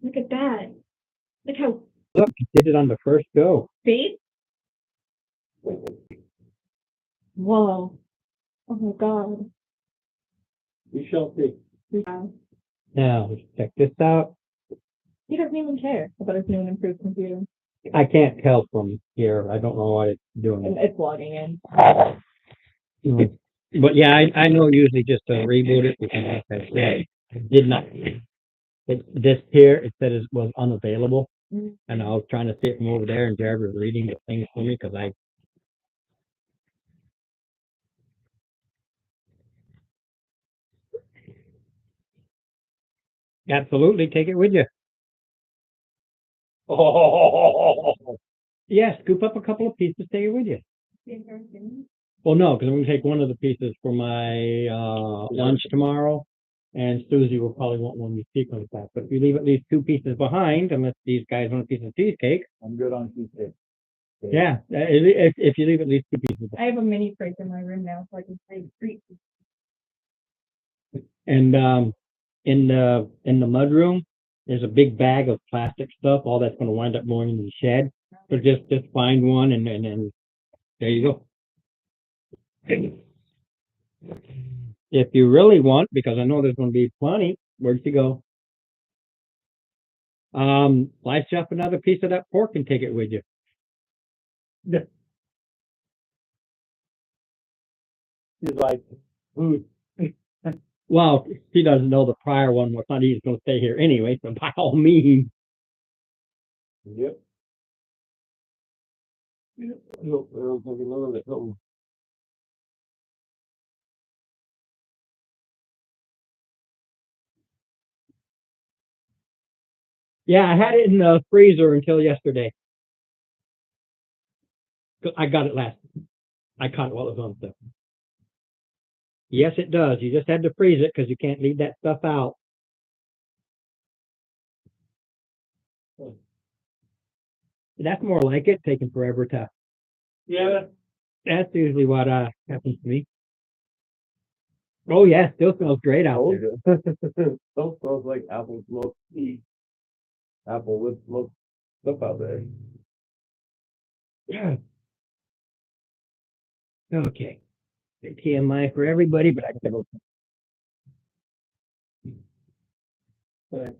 Look at that. Look how. Look, you did it on the first go. See? Whoa. Oh my god. We shall see. Wow. Now, let's check this out. He doesn't even care about his new and improved computer. I can't tell from here. I don't know what it's doing. And it's logging in. But yeah, I know usually just to reboot it because like I said, it did not. This here, it said it was unavailable. Mm. And I was trying to see it from over there, and Jared was reading the things for me because I. Absolutely, take it with you. Oh, Yeah, scoop up a couple of pieces, take it with you. Well, no, because I'm going to take one of the pieces for my lunch tomorrow, and Susie will probably want one when she comes back. But if you leave at least two pieces behind, unless these guys want a piece of cheesecake. I'm good on cheesecake. Yeah, if you leave at least two pieces I have a mini fridge in my room now, so I can save treats. And in the mudroom, there's a big bag of plastic stuff. All that's going to wind up going in the shed. So just find one and there you go. If you really want, because I know there's going to be plenty, where'd you go? Slice up another piece of that pork and take it with you. She's like, food. Well, she doesn't know the prior one was not even going to stay here anyway, so by all means. Yep. Yep. Look, there's gonna be a little bit. Yeah, I had it in the freezer until yesterday. I got it I caught it while it was on stuff. Yes, it does. You just had to freeze it because you can't leave that stuff out. That's more like it, taking forever to. Yeah. That's usually what happens to me. Oh yeah, still smells great out there. Still smells like apple smoked tea. Apple with smoked stuff out there. Yeah. Okay. TMI for everybody, but I gotta go. No.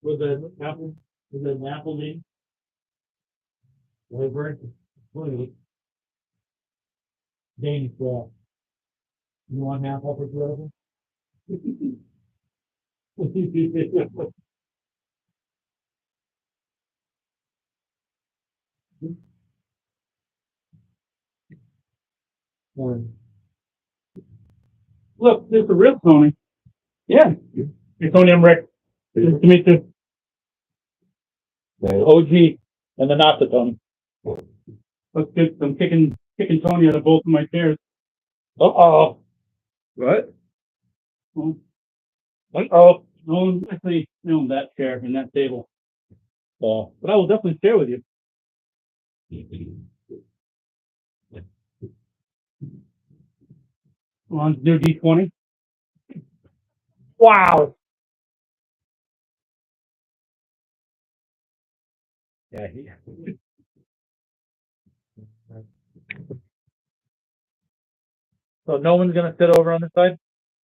Was that apple? Was that an apple name? Liver. Danish broth. You want half of it, brother? Look, there's the real Tony. Yeah. Hey, Tony, I'm Rick. Nice to meet you. OG and the not the Tony. Let's get some kicking Tony out of both of my chairs. Uh-oh. What? Uh-oh. No one actually owned that chair and that table. But I will definitely share with you. On new D20. Wow. Yeah. So no one's gonna sit over on this side?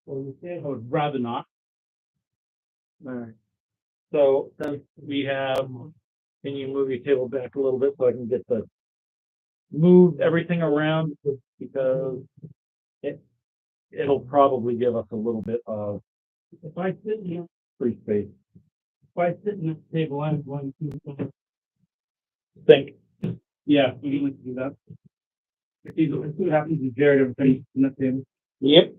Well, I would rather not. All right. So since we have, can you move your table back a little bit so I can get move everything around because it'll probably give us a little bit of, if I sit here, free space. If I sit in this table, I'm going to think. Yeah, we need to do that. Let's see what happens with Jared everything in that table. Yep.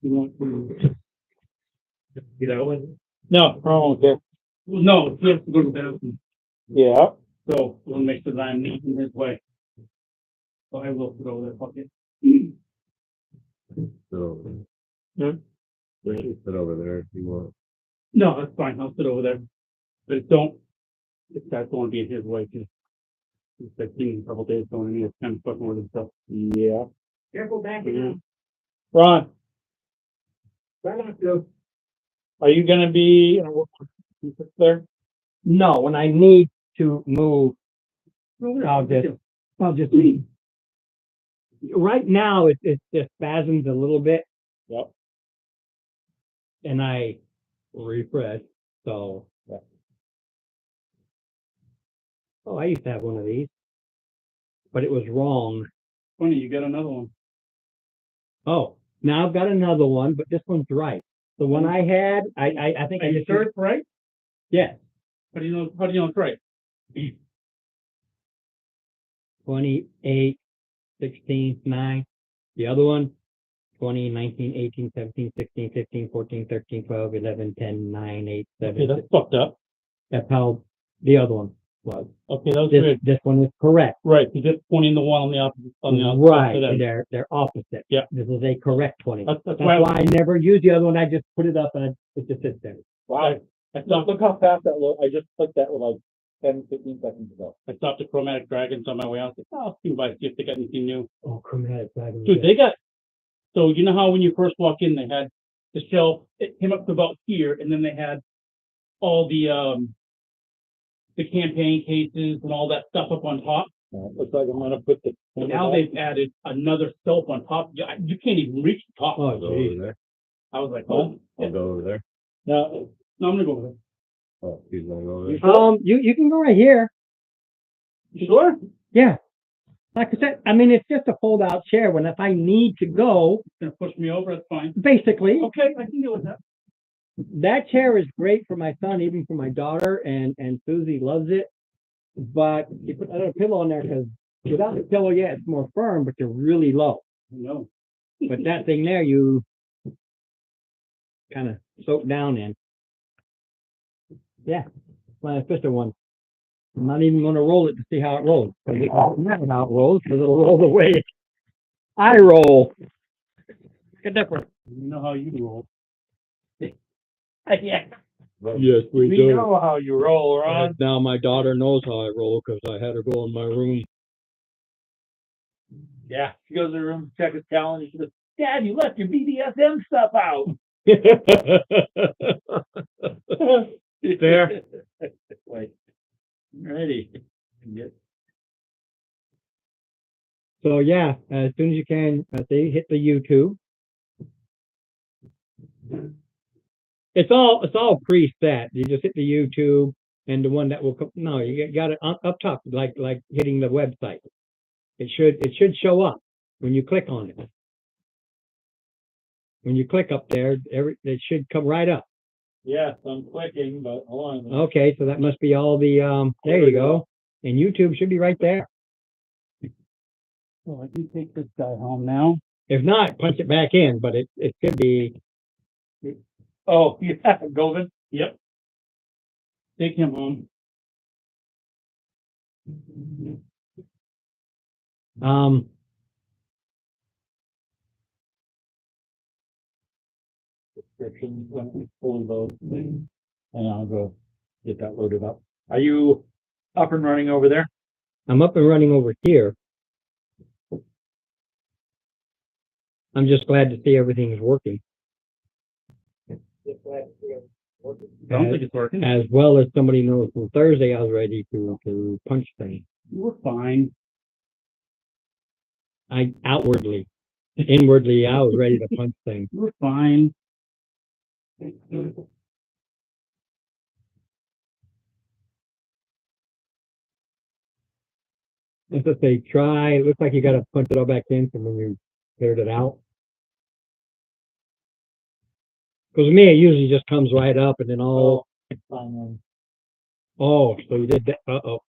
You want to get out with it? No, wrong with it. No, he has to go to the bathroom. Yeah. So we'll make sure that I'm neat in his way. So I will put over there, fuck it. So, Hmm? we can sit over there if you want. No, that's fine. I'll sit over there. But don't, if that's going to be in his way, because he's seen a couple days going in, it's kind of fucking with himself. Yeah. Careful back it Mhm. up. Ron, Try not to. are you gonna be there? No, when I need to move, I'll just leave. Right now, it just spasms a little bit. Yep. And I refresh, so. Oh, I used to have one of these, but it was wrong. Funny, you got another one. Oh, now I've got another one, but this one's right. The one I had, I think Are I you just. sure it's right? Yeah, How do you know it's right? 28, 16, 9. The other one, 20, 19, 18, 17, 16, 15, 14, 13, 12, 11, 10, 9, 8, 7. Okay, that's fucked up. That's how the other one was. Okay, that was This, good. this one is correct. Right, you just pointing the one on the opposite Right, side. they're opposite. Yeah. This is a correct 20. That's That's why why I never use the other one. I just put it up and it just sits there. wow. Look how fast that look. I just clicked that with like 10, 15 seconds ago. I stopped at Chromatic Dragons on my way out. I said, oh, I'll see if they got anything new. Oh, chromatic dragon. Dude, they got, so you know how when you first walk in, they had the shelf, it came up to about here, and then they had all the campaign cases and all that stuff up on top. Looks like I'm gonna put the. And now they've added another shelf on top. You can't even reach the top. Oh, I'll go over geez. there. I was like, Oh, oh, I'll go over there. no, I'm gonna go with it. Oh, he's gonna go over there. You can go right here. You sure? Yeah. Like I said, I mean, it's just a fold out chair when if I need to go, Gonna push me over, that's fine. basically, Okay, I can deal with that. that chair is great for my son, even for my daughter, and Susie loves it. But you put another pillow on there because without the pillow, yeah, it's more firm, but you're really low. No. But that thing there, you kind of soak down in. Yeah, my official one. I'm not even going to roll it to see how it rolls. Because it doesn't matter how it rolls, because it'll roll the way I roll. Get different. You know how you roll. Yeah. Yes, We know how you roll, Ron. Now my daughter knows how I roll because I had her go in my room. Yeah, she goes to the room, check his calendar. She goes, Dad, you left your BDSM stuff out. Fair. Wait. Ready. So yeah, as soon as you can, they hit the YouTube. It's all preset. You just hit the YouTube and the one that will come. No, you got it up top, like hitting the website. It should show up when you click on it. When you click up there, it should come right up. Yes, I'm clicking, but hold on. Okay, so that must be all the there you go. And YouTube should be right there. So I can take this guy home now. If not, punch it back in, but it should be. Oh, yeah, Govan. Yep. Take him home. Description, let me fully load, and I'll go get that loaded up. Are you up and running over there? I'm up and running over here. I'm just glad to see everything is working. Sounds like it's working. As well as somebody knows from Thursday, I was ready to punch things. You were fine. Inwardly, I was ready to punch things. You were fine. It's just they try. It looks like you got to punch it all back in from when you cleared it out. Because me, it usually just comes right up and then all. Oh, so you did that. Uh-oh.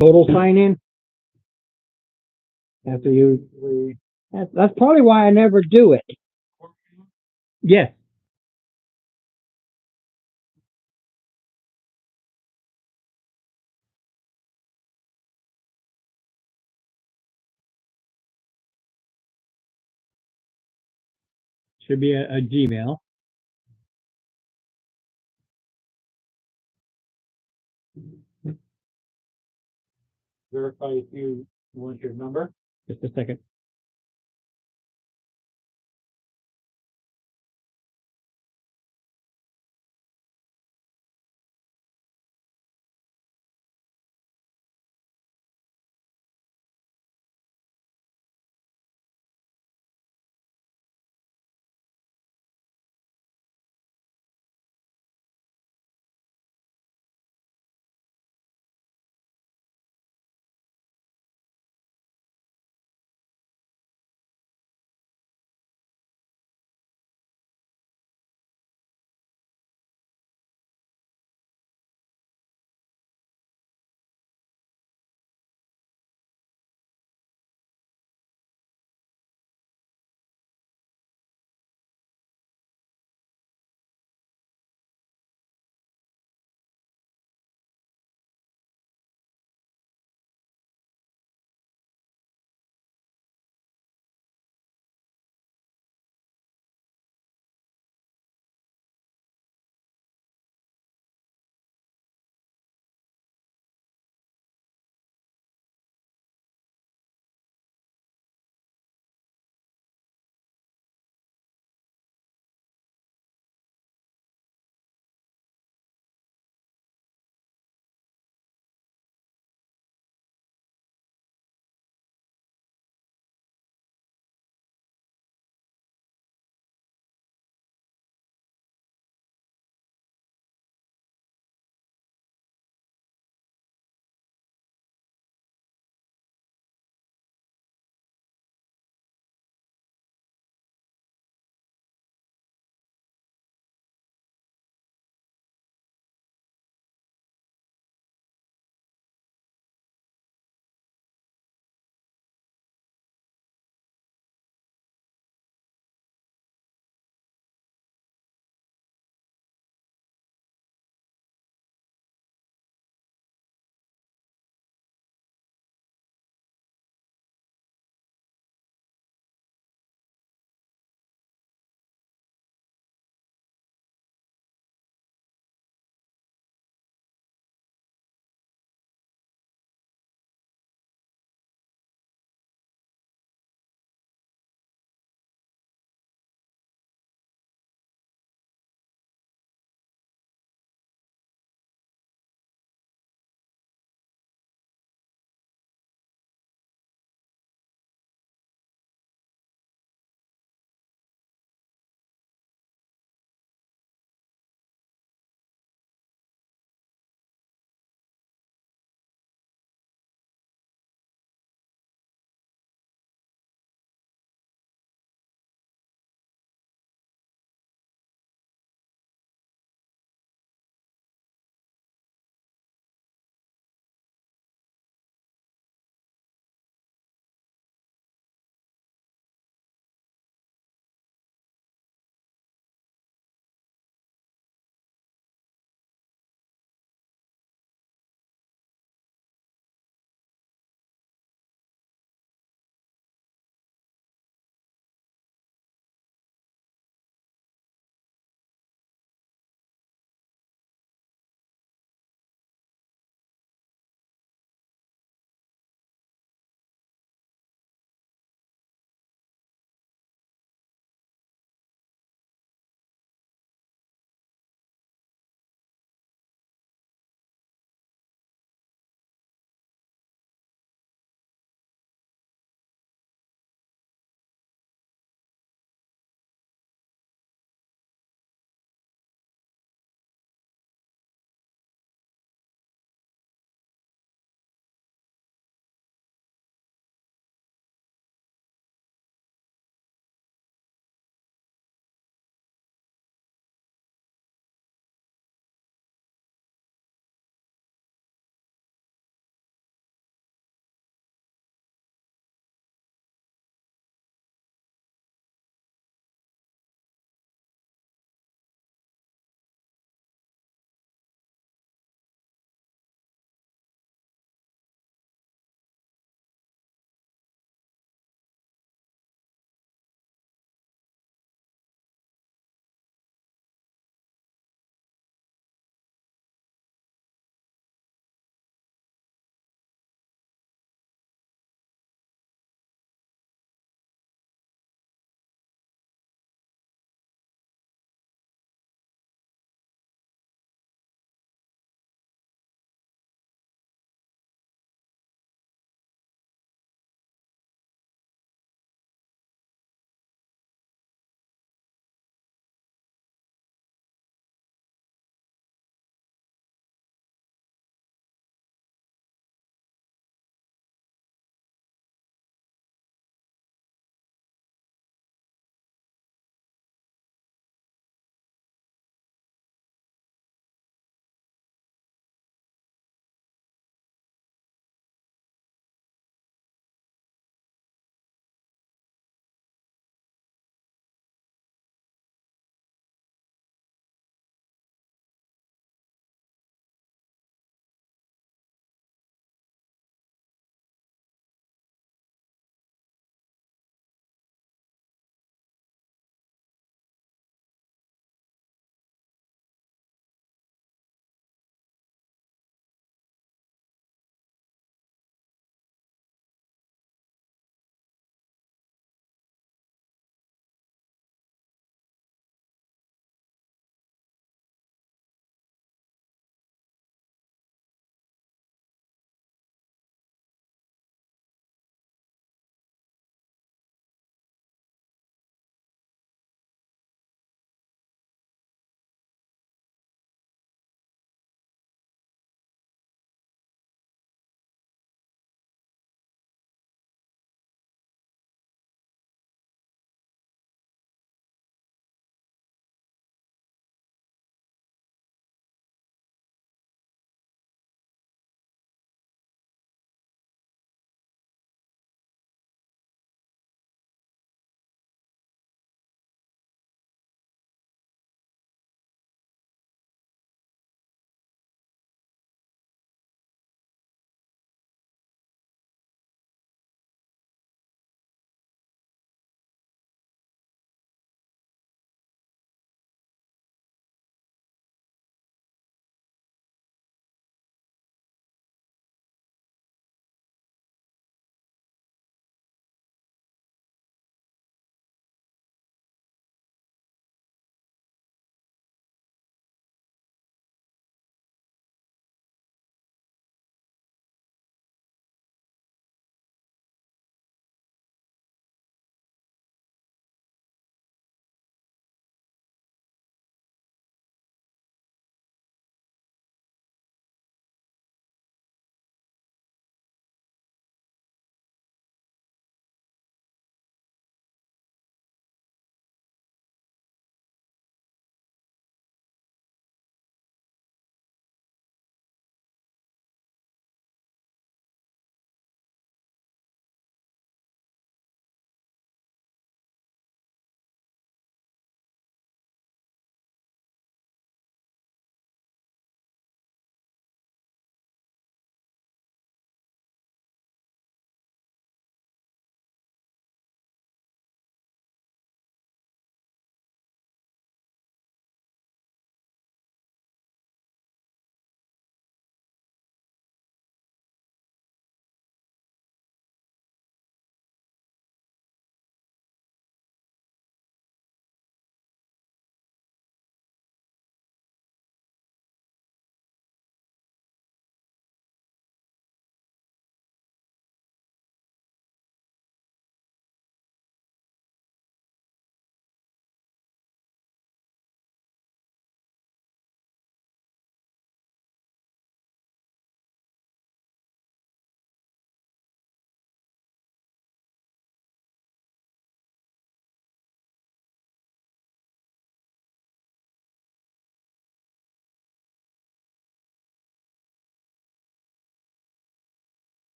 Total sign in? After you. That's probably why I never do it. Yes. Should be a Gmail. Verify if you want your number. Just a second.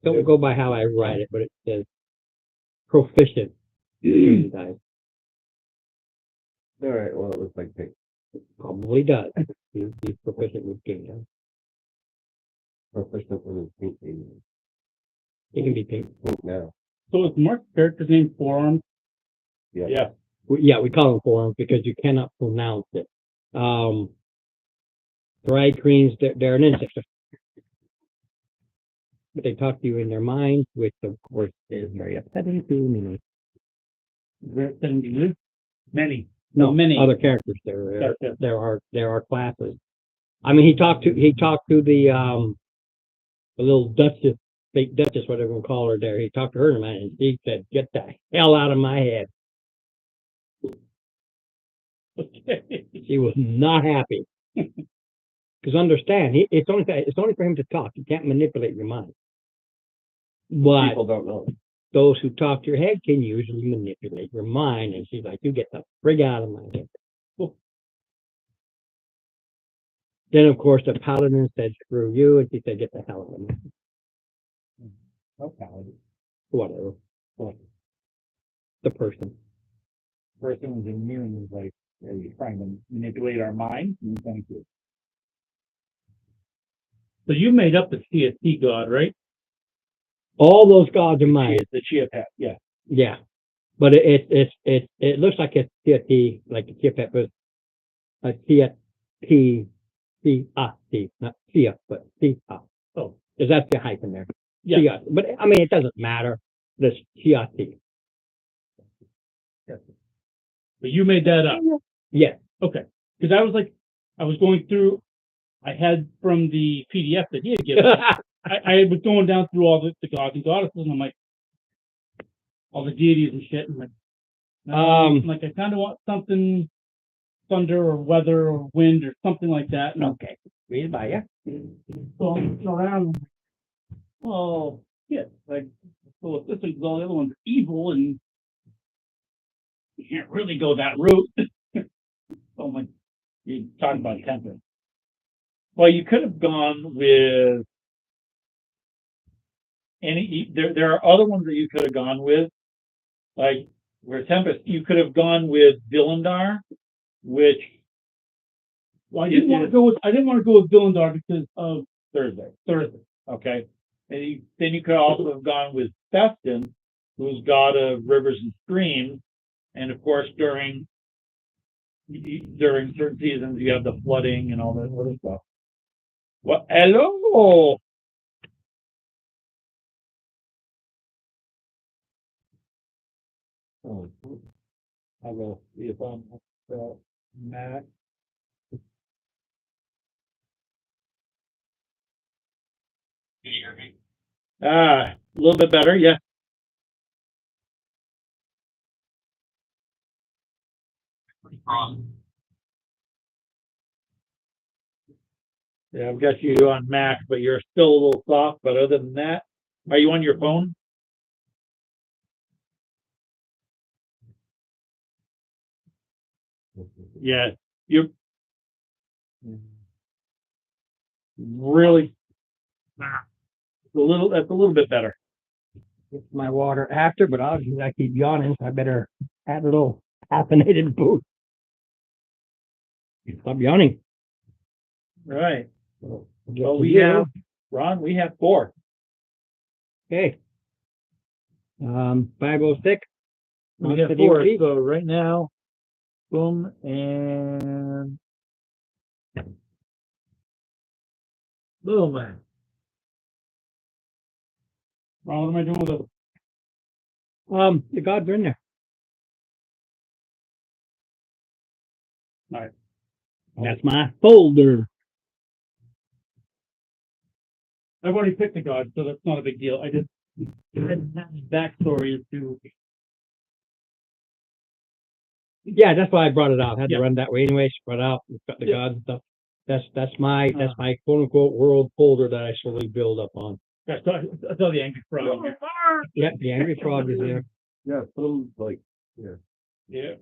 Don't go by how I write it, but it says proficient game dice. All right, well, it looks like pink. Probably does. He's proficient with game dice. Proficient in pink. It can be pink. Pink now. So is Mark's character's name Forearm? Yeah. Yeah. Yeah, we call them forums because you cannot pronounce it. Thri-Kreens, they're an insect. But they talk to you in their mind, which of course is very upsetting to me. Many. No, many other characters. There Gotcha. there are classes. I mean, he talked to the little Duchess, fake Duchess, whatever we call her there. He talked to her in a minute, and she said, "Get the hell out of my head." Okay. She was not happy. Because understand, it's only for him to talk. You can't manipulate your mind. But People don't know. those who talk to your head can usually manipulate your mind. And she's like, "You get the frig out of my head." Cool. Then, of course, the paladin said, "Screw you," and she said, "Get the hell out of my head." No paladin. Whatever. What? The person. Person was immune, was like, are you trying to manipulate our mind? Thank you. So you made up the CST god, right? All those gods are mine. The Chia Pet, yeah. Yeah. But it looks like it's CST, like the Chia Pet was a CST, CST, not Chia, but CST. Oh, Because that's the hyphen there. yeah. CST. But I mean, it doesn't matter. This CST. But you made that up. Yes. Okay. Because I was going through, I had from the PDF that he had given. I was going down through all the gods and goddesses, and I'm like, all the deities and shit. And I'm like, I kind of want something thunder or weather or wind or something like that. And Okay. Read it by you. so I'm looking around. Oh, shit. Like, so if this is all the other ones are evil, and you can't really go that route. So I'm like, you talking about tempest. Well, you could have gone with there are other ones that you could have gone with, like where Tempest, you could have gone with Villandar, which I didn't want to go with Villandar because of Thursday. Okay. And then you could also have gone with Festin, who's god of rivers and streams, and of course during certain seasons you have the flooding and all that other stuff. Well, hello. Oh, I will see if I'm Matt. Can you hear me? A little bit better, yeah. Yeah, I've got you on Mac, but you're still a little soft. But other than that, are you on your phone? Yeah, you're really that's a little bit better. Get my water after, but obviously I keep yawning, so I better add a little caffeinated food. Stop yawning. Right. Well, Well, we have Ron. We have 4. Okay. 506. We have 4. So right now, boom, and boom. Ron, what am I doing with it? The gods are in there. All right. That's my folder. I've already picked the god, so that's not a big deal. I just backstory is to Yeah, that's why I brought it out. Had Yeah. to run that way anyway, spread out, got the Yeah. gods and stuff. That's my quote unquote world folder that I slowly build up on. I saw the angry frog. Yep, the angry frog is there. Yeah, some like, Yeah.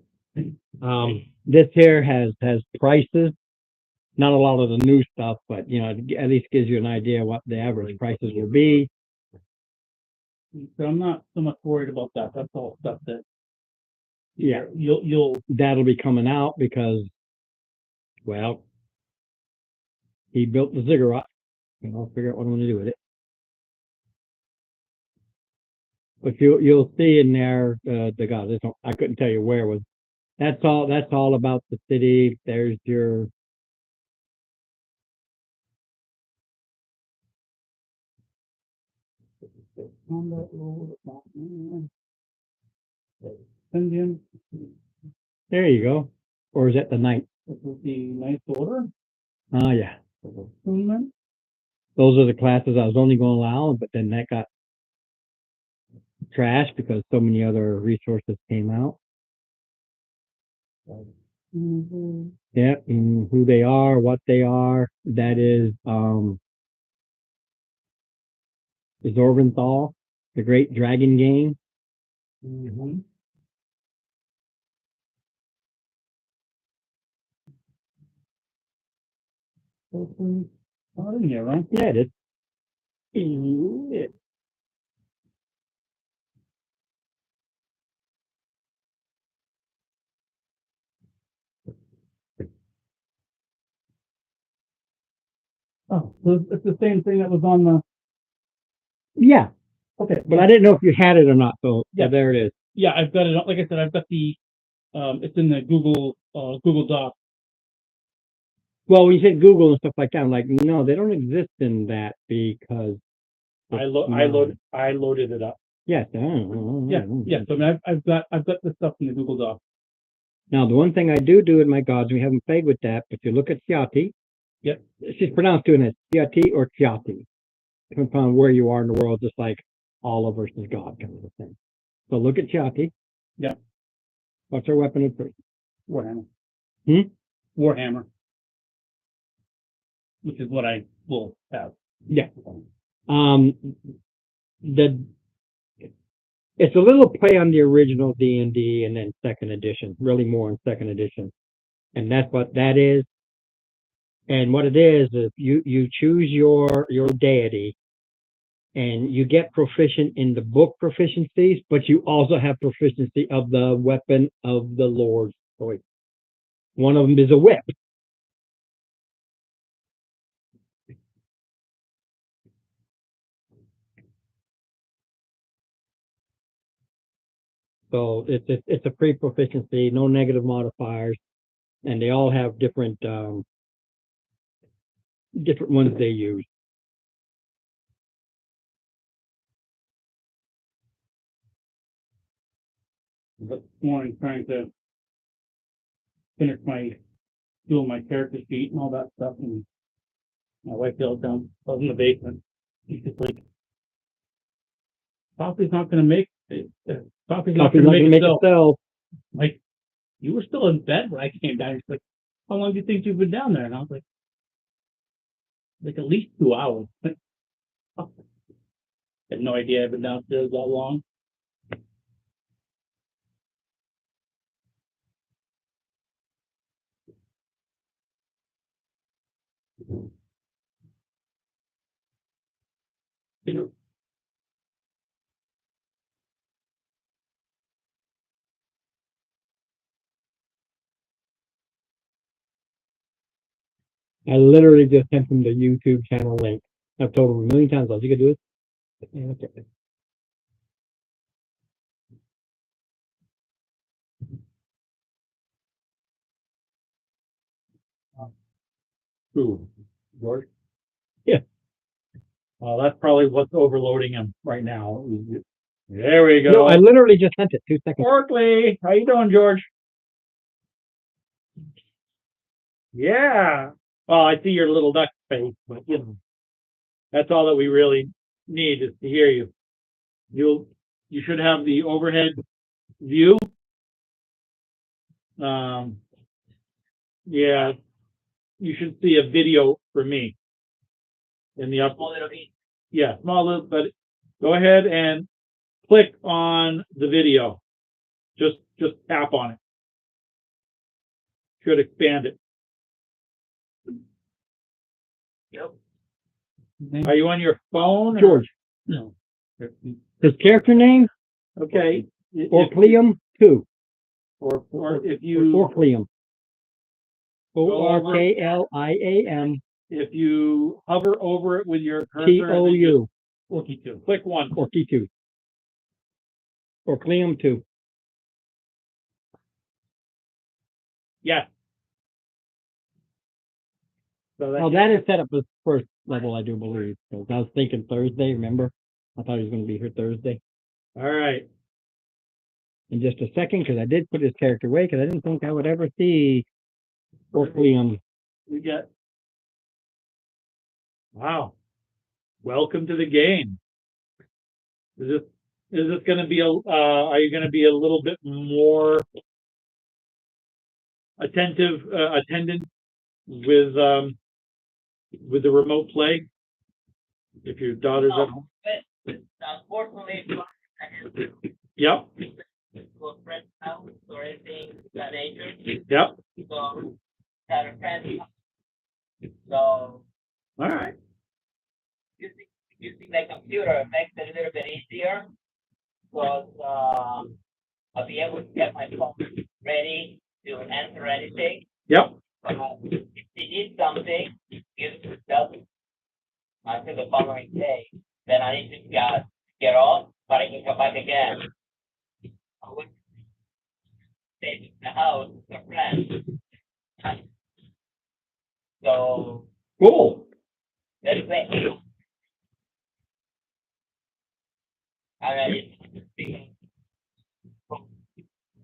This here has prices. Not a lot of the new stuff, but you know, it at least gives you an idea what the average prices will be. So I'm not so much worried about that. That's all stuff that Yeah, you'll that'll be coming out because, well, he built the ziggurat, and I'll figure out what I'm going to do with it. But you'll see in there the gods. I couldn't tell you where it was. That's all about the city. There's your Indian. there you go. Or is that the ninth? This is the ninth order. Oh yeah. Attunement. Those are the classes I was only going to allow, but then that got trashed because so many other resources came out. Mm-hmm. Yeah, and who they are, what they are. That is Zorbenthal, the Great Dragon Game. Mm-hmm. Oh, in here, right? Yeah, it is. Yeah. Oh, so it's the same thing that was on the. Yeah, Okay, but I didn't know if you had it or not, so Yeah. there it is. yeah, I've got it. Like I said, I've got the. It's in the Google Doc. Well, when you said Google and stuff like that, I'm like, no, they don't exist in that because I loaded it up. yes. Yeah. So I mean, I've got the stuff in the Google Doc. Now, the one thing I do with my gods, we haven't played with that, but you look at Chiati. Yep. She's pronounced doing it Chiati or Chiati, depending upon where you are in the world, just like Allah versus God kind of a thing. So look at Chiati. Yeah. What's her weapon of choice? Warhammer. Hmm? Warhammer. Which is what I will have. Yeah. It's a little play on the original D&D and then second edition, really more in second edition. And that's what that is. And what it is you choose your deity and you get proficient in the book proficiencies, but you also have proficiency of the weapon of the Lord's choice. One of them is a whip. So it's a free proficiency, no negative modifiers, and they all have different ones they use. This morning trying to finish doing my character sheet and all that stuff, and my wife yelled down, I was in the basement. She's just like, Coffee's not going to make it. Coffee's not going to make itself. Like, you were still in bed when I came down. She's like, how long do you think you've been down there? And I was like at least 2 hours. Had no idea I've been downstairs that long. I literally just sent him the YouTube channel link. I've told him a million times, all you can do it. Yeah, okay. Ooh, George? Yeah. That's probably what's overloading him right now. There we go. No, I literally just sent it 2 seconds. Berkeley, how you doing, George? Yeah. Well, I see your little duck face, but you know, that's all that we really need is to hear you. You should have the overhead view. Yeah, you should see a video for me in the up. Yeah, small little, but go ahead and click on the video. Just tap on it. Should expand it. Yep. Are you on your phone? George. No. His character name? Okay. Orcleum 2. Or if you Orcleum. over- Orkliam if you hover over it with your cursor, TOU. click one. Orky 2. Orcleum 2. Yeah. So Oh, that is set up as first level, I do believe. So I was thinking Thursday, remember? I thought he was going to be here Thursday. all right. In just a second, because I did put his character away, because I didn't think I would ever see Orcleum. We got. Wow. Welcome to the game. Is this going to be are you going to be a little bit more attendant with the remote play? If your daughter's at home. Unfortunately, Yep. to a friend's house or anything of that nature. Yep. So, had a friend. So, All right. using the computer makes it a little bit easier because I'll be able to get my phone ready to answer anything. Yep. If they need something, it doesn't until the following day. Then I need to get off, but I can come back again. I would stay in the house with a friend. So Cool. that's it.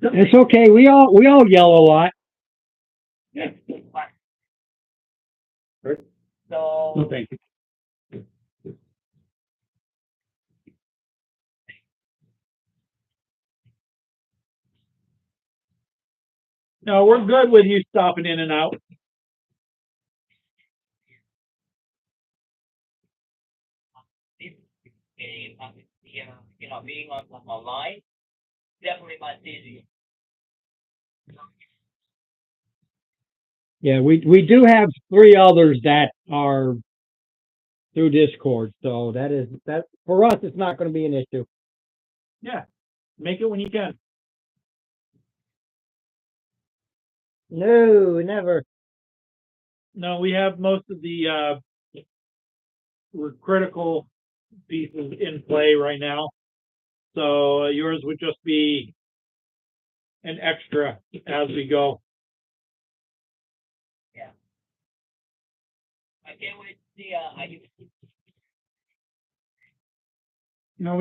It's okay. We all yell a lot. So No, thank you. No, we're good with you stopping in and out. being online, definitely much easier. Yeah, we do have 3 others that are through Discord, so that for us it's not going to be an issue. Yeah. Make it when you can. No, never. No, we have most of the critical pieces in play right now. So yours would just be an extra as we go. Yeah. I can't wait to see No,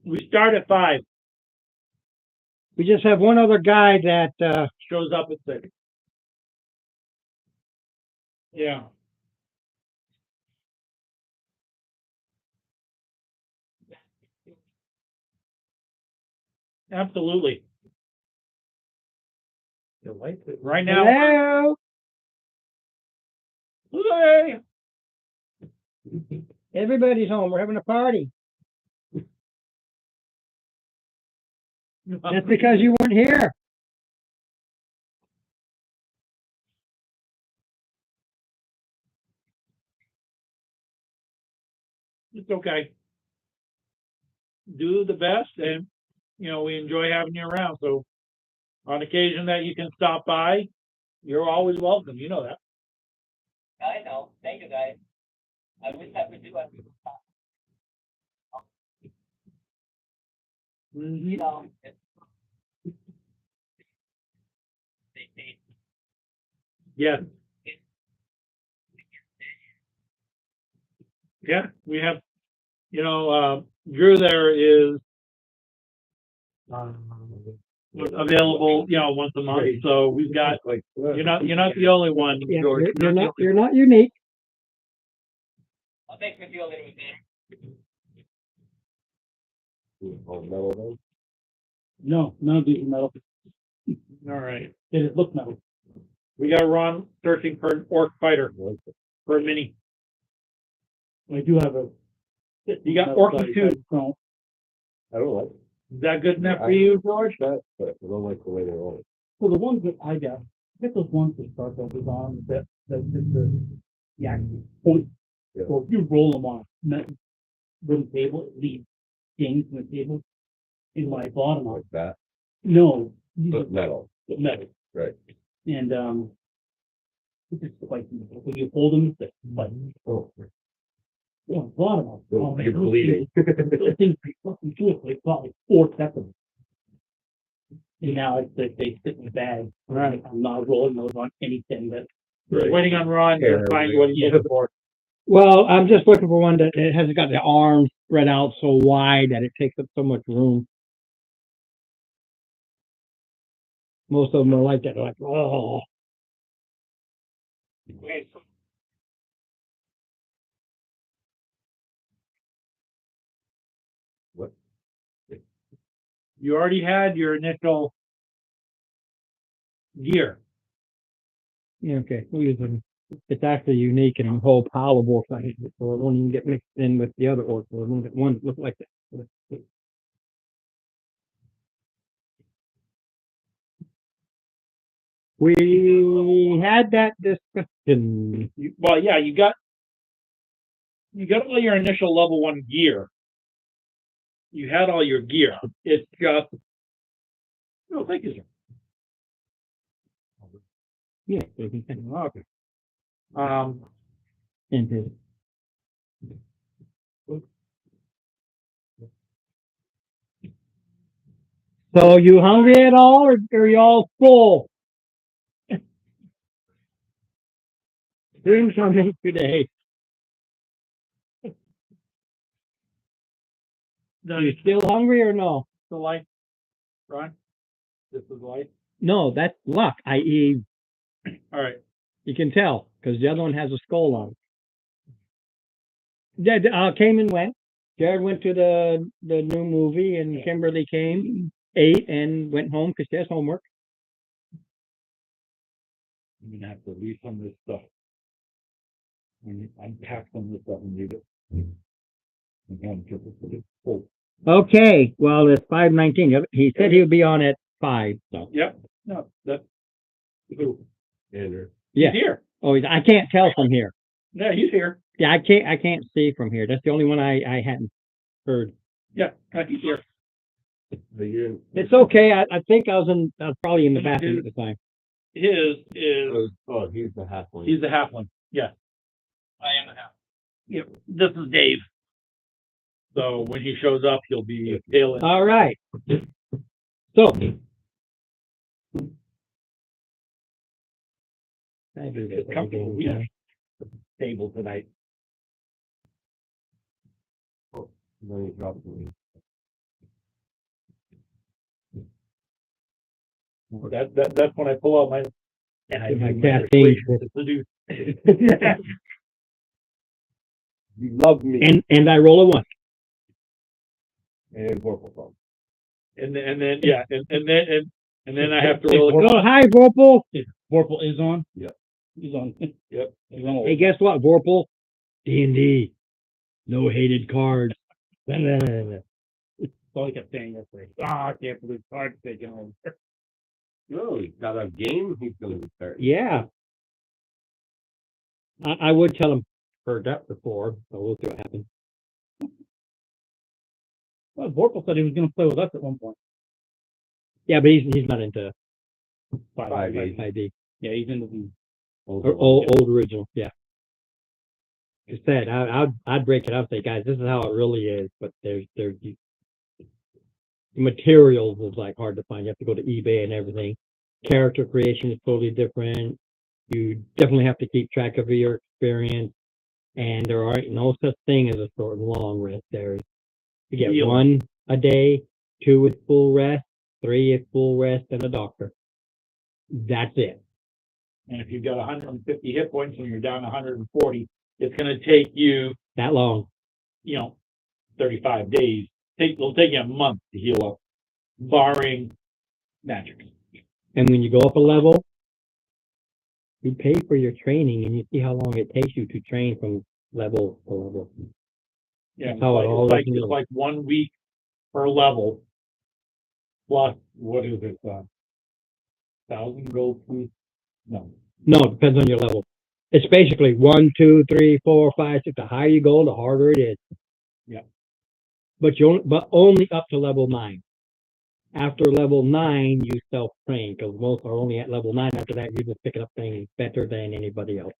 we start at 5. We just have one other guy that Shows up at 6. Yeah. Absolutely. Right now. Hello. Hey! Everybody's home. We're having a party. That's because you weren't here. It's okay. Do the best, and we enjoy having you around. So, on occasion that you can stop by, you're always welcome. You know that. I know. Thank you, guys. I wish I could do it. You know, Yes. Yeah, we have. Drew there is available, once a month. So we've got. You're not the only one, Yeah, George. you're not unique. I'll make me feel a little bit better. No, none of these are metal. All right. They just look metal. We got Ron searching for an orc fighter for a mini. I do have a. You got metal orc size, too. I don't- I don't like Is that good enough for you, George? that, but I don't like the way they're rolling. So the ones that I got, get those ones that start over on that's just the actual point. Yeah. So if you roll them on a metal wooden table, it leaves dings in the table. In my bottom of Like that, no, these are but metal, metal. right? And it's just like when you hold them, it's like Oh, on the bottom of it. Oh, man, you're those bleeding. Those things are fucking cool. They got like 4 seconds. And now they sit in the bag. Right. I'm not rolling those on anything that. We're waiting on Ron to Yeah, find what he's yeah. looking for. Well, I'm just looking for one that it hasn't got the arms spread out so wide that it takes up so much room. Most of them are like that, like, oh. You already had your initial gear. Yeah, okay, we'll use them. It's actually unique in a whole pile of orcs, like, so it won't even get mixed in with the other orcs, so it won't get one that look like that. We had that discussion. Well, yeah, you got all your initial level 1 gear. You had all your gear. It's just no, thank you, sir. Yeah, so he can Okay. into So you hungry at all, or are you all full? Dream coming today. You still hungry or no? The light, Ron. This is light. No, that's luck, i.e. All right. you can tell, because the other one has a skull on it. Yeah, came and went. Jared went to the new movie, and Kimberly came, ate, and went home because she has homework. I'm gonna have to leave some of this stuff. Unpack some of this stuff and leave it. Again, because it's full. Okay, well, it's 5:19. He said he would be on at 5, so. Yep. No, that. Who? Andrew. Yeah. He's here. Oh, I can't tell from here. Yeah, he's here. Yeah, I can't see from here. That's the only one I hadn't heard. Yeah, he's here. But you're, It's okay. I think I was probably in the bathroom at the time. His is oh, he's the halfling. he's the halfling. Yeah. I am the half. Yep. This is Dave. So when he shows up, he'll be tail end. All right. So. It's comfortable. We have table tonight. Then he dropped me. That's when I pull out my and I My do caffeine. seduce. You love me. And I roll a 1. And Vorpal. And then yeah, and then I have to roll. Oh, hi, Vorpal. Vorpal is on. Yeah. He's on. Yep. He's on. Hey, guess what, Vorpal? DnD. No hated cards. That's all I kept saying yesterday. I can't believe cards taken home. No, he's got a game he's going to be starting. Yeah. I would tell him heard that before, so we'll see what happens. Well, Vorpal said he was going to play with us at one point. Yeah, but he's not into 5e. 5e. Yeah, he's into the. Or old original, yeah. Like I said, I'd break it up, say, guys, this is how it really is, but there's the materials is like hard to find. You have to go to eBay and everything. Character creation is totally different. You definitely have to keep track of your experience, and there are no such thing as a short and long rest. You get Really? 1 a day, 2 with full rest, 3 with full rest, and a doctor. That's it. And if you've got 150 hit points and you're down 140, it's going to take you, That long. 35 days. It'll take you a month to heal up, barring magic. And when you go up a level, you pay for your training, and you see how long it takes you to train from level to level. Yeah, That's how it all it's is. like 1 week per level. Plus, what is it, 1,000 gold feet? No. No, it depends on your level. It's basically 1, 2, 3, 4, 5, 6. The higher you go, the harder it is. Yeah. But only up to level 9. After level 9, you self-train, because most are only at level 9. After that, you're just picking up things better than anybody else.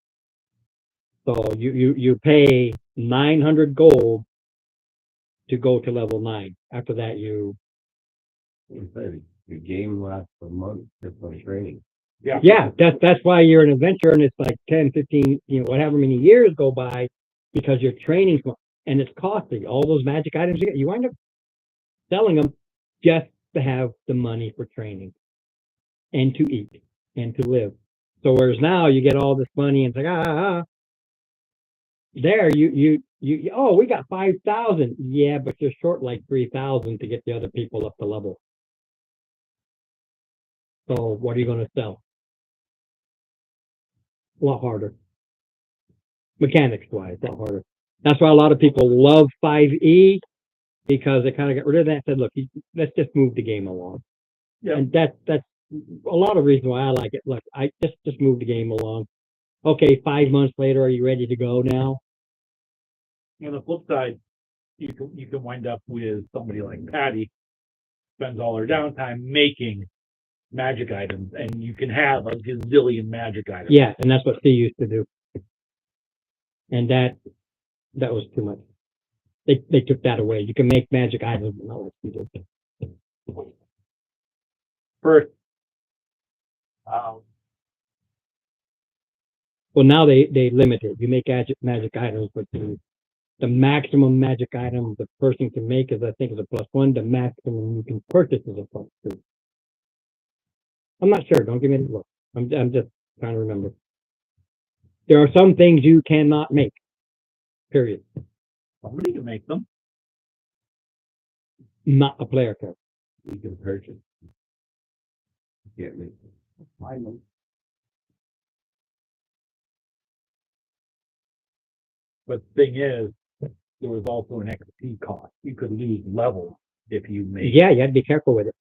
So you pay 900 gold to go to level 9. After that, you The game lasts a month just on training. yeah, that's why you're an adventurer, and it's like 10, 15, whatever many years go by, because you're training, and it's costly. All those magic items you wind up selling them just to have the money for training and to eat and to live. So whereas now you get all this money and it's like there you oh, we got 5,000. Yeah, but you're short like 3,000 to get the other people up to level. So what are you going to sell? A lot harder. Mechanics wise, a lot harder. That's why a lot of people love 5e, because they kind of got rid of that and said, look, let's just move the game along. Yeah. And that's a lot of reasons why I like it. Look, I just move the game along. Okay, 5 months later, are you ready to go now? On the flip side, you can wind up with somebody like Patty, spends all her downtime making magic items, and you can have a gazillion magic items. Yeah, and that's what C used to do. And that was too much. They took that away. You can make magic items, but not what C did. First, Well, now they limit it. You make magic items, but the maximum magic item the person can make is, I think, is a +1. The maximum you can purchase is a +2. I'm not sure. Don't give me the look. I'm just trying to remember. There are some things you cannot make. Period. somebody can make them. Not a player can. You can purchase. You can't make them. But the thing is, there was also an XP cost. You could lose levels if you made Yeah, you have to be careful with it.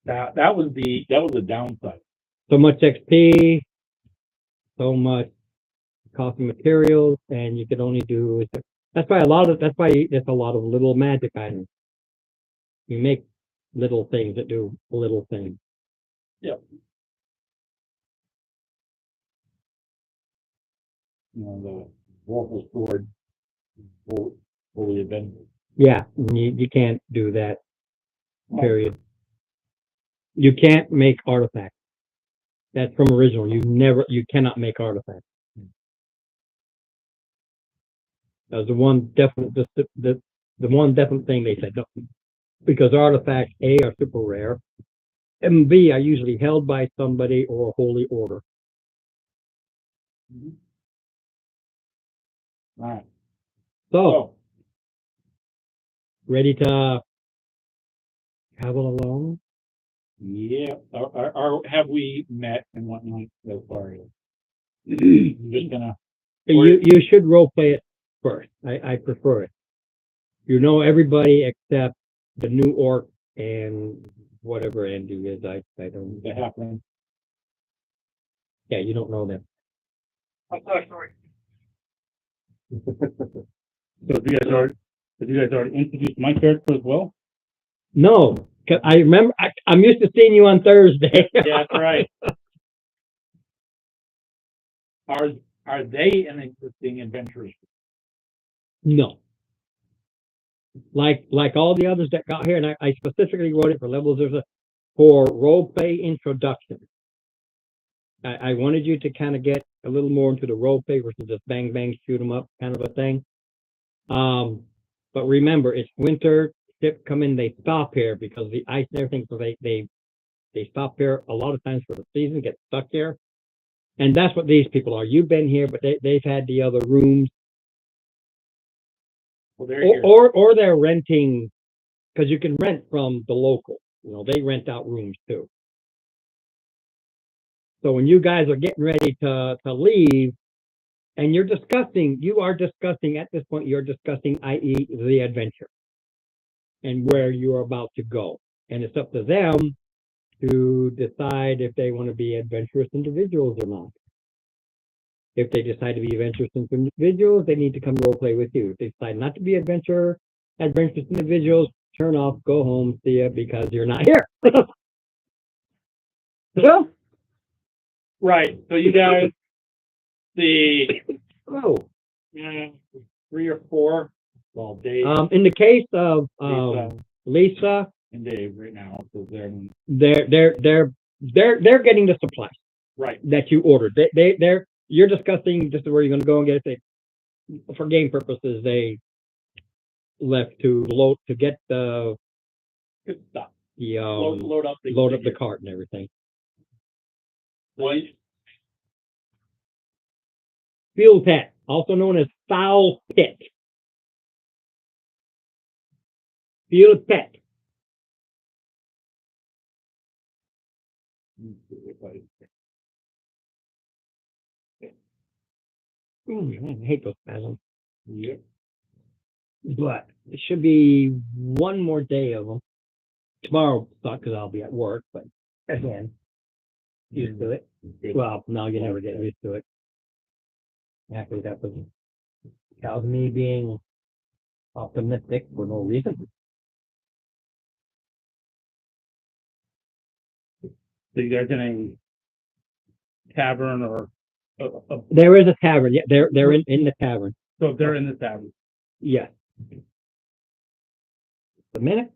that. That was the downside. So much XP, so much cost of materials, and you could only do. That's why there's a lot of little magic items. You make little things that do little things. Yep. The Wolf's Sword, fully avenged. Yeah, you can't do that. Period. You can't make artifacts. That's from original. You cannot make artifacts. That was the one definite, the one definite thing they said. No, because artifacts, A, are super rare, and B, are usually held by somebody or a holy order. All right. So, ready to travel alone? Yeah. Have we met and whatnot so far? Just gonna. You should role play it first. I prefer it. You know everybody except the new orc and whatever Andy is. I don't. The halfling. Yeah, you don't know them. I'm so sorry. So did you guys already introduce my character as well? No, 'cause I remember I'm used to seeing you on Thursday. Yeah, that's right. Are they an interesting adventurers? No. Like all the others that got here, and I specifically wrote it for levels for role play introduction. I wanted you to kind of get a little more into the role play versus just bang bang shoot 'em up kind of a thing. But remember, it's winter. Ships come in, they stop here because the ice and everything. So they stop here a lot of times for the season, get stuck here, and that's what these people are. You've been here, but they've had the other rooms, Well, they're here. or they're renting, because you can rent from the local. You know, they rent out rooms too. So when you guys are getting ready to leave, and you are discussing at this point, you're discussing, i.e., the adventure and where you are about to go. And it's up to them to decide if they want to be adventurous individuals or not. If they decide to be adventurous individuals, they need to come role play with you. If they decide not to be adventurous individuals, turn off, go home, see ya, because you're not here. Yeah. Right, so you guys, the, Oh. 3 or 4, well, Dave, In the case of Lisa, Lisa, and Dave right now, so they're getting the supplies right, that you ordered. You're discussing this is where you're going to go and get it. For game purposes, they left to get the good stuff. load Load up the cart and everything. What? Fuel pet, also known as foul pit. Fuel pet. I hate those spasms. Yep. But it should be one more day of them. Tomorrow, not because I'll be at work, but again, used to it. Well, no, you never get used to it. Actually, that was me being optimistic for no reason. So you guys in a tavern or There is a tavern. Yeah, they're in the tavern. so if they're in the tavern. Yes. A minute.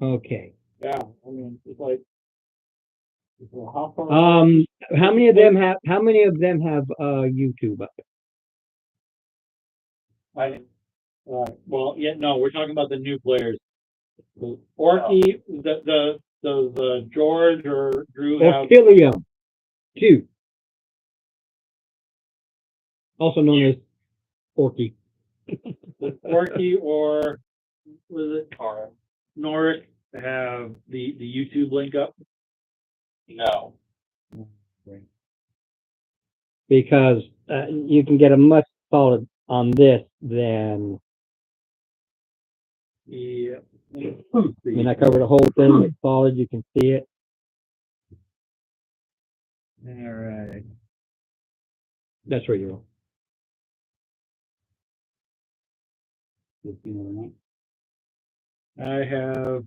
Okay. Yeah, I mean, it's like, how far? How many of them have YouTube up? Well, yeah, no, we're talking about the new players. Orky, the George or Drew have, Orchilium 2. Also known as Orky. Orky or was it Noric have the YouTube link up? No. Because you can get a much solid on this than, Yeah. I mean, I covered the whole thing. It's solid. You can see it. All right. That's where you're. I have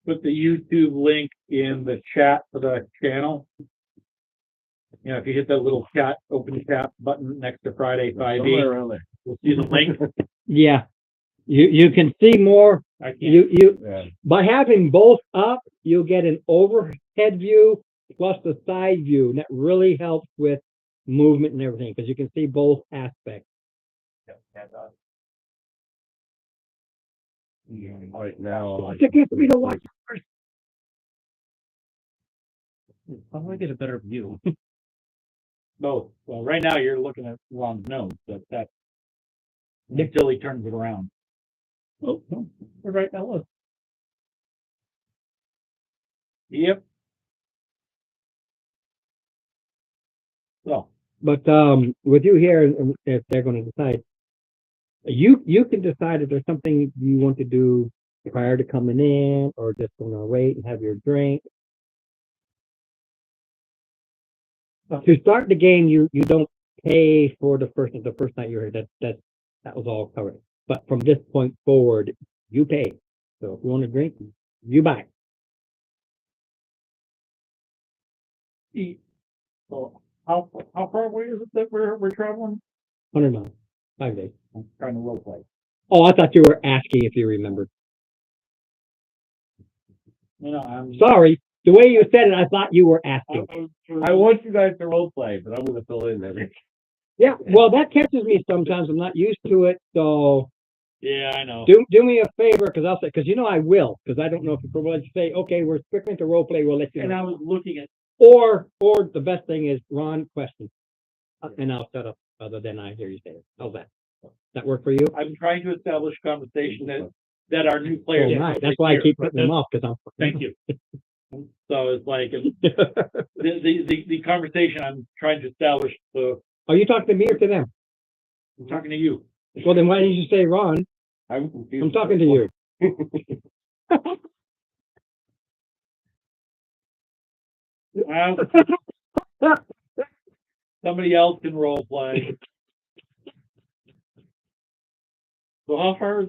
put the YouTube link in the chat for the channel. You know, if you hit that little chat, open chat button next to Friday 5e, you'll see the link. Yeah. You can see more. I can't. You by having both up, you'll get an overhead view plus the side view, and that really helps with movement and everything because you can see both aspects. Right now, To get me to watch first. How do I get a better view? Both. Well, right now you're looking at Ron's nose, but that until he turns it around. Oh, no, we're right now. Look. Yep. So, But with you here, and if they're going to decide, you can decide if there's something you want to do prior to coming in, or just going to wait and have your drink. To start the game, you don't pay for the first night you're here. That was all covered. But from this point forward, you pay. So if you want to drink, you buy. so how far away is it that we're traveling? 100 miles, 5 days. I'm trying to role play. Oh, I thought you were asking if you remembered. You know, I'm Sorry, the way you said it, I thought you were asking. I want you guys to role play, but I'm going to fill in everything. Yeah, well, that catches me sometimes. I'm not used to it, so Yeah, I know. do me a favor, because I'll say, because I will, because I don't know if you will say, okay, we're sticking to role play. We'll let you And know. I was looking at Or the best thing is Ron question, and I'll shut up other than I hear you say it. How's that? That work for you? I'm trying to establish conversation that our new players. Oh, right. That's why I keep putting them off, because I'm. Thank you. So it's like, the conversation I'm trying to establish, so Are you talking to me or to them? I'm talking to you. Well, then why didn't you say Ron? I'm confused. I'm talking to you. Somebody else can role play. So how far is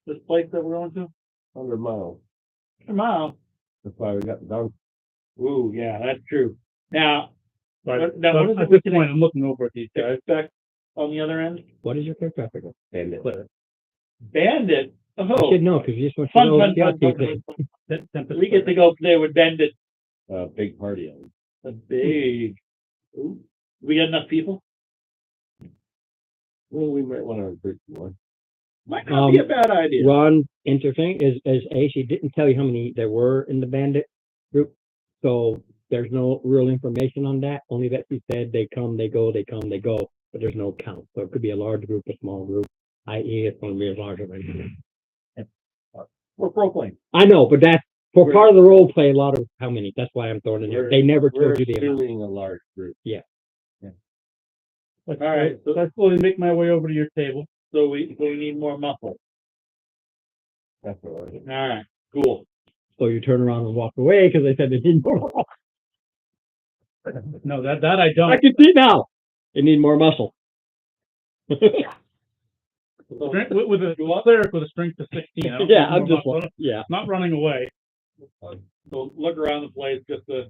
this place that we're going to? 100 miles. Come on. That's why we got done. Ooh, yeah, that's true. Now, But now what is at it we this can point, I'm looking over at these guys. expect on the other end? What is your character? And it, Bandit. I Oh, should know, because you just want to fun, know fun, what the fun, other fun, people. fun, fun. Tempest We get to go play with Bandit. big party on it. A big. Ooh. We got enough people? Well, we might want to recruit more. Might not be a bad idea. Ron, interesting, is she didn't tell you how many there were in the bandit group. So there's no real information on that, only that she said they come, they go, they come, they go, but there's no count. So it could be a large group, a small group, i.e. it's going to be as large as We're pro playing. I know, but that's for part of the role play, a lot of how many. That's why I'm throwing it in there. They never We're told you the amount. assuming a large group. All right, so I slowly make my way over to your table. So we need more muscle. That's what I think. All right, cool. So you turn around and walk away because they said they need more. No, that I don't. I can see now. They need more muscle. Strength, with a cleric with a strength of 16. I don't Yeah, need I'm more just muscle. yeah. Not running away. So look around the place just to.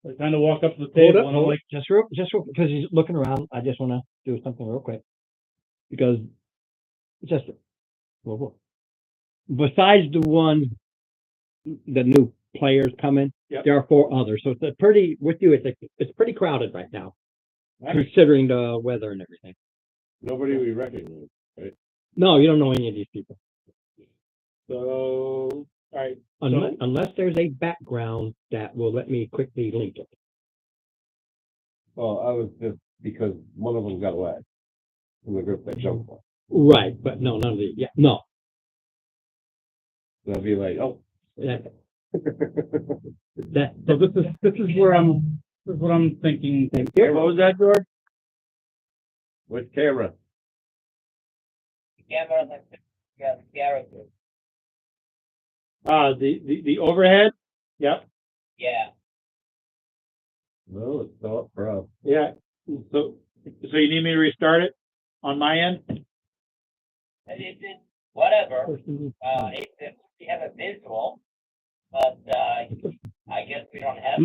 I kind of walk up to the Hold table up, and I'm hold like, just real, because he's looking around. I just want to do something real quick because just well, besides the one, the new players coming, Yep. there are 4 others. So it's a pretty with you. It's pretty crowded right now, considering the weather and everything. Nobody we recognize. No, you don't know any of these people So, all right. unless there's a background that will let me quickly link it. Well, I was just because one of them got away from the group that jumped on. Right, but no, none of the no. So I'd be like, oh. That, so this is where I'm. This is what I'm thinking. Hey, what was that, George? Which camera? Camera, yeah, character. The overhead? Yep. Yeah. No, it's still up for us. Yeah. So you need me to restart it on my end? It's whatever. If we have a visual, but I guess we don't have.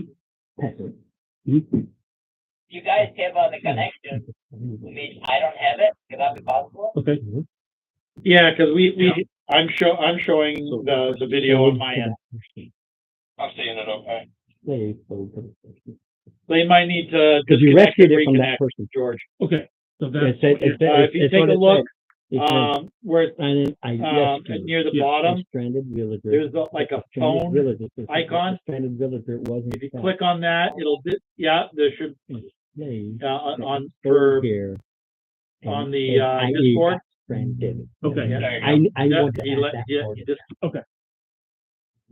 You guys have the connection. I mean, I don't have it. Could that be possible? Okay. Yeah, because I'm showing the video on my end. I'm seeing it okay. They might need to Because you disconnect rescued and it from that reconnect, person. George. Okay. So that's If you take a look, where it's near the bottom, stranded villager. there's like a phone icon. Stranded villager wasn't. If you click on that, there should on here on the Discord. Stranded. okay. I want to add that for you. Okay.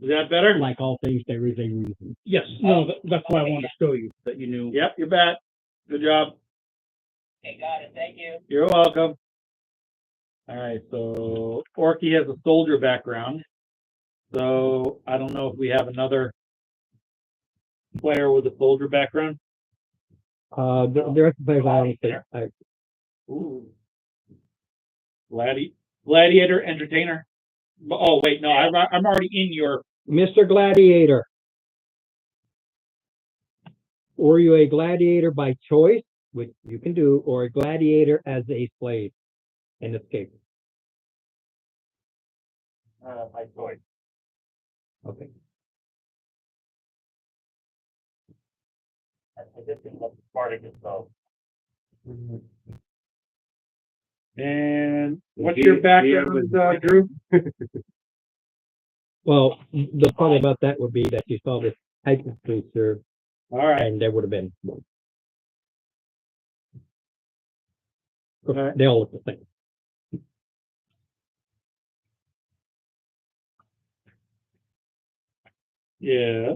Is that better? Like all things, there is a reason. Yes. No, that's why I wanted to show you that you knew. Yep, you're back. Good job. Okay, got it. Thank you. You're welcome. All right, so Orky has a soldier background. So I don't know if we have another player with a soldier background. The rest of the players I don't think. Ooh. Gladiator entertainer. Oh wait, no, I'm already in your. Mr. Gladiator. Or you a gladiator by choice, which you can do, or a gladiator as a slave and escape. My choice. Okay. I just think that's part of it, so. And what's your background, Drew? Well, the part about that would be that you saw this type of creature, All right. and there would have been. They all look the same. Yeah.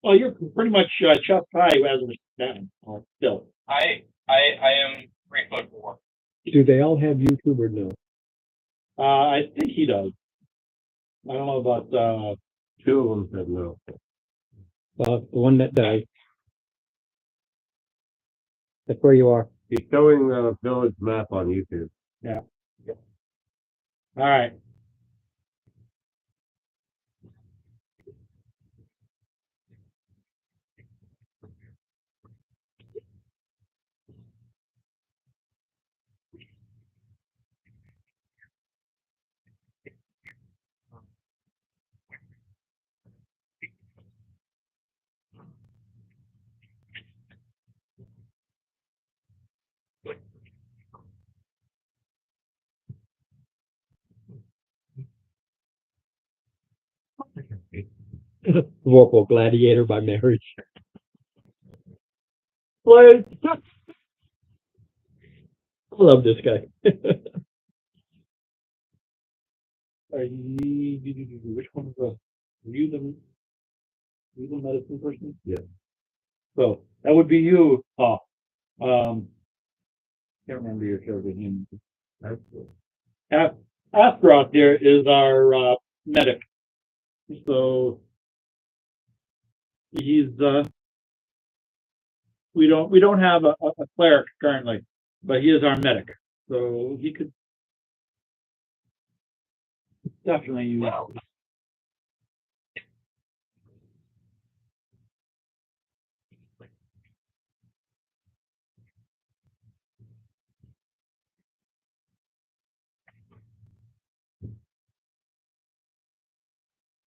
Well, you're pretty much chest high as of now. Still. I am 3'4". Do they all have YouTube or no? I think he does. I don't know about Two of them said no. The one that does. That's where you are. He's showing the village map on YouTube. all right. Vorpal Gladiator by marriage. What? I love this guy. Which one is the medicine person? Yeah. So that would be you, Paul. Can't remember your character name. Astaroth there is our medic. So he's we don't have a cleric currently, but he is our medic. So he could definitely use. Well,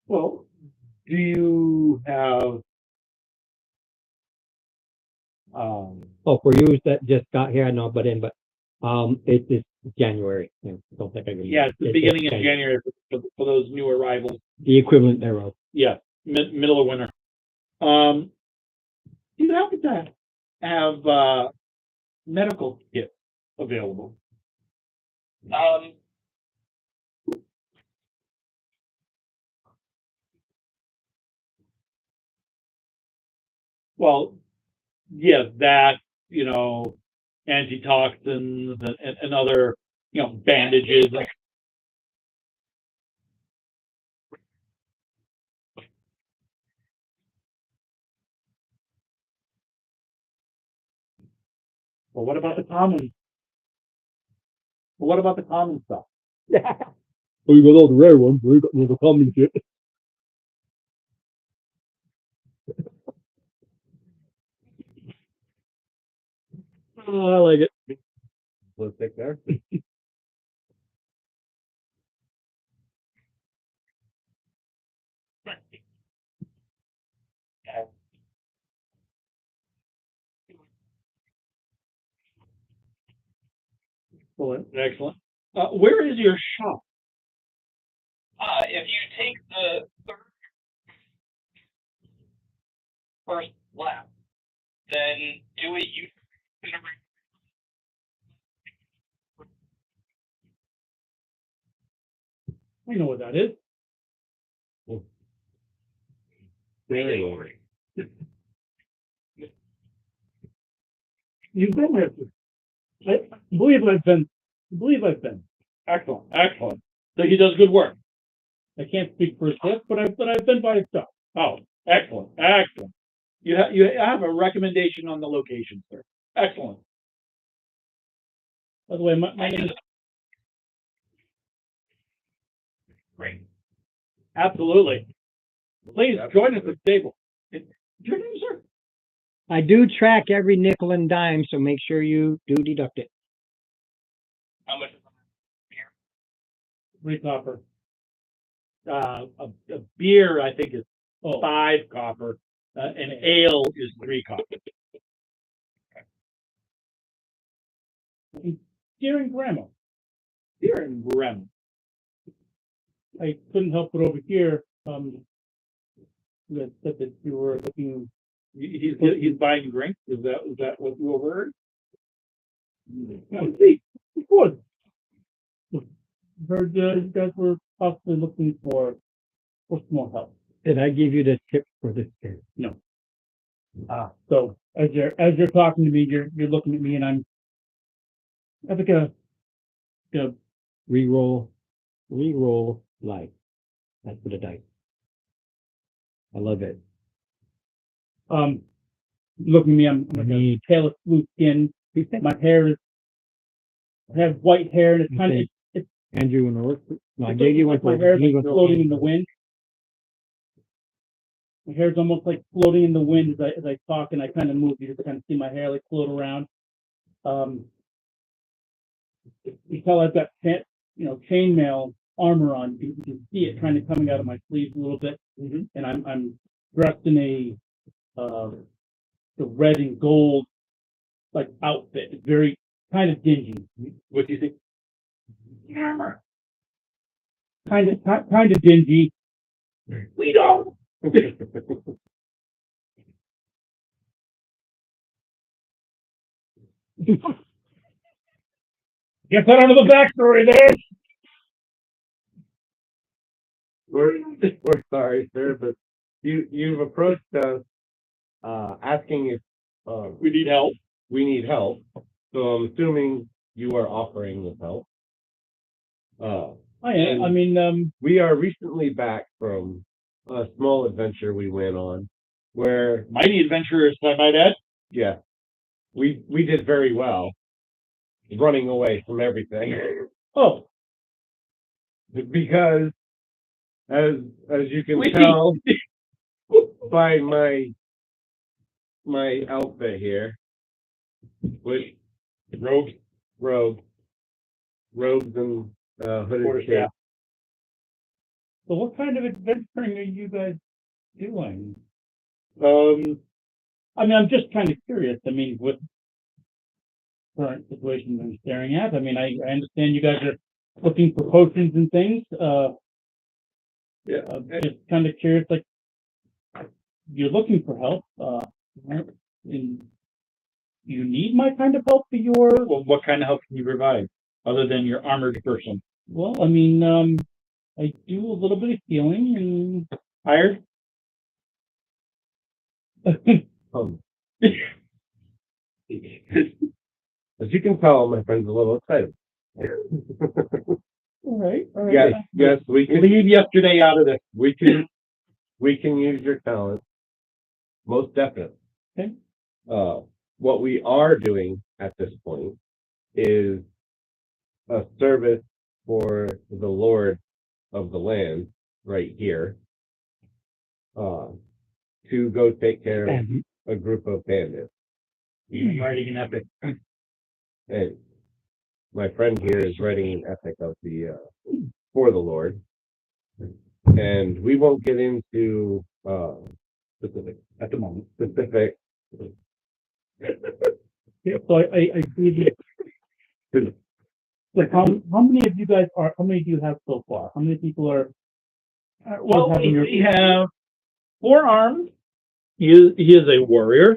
Well, do you have Oh, for you that just got here, I know, but it's January. Don't think I can. yeah, it's the beginning of January for those new arrivals. The equivalent thereof. Yeah, middle of winter. Do you happen to have medical kits available? Well, yeah, that, antitoxins and other, bandages. Well, what about the common? Well, what about the common stuff? Well, you got all the rare ones. We got all the common shit. Oh, I like it. Let's take there. Excellent. Where is your shop? if you take the first lap, then do it. You I know what that is. Very You've been there. I believe I've been. Excellent, excellent. So he does good work. I can't speak for his work, but I've been by his stuff. Oh, excellent, excellent. You have a recommendation on the location, sir. Excellent. By the way, my name is great. absolutely. Please join us at the table. Your name, sir? I do track every nickel and dime, so make sure you do deduct it. How much? 3 copper. A beer, I think, is 5 copper. An ale is 3 copper. Dear and Grandma. Dear and Grandma. I couldn't help but over here. You guys said that you were looking. He's buying drinks. Is that what you overheard? Of course. Heard you guys were possibly looking for some more help. Did I give you the tip for this game? So as you're talking to me, you're looking at me, and I think a Reroll life. That's for the dice. I love it. looking at me, I'm like a pale blue skin. My hair is, I have white hair, and it's kind of, Andrew and Orc. No, I it's gave you one like my for hair's like floating in the wind. My hair's almost like floating in the wind as I talk, and I kind of move. You just kind of see my hair like float around. You tell I've got chainmail armor on. You can see it kind of coming out of my sleeves a little bit, and I'm dressed in a the red and gold like outfit. It's very kind of dingy. What do you think? Armor. Kind of dingy. We don't. Get that under the backstory there. We're sorry, sir, but you've approached us asking if We need help. we need help. So I'm assuming you are offering this help. I am. I mean, We are recently back from a small adventure we went on where, Mighty adventurous, I might add. yeah, we did very well running away from everything. oh, Because as you can tell by my outfit here, which robes and hooded cape. so what kind of adventuring are you guys doing? I mean, I'm just kind of curious. I mean, what current situation I'm staring at? I mean, I understand you guys are looking for potions and things. Just kind of curious, like, you're looking for help, right? And you need my kind of help for your... Well, what kind of help can you provide other than your armored person? Well, I mean, I do a little bit of healing and... Hired? As you can tell, my friend's a little excited. All right. Yes, we can Leave yesterday out of this. we can use your talent. Most definitely. Okay. What we are doing at this point is a service for the Lord of the land right here. To go take care of a group of bandits. Writing an epic. And my friend here is writing an epic of the for the Lord. And we won't get into specific at the moment. Specific. Yeah, so I see the... Like, how many of you guys are... How many do you have so far? How many people are... Well, having your... we have 4 arms. He is a warrior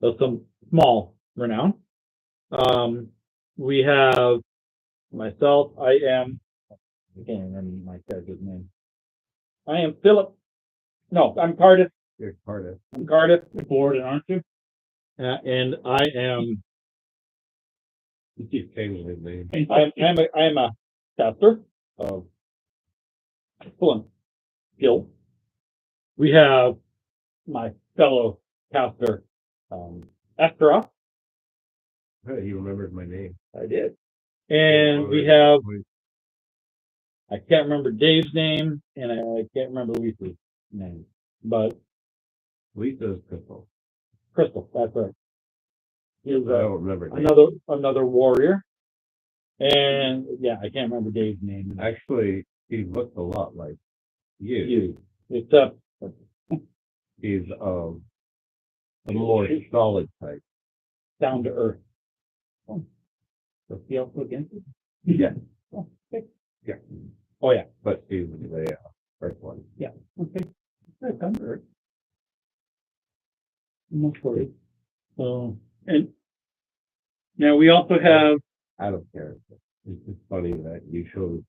of some small renown. We have myself. I can't remember my character's name. I am Philip. No, I'm Cardiff. You're part of. I'm Cardiff. You're bored, aren't you? And I am. He's changing his name. I am a caster of excellent skill. We have my fellow caster, Estra. He remembered my name. I did. And we have, I can't remember Dave's name, and I can't remember Lisa's name, but Lisa's Crystal. Crystal, that's right. I don't remember. Another warrior. And yeah, I can't remember Dave's name. Actually, he looks a lot like you. Except He's a more solid type. down to earth. So he also against it? Yeah. Oh, okay. Oh yeah. But he's the first one. Yeah. Okay. Almost 40. So, and now we also have, I don't care. It's just funny that you chose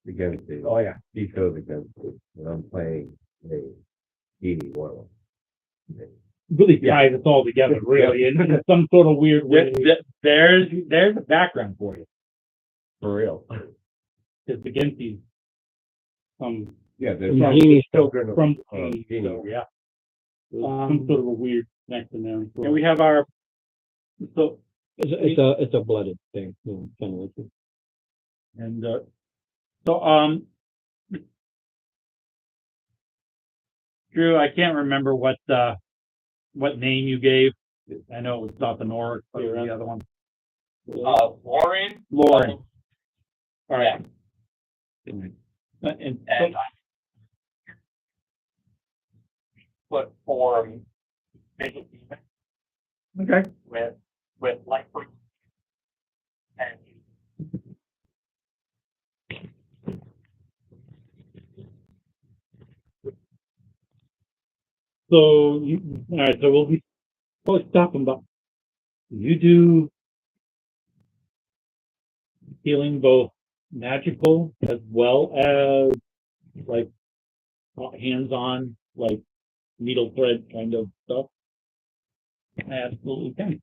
against it. Oh, yeah. He chose against it, and I'm playing a Genie Warlock. really ties us all together, really, in some sort of weird way. There's a background for you. For real. Because against these, Yeah, there's From Genie children from Genie. so yeah, some sort of a weird connection there. And we have our, so, It's a blooded thing. Kind of like and, so, Drew, I can't remember what name you gave. I know it was not the North, but the other one. Warren. Lauren. All right. And And I put for Vision Demon okay. with light fruit and So all right, so we'll be stopping, but you do healing both magical as well as like hands-on, like needle thread kind of stuff. I absolutely can.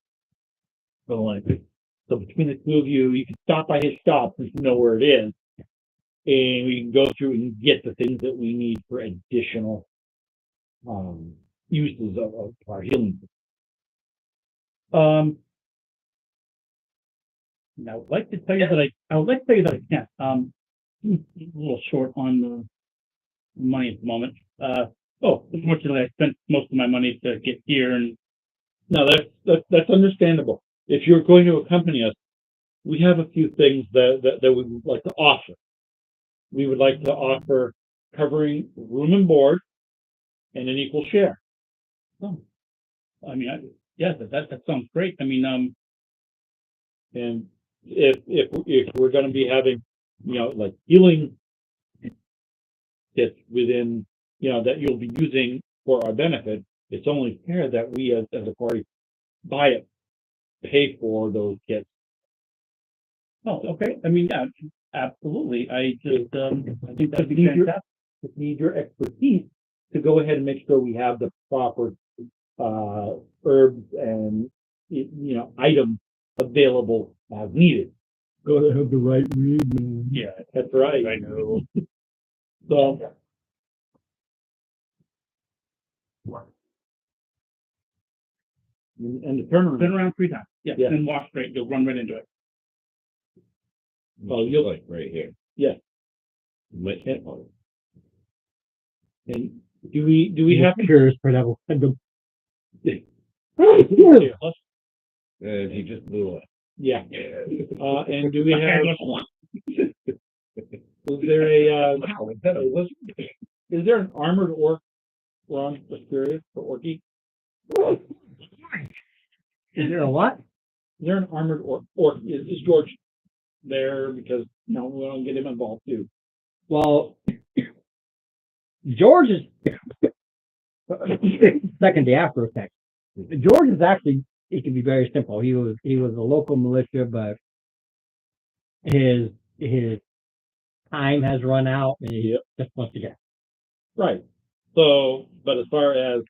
So between the two of you, you can stop by his shop since you know where it is, and we can go through and get the things that we need for additional uses of our healing. Now, I'd like to tell you that I would like to tell you that I can't. I'm a little short on the money at the moment. Unfortunately, I spent most of my money to get here, and no, that's understandable. If you're going to accompany us, we have a few things that we would like to offer. We would like to offer covering room and board and an equal share. So, I mean, that sounds great. I mean, and if we're going to be having, like healing kits within, that you'll be using for our benefit, it's only fair that we as a party buy it, pay for those kits. Oh, okay. I mean, yeah, absolutely. I just, I think that'd be fantastic. Need your expertise to go ahead and make sure we have the proper herbs and items available as needed. gotta have the right read, man. Yeah, that's right. I know. So. And the turnaround. Turn around 3 times. Yeah. And walk straight. You'll run right into it. Well, you're like right here. Yeah. And do we have curious for that one? And he just blew away. Yeah. And do we have? Was there is there an armored orc? Ron, just curious for Orky. Is there a what? Is there an armored orc? Is George there? Because we don't get him involved too. Well, George is second the after effect. George is actually, he can be very simple. He was a local militia, but his time has run out and he just wants to get. Right. So, but as far as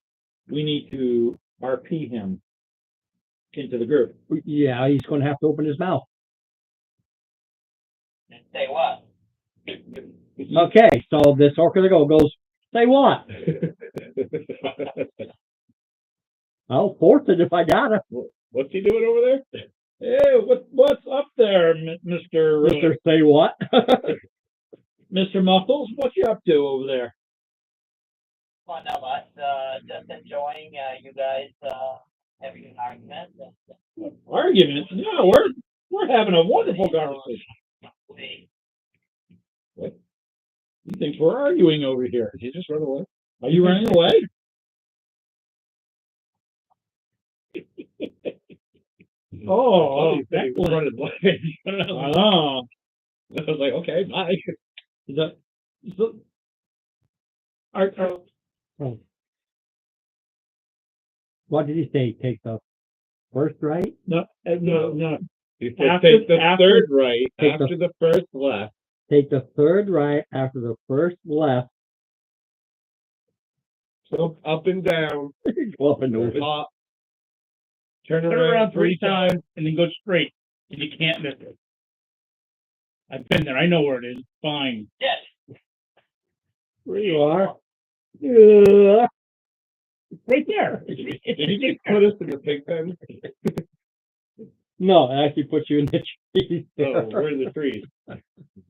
we need to RP him into the group. Yeah, he's going to have to open his mouth. say what? Okay, so this orc of the goes, say what? I'll force it if I got it. What's he doing over there? Hey, what's up there, Mr. Mr. Say what? Mr. Muffles? What you up to over there? Well, not much. Just enjoying you guys having an argument. Argument? No, we're having a wonderful conversation. What? He thinks we're arguing over here. Did you just run away? Are you running away? Oh, He was running away. I know. I was like, okay, bye. So, are What did he say? Take the first right? No. You said After- take the after- third right Take the- after the first left. Take the third right after the first left. So up and down, Go up and over. top. Turn Turn around 3 times and then go straight, and you can't miss it. I've been there. I know where it is. It's fine. Yes. Where you are? Yeah. Right there. Did you just put us in the pig pen? No, it actually puts you in the trees. Oh, we're in the trees. I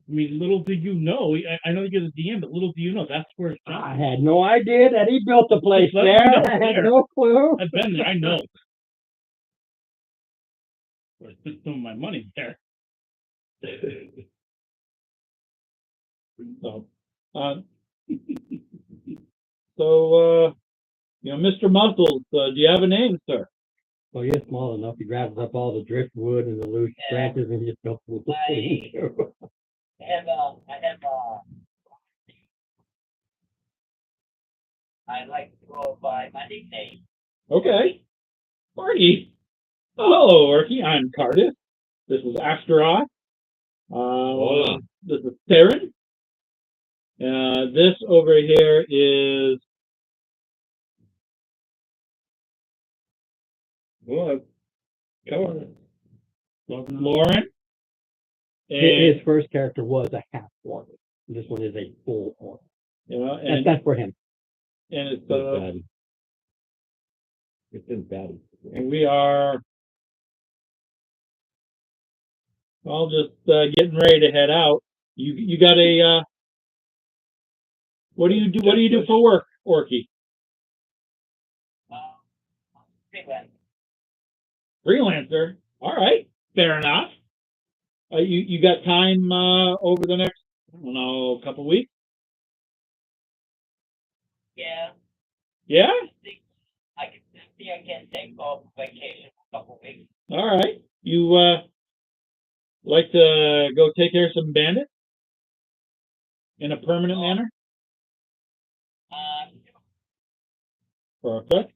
mean, little did you know. I know you're the DM, but little do you know that's where it's I at. had no idea that he built the place Let me there. know I had there. no clue. I've been there. I know. I spent some of my money there. So, Mr. Muscles, do you have a name, sir? Well, you're small enough. He grabs up all the driftwood and the loose Yeah. branches and just dumps it. I like to go by my nickname. Okay. Marty. Hello, Orky. I'm Cardiff. This is Asteroth. Hola. This is Theron. This over here is Come on. Lauren. His And, first character was a half orc. This one is a full orc. That's for him. and it's It's in bad. and we are all just getting ready to head out. You got a what do you do? What do you do for work, Orky? Freelance. Freelancer. All right, fair enough. You got time over the next, I don't know, couple weeks? Yeah. Yeah. I can take off vacation for a couple weeks. All right. You like to go take care of some bandits in a permanent manner? Perfect.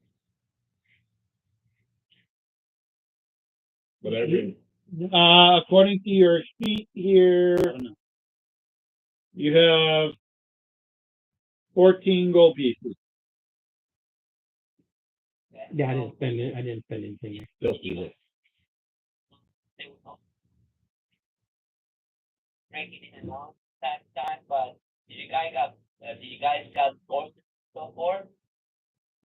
Whatever. According to your sheet here, you have 14 gold pieces. Yeah, I didn't spend it. I didn't spend anything. Just do it. Drinking in a long time, but did you guys got gold so far?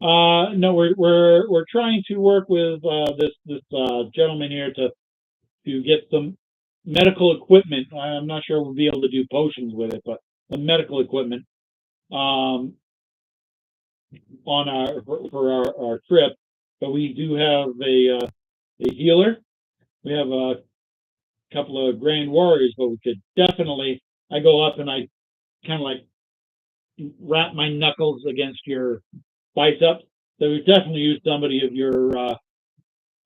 No, we're trying to work with this gentleman here to get some medical equipment. I'm not sure we'll be able to do potions with it, but some medical equipment on for our trip. But we do have a healer. We have a couple of grand warriors, but we could definitely. I go up and I kind of like wrap my knuckles against your biceps. So we definitely use somebody of your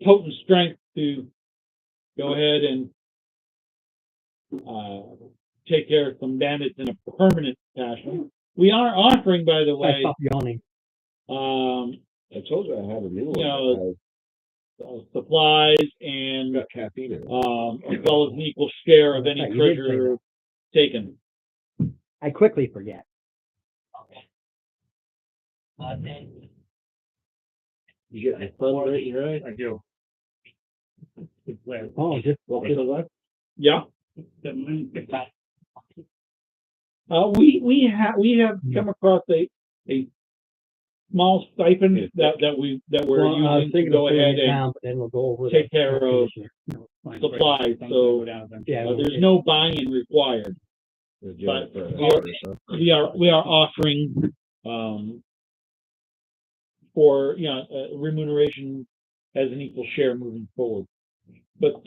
potent strength to go ahead and take care of some bandits in a permanent fashion. We are offering, by the I way, stopped yawning. I told you I had a new one. You know, supplies and Got caffeine in it. as well as an equal share of any Right, you did say treasure taken. I quickly forget. Okay. Then You get the sun right in your eyes? I do. Oh, just Yeah. We have come across a small stipend that we're Well, I was using to thinking go of putting ahead it and down, but then we'll go over take the care of supplies. So Yeah, there's no buy-in required. But we are offering for remuneration as an equal share moving forward. But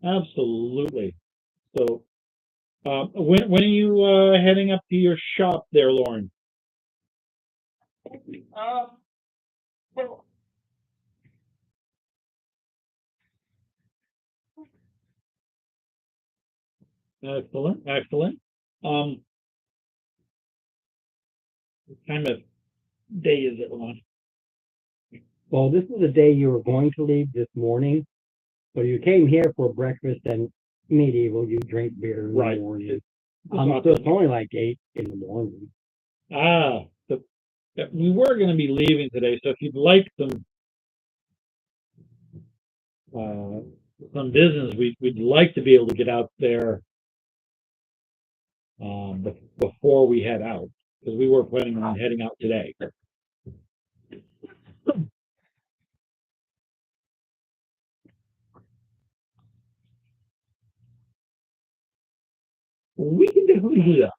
absolutely. So when are you heading up to your shop there, Lauren? well, Excellent, excellent. What time of day is it, Lon? Well, this is the day you were going to leave this morning. So you came here for breakfast and medieval, you drink beer in the Right. morning. So it's only like 8 in the morning. We were gonna be leaving today, so if you'd like some business, we'd like to be able to get out there before we head out, because we were planning on heading out today. We can definitely do that.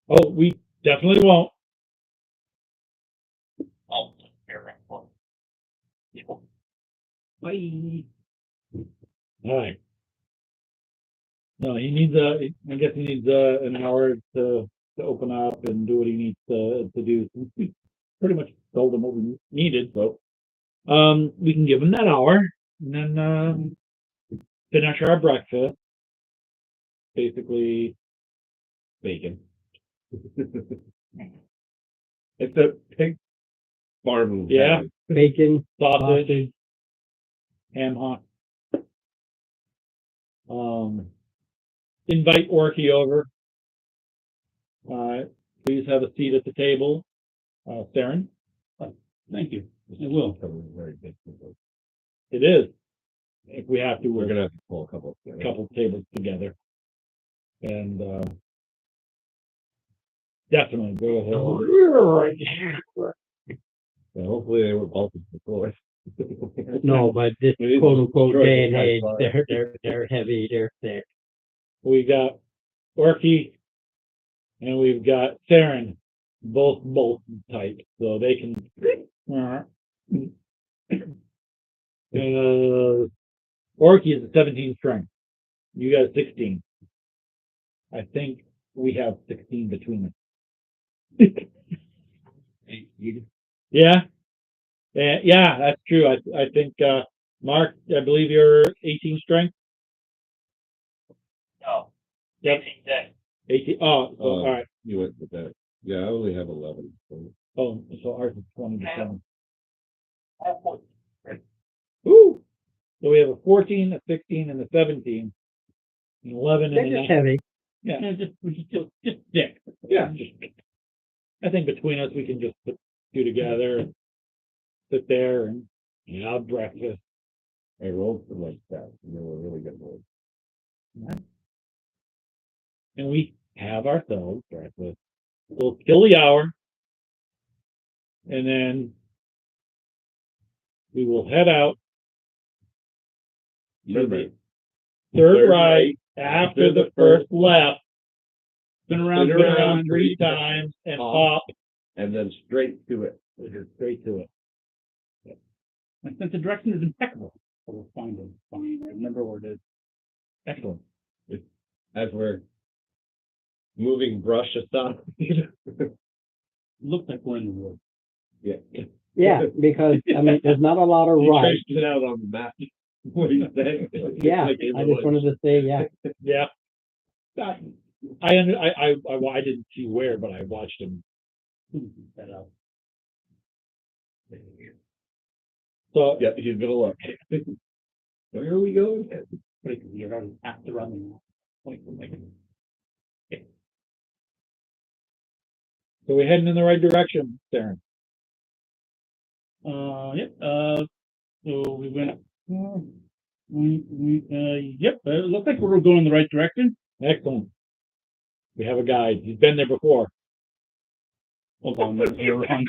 Oh, we definitely won't. Oh, here, Bye. All right. No, he needs I guess he needs an hour to open up and do what he needs to do. We pretty much told him what we needed, so we can give him that hour and then finish our breakfast. Basically, bacon. It's a pig farm. Yeah. Bacon, Sausage, ham hock. Invite Orky over. Please have a seat at the table. Saren, Thank you. I will. Very big. it is. If we have to, We're we're gonna have to pull a couple. couple tables together. And definitely go ahead. Yeah, hopefully they were bolted before. no, but this It is quote unquote destroyed day and by age, fire. they're heavy, they're thick. We got Orky and we've got Saren, both type, so they can. Orky is a 17 strength. You got 16. I think we have 16 between us. Yeah. Yeah, that's true. I think Mark, I believe you're 18 strength. No, Yep. 18. Oh, so, all right. You went with that. Yeah, I only have 11. So. Oh, so ours is 20 to 7. I Ooh. So we have a 14, a 16, and a 17. An 11 They're and a just 9. heavy. Yeah, just thick. Yeah. I think between us we can just put two together and sit there and have breakfast. I rolled for like that. And they were really good rolls. And we have ourselves breakfast. We'll kill the hour. And then we will head out to Remember, the third right after the first left. Been around, Spin Turn around around 3 times and Hop. hop. and then straight to it. Straight to it. my sense of direction is impeccable. I will find it. I remember where it is. Excellent. As we're moving brush aside. Looks like we're in the woods. Yeah. Yeah, because I mean, there's not a lot of You right. traced it out on the map. What do you say? Yeah, Like in I the just wanted to say, yeah. Yeah. I didn't see where, but I watched him. That out. So Yeah, he's gonna look. Where are we going? Pretty good. You're already after running. Point from like, so we're heading in the right direction, Darren. Yep. So we went. Yep. It looks like we're going in the right direction. Excellent. We have a guide. He's been there before. Hold on, you're wrong.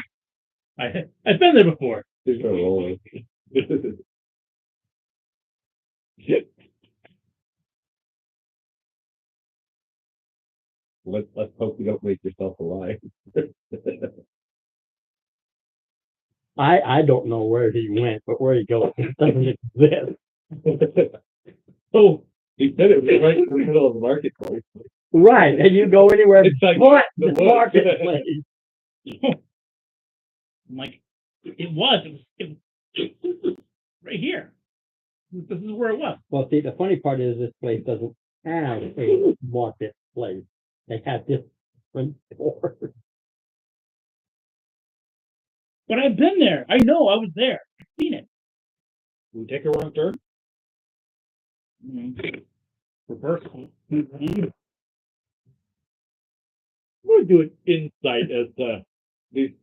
I've been there before. He's gonna roll. Let's hope you don't make yourself alive. I don't know where he went, but where he goes doesn't exist. Oh, He said it was right in the middle of the marketplace. Right, and you go anywhere It's like but the the woods. marketplace. I'm like, it was right here. This is where it was. Well, see, the funny part is this place doesn't have a marketplace. They have different stores. But I've been there. I know I was there. I've seen it. We take a wrong turn. Reverse. We'll do an insight as to the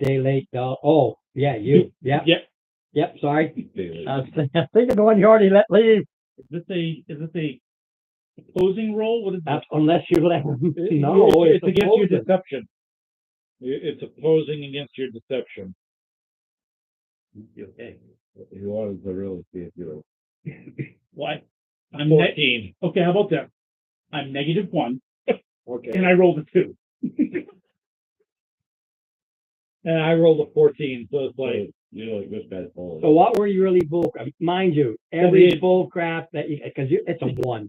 Day late, oh, yeah, you, yep, yeah. sorry. Daily. I was thinking the one you already let leave, Is this a opposing roll? What is this? unless you let him. No, it's against your opposing. deception. It's opposing against your deception. Okay. He wanted to really see if you Why? I'm 14. okay. How about that? I'm -1, Okay. and I rolled a 2. And I rolled a 14, so it's like, you're like this guy's pulling. So what were you really bull crap? Mind you, every is- bull crap that you, because it's a 1.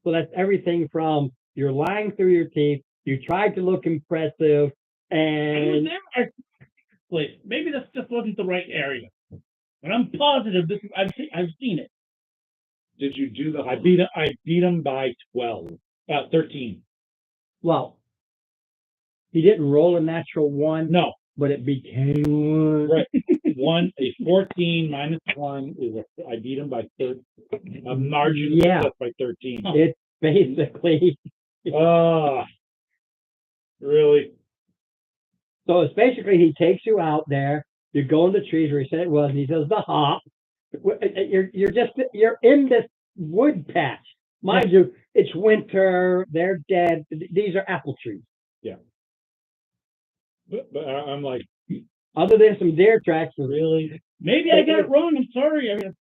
So that's everything from you're lying through your teeth, you tried to look impressive, and Place. Maybe this just wasn't the right area, but I'm positive this. I've seen it. Did you do the? I beat him by 12, 13. well, he didn't roll a natural 1, No, but it became 1. right. A 14 minus 1 is I beat him by 13. A margin Yeah. by 13. It's basically, Really? so it's basically he takes you out there, you go in the trees where he said it was, and he does the hop. You're in this wood patch. Mind you, it's winter, they're dead. These are apple trees. But I'm like, Other than some deer tracks, really? Maybe I got it wrong. I'm sorry. I mean,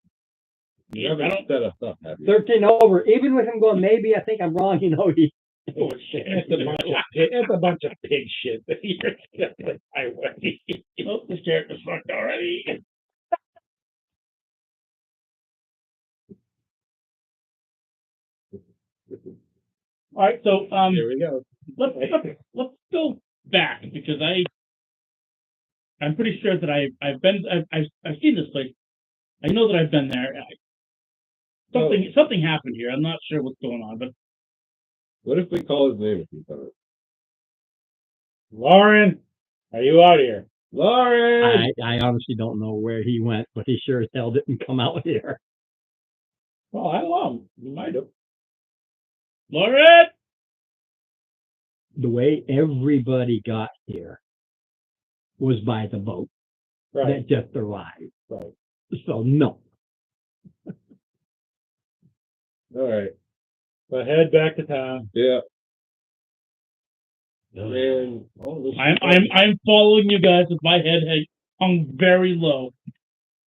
You haven't set us up, have you? 13 over. Even with him going, maybe I think I'm wrong, he. Oh, shit. That's a bunch of pig shit. You're just the highway. oh, this character's fucked already. All right, so Here we go. let's go back because I'm pretty sure that I've seen this place. I know that I've been there. Something happened here. I'm not sure what's going on, but What if we call his name a few times? Lauren, are you out here? Lauren! I honestly don't know where he went, but he sure as hell didn't come out here. Well, I don't know. You might have. Lauren, The way everybody got here was by the boat Right. that just arrived. Right. So no. All right. So head back to town. Yeah. Man. I'm following you guys with my head hung very low.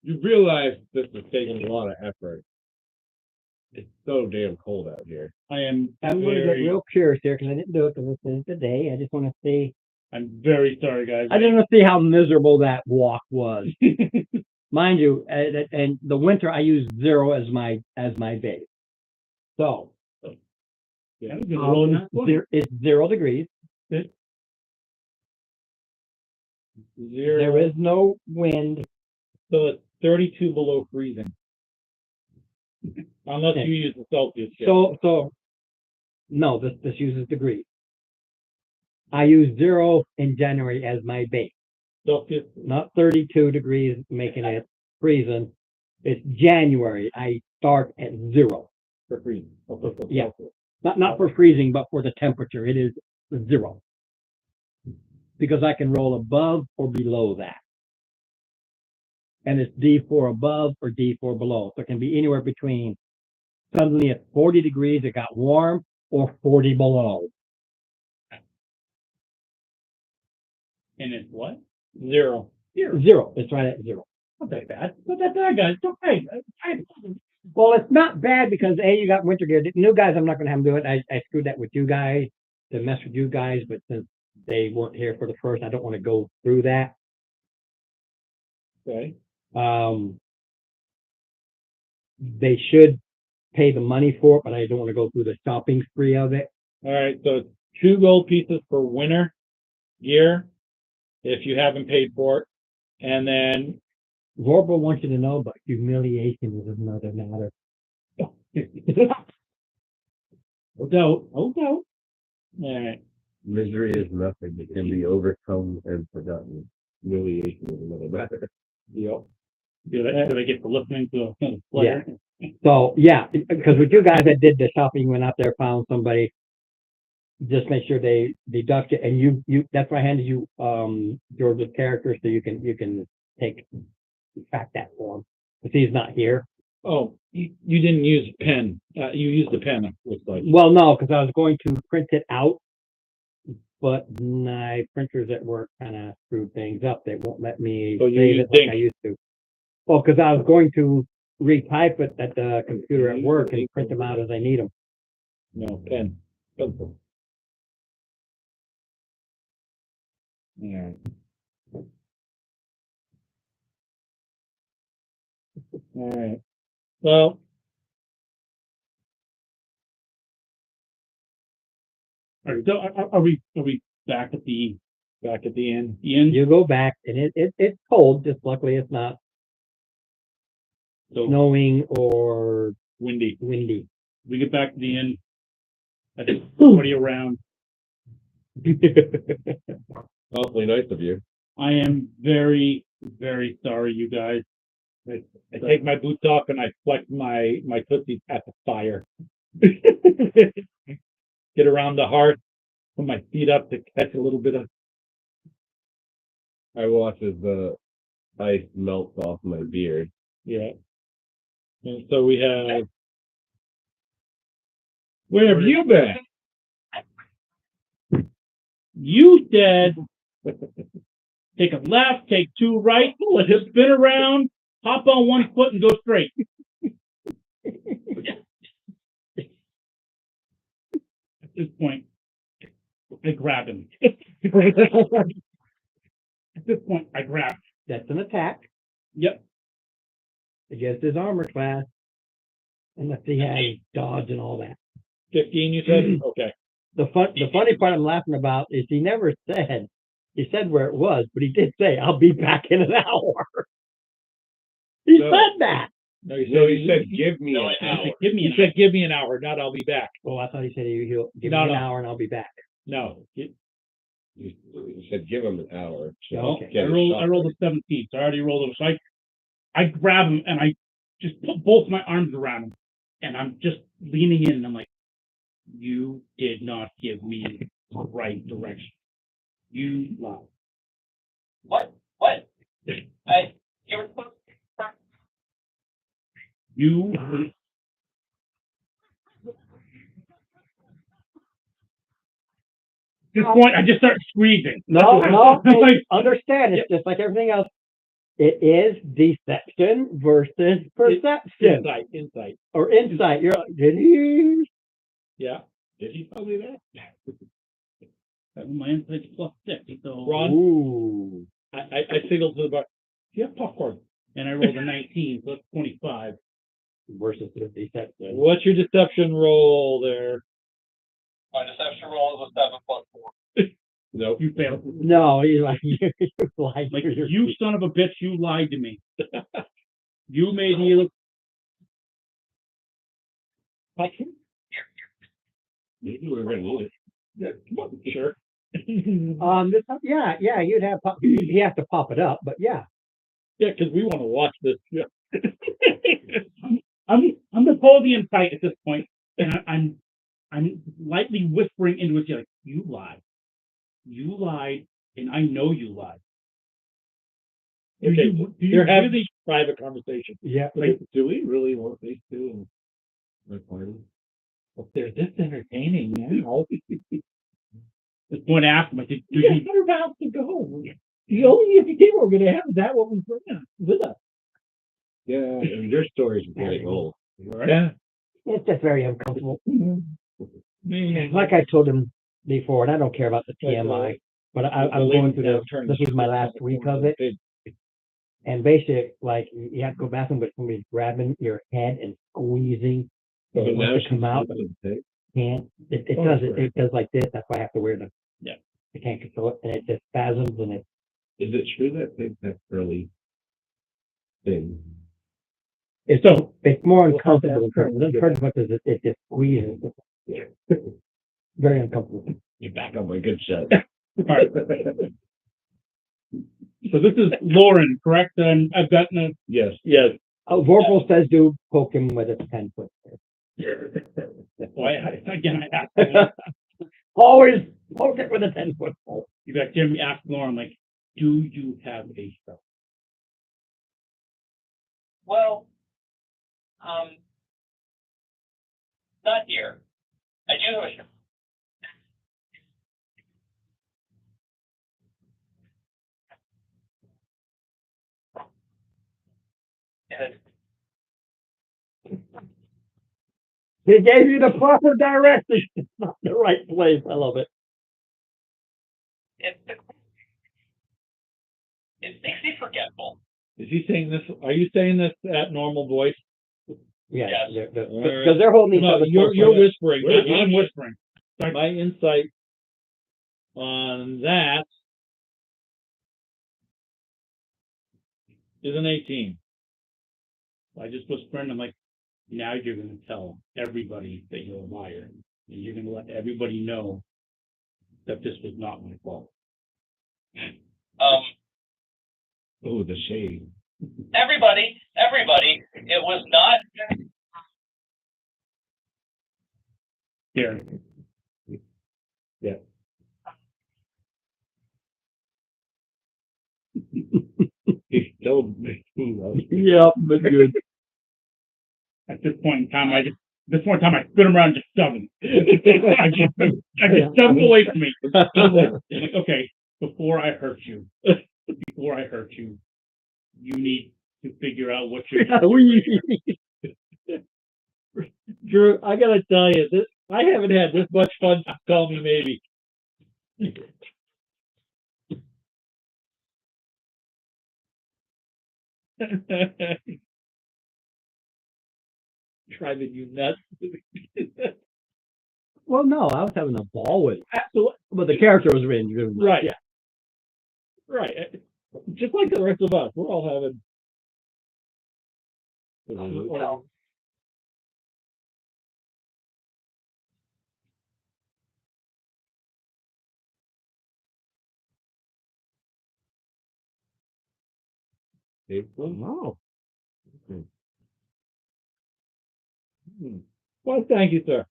You realize this is taking a lot of effort. It's so damn cold out here. I am I'm going to get very, real curious here because I didn't do it because this is the day. I just want to see. I'm very sorry, guys. I just want to see how miserable that walk was. Mind you, and the winter I use 0 as my base. So Yeah, I'm gonna roll that one. it's 0 degrees. Zero. There is no wind. So it's 32 below freezing. Unless you use the Celsius scale. So no, this uses degrees. I use 0 in January as my base, Celsius. not 32 degrees, making it freezing. It's January. I start at 0. For freezing. Okay, so Yeah. Celsius. Not for freezing, but for the temperature. It is 0. Because I can roll above or below that. And it's D4 above or D4 below. So it can be anywhere between suddenly at 40 degrees, it got warm, or 40 below. And it's what? 0. 0. It's right at 0. Not that bad. Not that bad, guys. It's okay. Well, it's not bad because A, you got winter gear. The new guys, I'm not going to have them do it. I screwed that with you guys to mess with you guys, but since they weren't here for the first, I don't want to go through that. Okay. They should pay the money for it, but I don't want to go through the shopping spree of it. All right. So it's 2 gold pieces for winter gear if you haven't paid for it. And then Zorba wants you to know, but humiliation is another matter. No doubt, no doubt. All right. Misery is nothing that can be overcome and forgotten. Humiliation is another matter. Yep. Did I get to listening to a player? So, yeah, because with you guys that did the shopping, went out there, found somebody, just make sure they deduct it, and you, that's why I handed you, George's character, so you can fact that for him, because he's not here. Oh, you didn't use a pen. You used a pen, it looks like. Well, no, because I was going to print it out, but my printers at work kind of screwed things up. They won't let me So you save used it like ink. I used to. Well, because I was going to retype it at the computer at work and print them out as I need them. No, pen. Pencil. Yeah. All right. Well, Are we back at the end. end? You go back, and it's cold. Just luckily, it's not So snowing or windy. windy. We get back to the end. I think somebody around. Awfully nice of you. I am very, very sorry, you guys. I take my boots off and I flex my tootsies at the fire. Get around the hearth, put my feet up to catch a little bit of. I watch as the ice melts off my beard. Yeah. And so we have. Where have you been? You said take a left, take two right, let it spin around, hop on one foot and go straight. At this point, I grab him. At this point, I grab. That's an attack Yep. against his armor class, unless he has dodge and all that. 15, you said? Okay. The funny part I'm laughing about is he never said, he said where it was, but he did say, "I'll be back in an hour." He No. said that. No, you No, he said, give me an He hour. said, give me You an said, give me an hour, not I'll be back. Oh, I thought he said he'll give No, me an no. hour and I'll be back. No. You said, give him an hour. Okay. Get I his rolled shot a ready. 17, so I already rolled it. So I grab him and I just put both my arms around him and I'm just leaning in and I'm like, you did not give me the right direction. You lied. What? You were supposed to. You. At this point, I just start squeezing. No, Like, hey, understand, it's just like everything else. It is deception versus perception Insight. or insight. You're like, did he? Yeah. Did he tell me that? my insight's +6, so Ron? Ooh. I signaled to the bar. Do you have popcorn? and I rolled a 19, so that's 25. Versus the deception. What's your deception roll there? My deception roll is a 7 + 4. Nope. You failed. No, he's like, you lied. Like, to your you teeth. son of a bitch, you lied to me. You made me look. Maybe we're gonna need it. Yeah, come on, sure. Yeah, you'd have, you have to pop it up, but yeah. Yeah, because we want to watch this. Yeah. I'm Napoleon tight at this point, and I'm lightly whispering into his ear, like, you lied, and I know you lied. Do Okay, you they're having really? private conversation. Yeah. Like, Do we really want these two in my party? If they're this entertaining now, this point after him, I said, do you you? got 100 pounds to go. The only people are going to have that one with us. Yeah, and your stories are getting old. Yeah. It's just very uncomfortable. Man. Like I told him before, and I don't care about the TMI, but I'm going through this is my last week of it. And basically, like, you have to go bathroom, but somebody's grabbing your head and squeezing. So It now wants to come out, but can't. It does like this. That's why I have to wear them. Yeah. I can't control it, and it just spasms, and it. Is it true that pigs have curly thing. It's So- it's more We'll have to uncomfortable. ask her. It doesn't hurt as much as it just squeezes. Very uncomfortable. You back up a good shot. All right. So this is Lauren, correct? And I've gotten a, Yes. Yes. Vorpal says do poke him with a 10-foot. again, I asked, Always poke it with a 10-foot pole. you got Jimmy asked Lauren, like, do you have a spell? Well, not here. I do have a He gave you the proper direction. It's not the right place. I love it. it makes me forgetful. Is he saying this? Are you saying this at normal voice? Yeah, Yes. because they're holding each No, other. you're whispering. I'm whispering. My insight on that is an 18. I just whispered, I'm like, now you're going to tell everybody that you're a liar. And you're going to let everybody know that this was not my fault. Oh, the shade. Everybody, it was not. Here. He's still making us. Yep, but good. At this point in time, I spin him around and just shove him. I just shove him away from me. I'm like, okay, before I hurt you, you need to figure out what you're doing. Drew, I gotta tell you, I haven't had this much fun. Call me maybe. Driving you nuts. Well, no, I was having a ball with it. Absolutely. But the character was really good. Right. Yeah. Right. Just like the rest of us, we're all having. Well, Wow. Well, thank you, sir.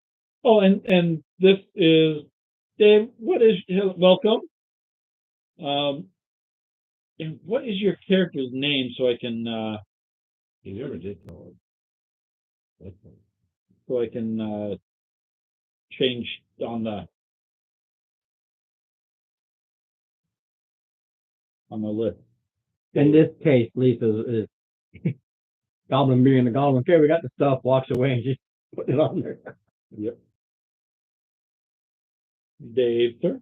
Oh, and this is Dave. What is welcome? And what is your character's name so I can He never did tell us. change on the list. In this case, Lisa is Goblin being the Goblin. Okay, we got the stuff. Walks away and just put it on there. Yep. Dave, sir.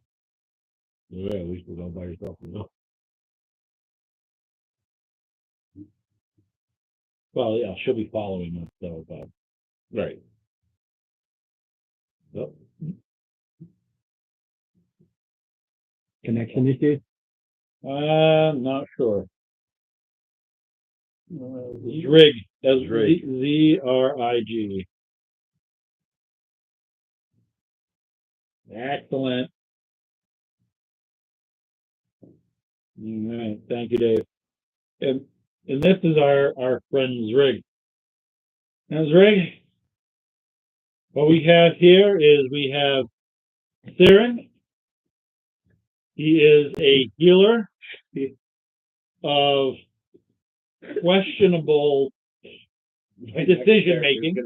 Yeah, at least we're all by yourself. No. Well, yeah, she'll be following us though, but Right. yep. Connection issues. Not sure. Zrig. Zrig. Excellent. All right. Thank you, Dave. And this is our friend Zrig. Now, Zrig, what we have here is we have Theron. He is a healer of questionable decision making.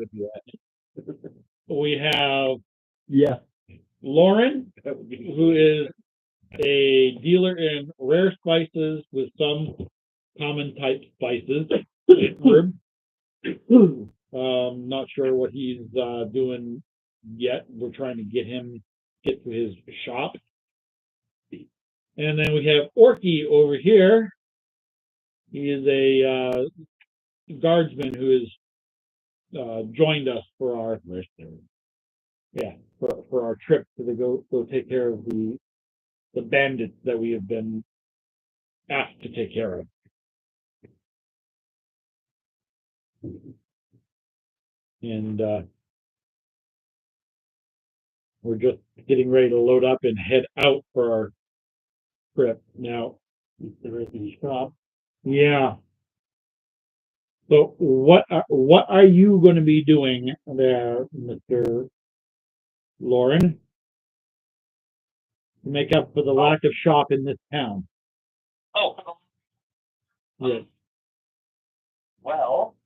We have Yeah. Lauren, who is a dealer in rare spices with some common type spices. Herb. Not sure what he's doing yet. We're trying to get to his shop. And then we have Orky over here. He is a guardsman who has joined us for our for our trip to go take care of the bandits that we have been asked to take care of. And, we're just getting ready to load up and head out for our trip. Now, There is a shop. yeah. So what are you going to be doing there, Mr. Lauren, to make up for the lack of shop in this town? Oh, Yes. well,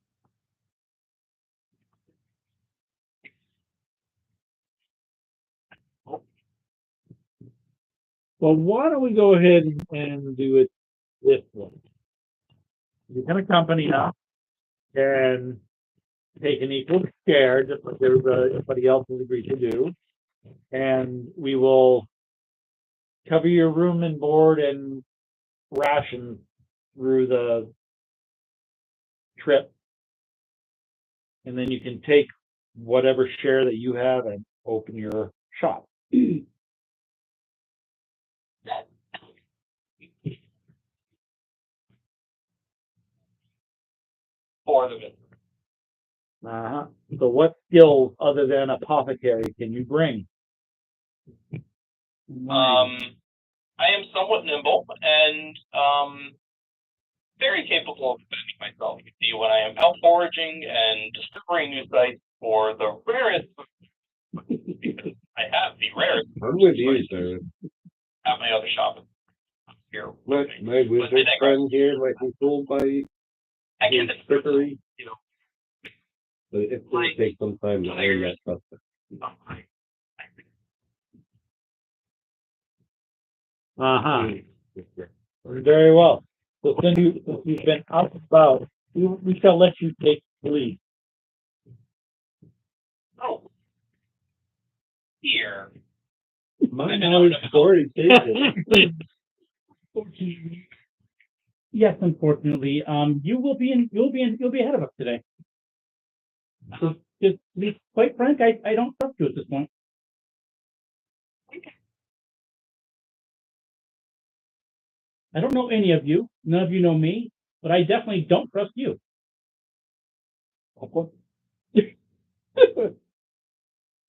Well, why don't we go ahead and do it this way? You can accompany us and take an equal share, just like everybody else has agreed to do. And we will cover your room and board and ration through the trip. And then you can take whatever share that you have and open your shop. for the business. Uh-huh. So what skills other than apothecary can you bring? I am somewhat nimble and very capable of defending myself. You can see when I am out foraging and discovering new sites for the rarest, because I have the rarest I'm with you, sir. at my other shop here. My wizard friend here might be fooled by I his can trickery, you know, but it's going to take some time to earn that trust. Uh-huh. Very well. So since you've been out and about, we shall let you take the lead. Oh. Here. My knowledge already taken. Yes, unfortunately. You'll be ahead of us today. So just to be quite frank, I don't trust you at this point. I don't know any of you. None of you know me, but I definitely don't trust you.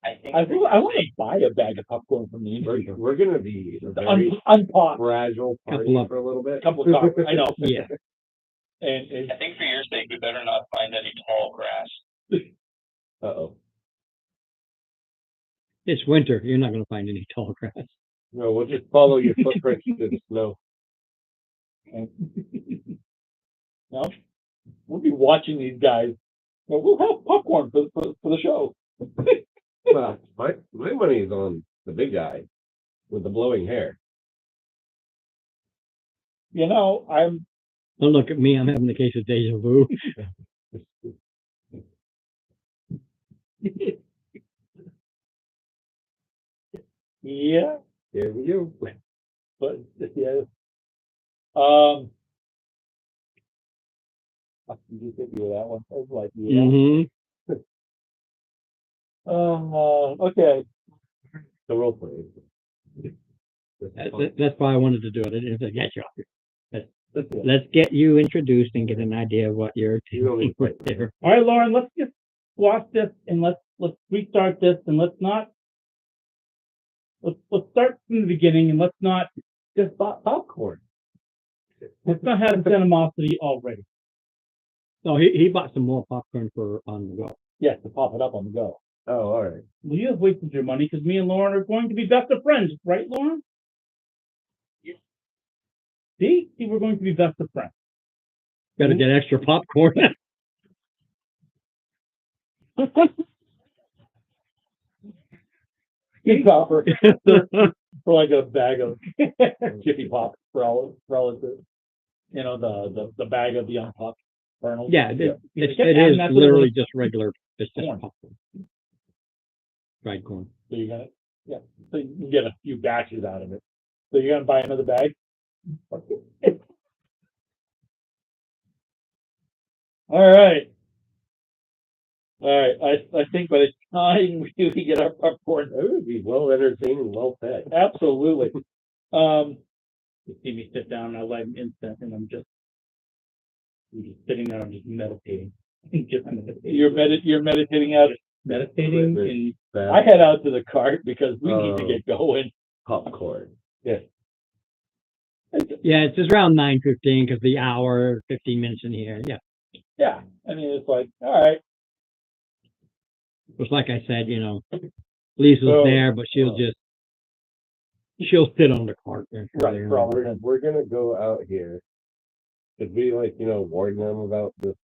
I think I want to buy a bag of popcorn from the innkeeper. We're going to be a very Unpopped. fragile party Couple of- for a little bit. Couple of coffee. I know. Yeah. And I think for your sake, we better not find any tall grass. Uh-oh. It's winter. You're not going to find any tall grass. No, we'll just follow your footprints to the snow. no, we'll be watching these guys. Well, we'll have popcorn for the show. Well, my money is on the big guy with the blowing hair. You know, Don't look at me. I'm having the case of deja vu. yeah, Here we go. but yeah. I can just hit you with that one. I was like, yeah. Mm-hmm. Okay. The role play. That's why I wanted to do it. I didn't say, get you off. Let's get you introduced and get an idea of what you're You don't need doing there. All right, Lauren, let's just squash this and let's restart this and let's start from the beginning and let's not just popcorn. Let's not have animosity already. No, he bought some more popcorn for on the go. Yes, to pop it up on the go. Oh, all right. Well, you have wasted your money because me and Lauren are going to be best of friends, right, Lauren? Yes. See, we're going to be best of friends. Better get extra popcorn. Good copper for like a bag of Jiffy Pop relative. You know, the bag of the unpopped kernels. Yeah, it And is that's what it literally was. just regular. It's just Corn. popcorn. Fried corn. So you're gonna, yeah, so you can get a few batches out of it. So you're gonna buy another bag? All right. I think by the time we get our popcorn, That would be well entertained and well fed. absolutely. You see me sit down and I light an incense and I'm just sitting there, I'm just meditating. You're meditating out, meditating, and That I head out to the cart because we need to get going. popcorn. Yeah, it's just around 9:15 because the hour, 15 minutes in here. Yeah. Yeah, I mean, it's like, all right, Just like I said, Lisa's So, there, but she'll sit on the cart. There for right, there. for all the time. We're gonna go out here. Should we warn them about this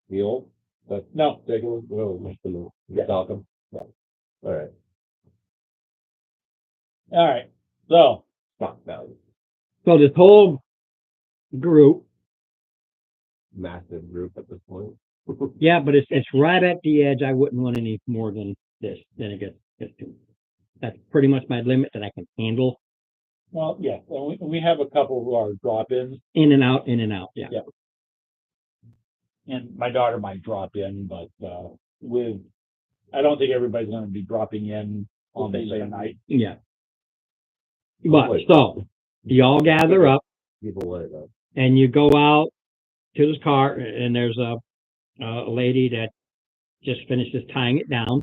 mule that's No, taking well the Yeah. stop him? Yeah. All right. all right, so, Stock value. So this whole group, Massive group at this point. yeah, but it's right at the edge. I wouldn't want any more than this. Then it gets too. That's pretty much my limit that I can handle. well, yeah, well, we have a couple who are drop-ins, In and out, in and out. Yeah. Yeah. and my daughter might drop in, but, I don't think everybody's gonna be dropping in on the same night. Yeah. But so you all gather up People let it up. and you go out to this car, and there's a lady that just finishes tying it down.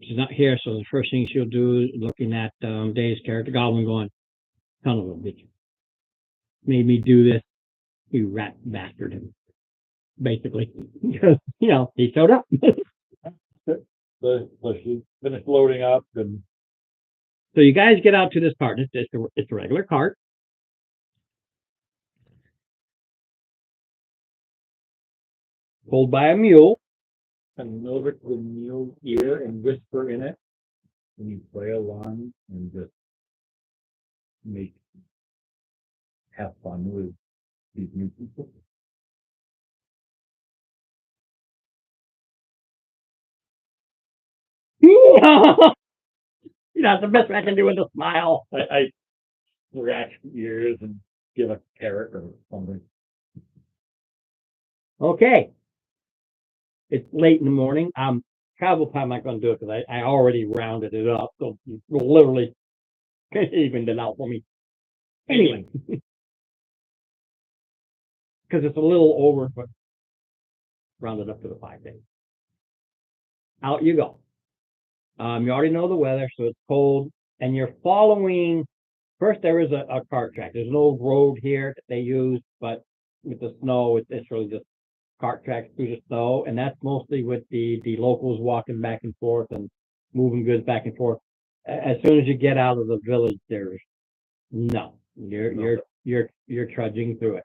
She's not here, so the first thing she'll do is looking at Dave's character, Goblin, going, "Son of a bitch, made me do this, you rat bastard," basically, because he showed up. So she's finished loading up and, So you guys get out to this cart. It's a regular cart. Pulled by a mule. and over to the mule's ear and whisper in it, and you play along and just have fun with these new people. That's the best I can do with a smile. I scratch ears and give a carrot or something. Okay. It's late in the morning. Travel time, I'm not going to do it because I already rounded it up. So you literally evened it out for me. Anyway. Because it's a little over, but rounded up to the 5 days. Out you go. You already know the weather, so it's cold, and you're following. First, there is a cart track. There's an old road here that they use, but with the snow, it's really just cart tracks through the snow, and that's mostly with the locals walking back and forth and moving goods back and forth. As soon as you get out of the village, there's you're trudging through it.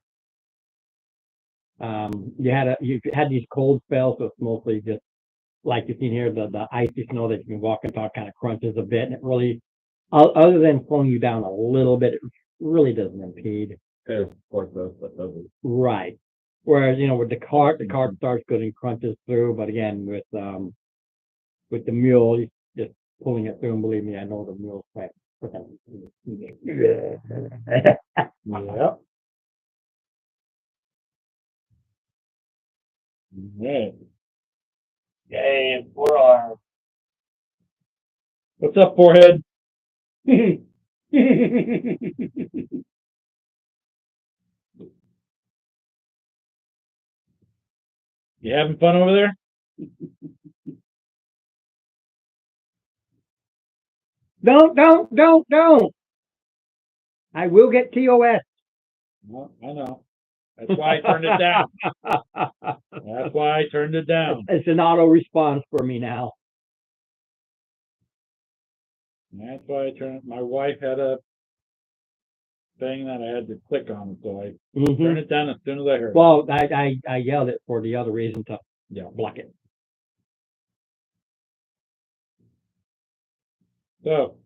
You had these cold spells, so it's mostly just like you've seen here, the icy snow that you can walk and talk kind of crunches a bit, and it really, other than slowing you down a little bit, it really doesn't impede. Kind of supports us, but doesn't. Right. Whereas, with the cart starts good and crunches through, but again, with the mule, you're just pulling it through, and believe me, I know the mule's quite. Yeah. Yeah. Yay, forearm. What's up, forehead? You having fun over there? Don't. I will get TOS. Well, I know. That's why I turned it down. That's why I turned it down. It's an auto response for me now. That's why I turned. My wife had a thing that I had to click on, so I turned it down as soon as I heard. Well, I yelled it for the other reason to block it. So,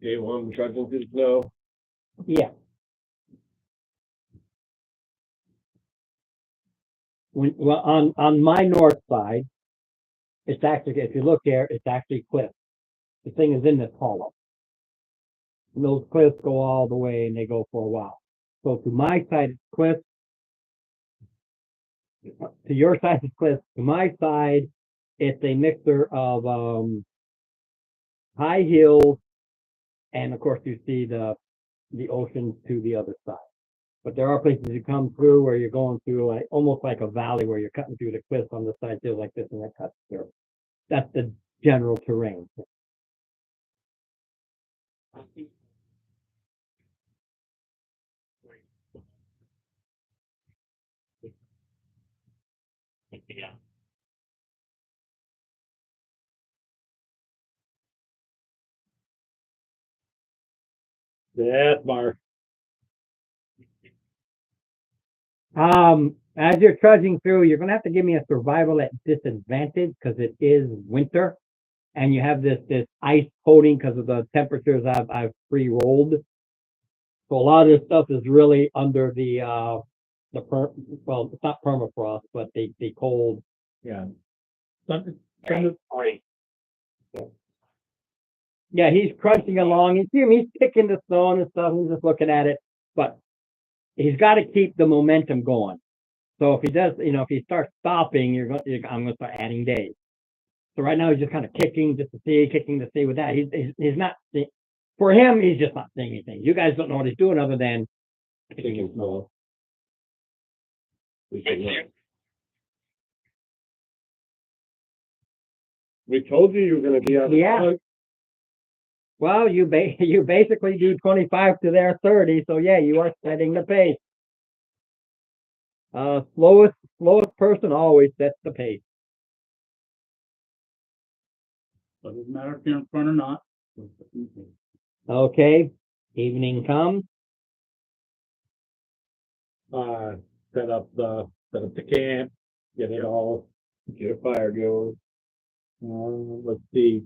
Day one, trudging through the snow. Yeah. Well, on my north side, it's actually, if you look there, it's actually cliff. The thing is in this hollow. And those cliffs go all the way, and they go for a while. So to my side, it's cliff. To your side, it's cliff. To my side, it's a mixture of high hills, and of course you see the ocean to the other side. But there are places you come through where you're going through like almost like a valley where you're cutting through the cliffs on the side there like this, and that cuts through. That's the general terrain. Yeah. That's Mark. As you're trudging through, you're gonna have to give me a survival at disadvantage because it is winter, and you have this ice coating because of the temperatures I've pre-rolled. So a lot of this stuff is really under well, it's not permafrost, but the cold. Yeah. Great. Yeah, he's crunching along. You see him, he's picking the stone and stuff. He's just looking at it, but he's got to keep the momentum going. So if he does, if he starts stopping, I'm going to start adding days. So right now he's just kind of kicking to see with that. He's not, for him, he's just not seeing anything. You guys don't know what he's doing other than Kicking snow. We told you you were gonna be on the Yeah. bug. Well, you basically do 25 to their 30, so yeah, you are setting the pace. Slowest person always sets the pace. So it doesn't matter if you're in front or not. Okay, evening comes. Set up the camp, get it all. Get a fire going. Let's see.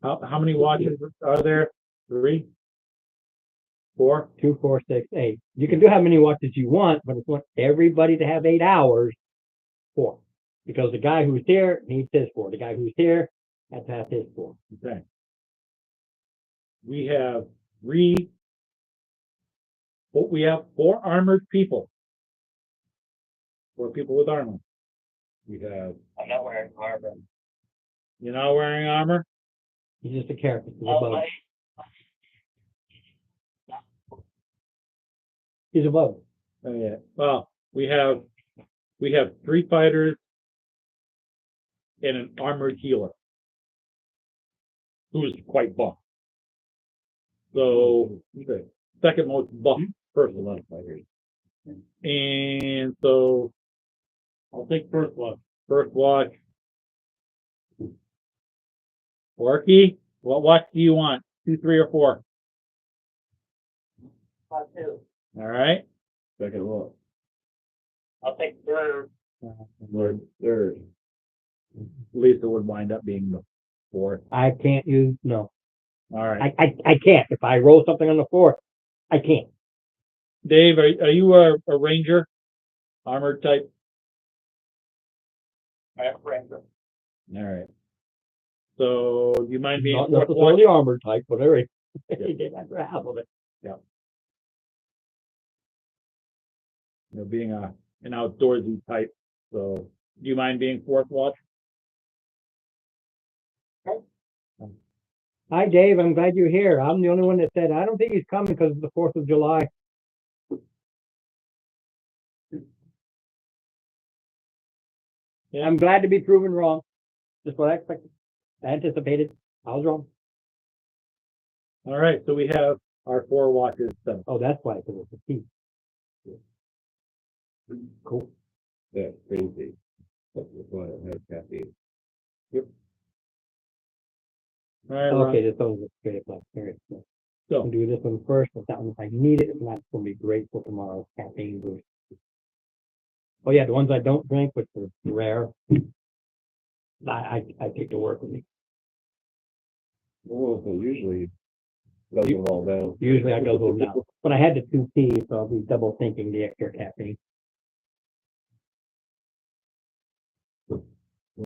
How many watches are there? 3? 4? 2, 4, 6, 8. You can do how many watches you want, but if you want everybody to have 8 hours, 4. Because the guy who's here needs his 4. The guy who's here has to have his 4. Okay. We have 3. We have 4 armored people. 4 people with armor. We have I'm not wearing armor. You're not wearing armor? He's just a character. He's a Oh, bug. He's a bug. Oh yeah. Well, we have 3 fighters and an armored healer who's quite buff. So okay. second most buff person. A lot of fighters. And so I'll take first watch. First watch. Orky, what watch do you want? 2, 3, or 4? 2. All right. Second one. I'll take 3rd. Lord third. Lisa would wind up being the 4th. I can't use, no. All right. I can't. If I roll something on the 4th, I can't. Dave, are you a ranger? Armored type? I have Ranger. All right. So do you mind being Not 4th watch? necessarily armored type, but anyway. He did have half of it. Being an outdoorsy type. So do you mind being 4th watch? Hi, Dave. I'm glad you're here. I'm the only one that said I don't think he's coming because it's the 4th of July. Yeah. I'm glad to be proven wrong. Just what I expected. I anticipated. I was wrong. All right. So we have our 4 watches set. Oh, that's why, because it's a T. Cool. That's crazy. That's why I have caffeine. All right. Okay, this one's a straight up like serious. So I'll do this one first, but that one if I need it, and that's going to be great for tomorrow's caffeine boost. Oh yeah, the ones I don't drink, which are rare, I take to work with me. Well, so usually does them all down. Usually I go home now, but I had the 2 teas, so I'll be double thinking the extra caffeine.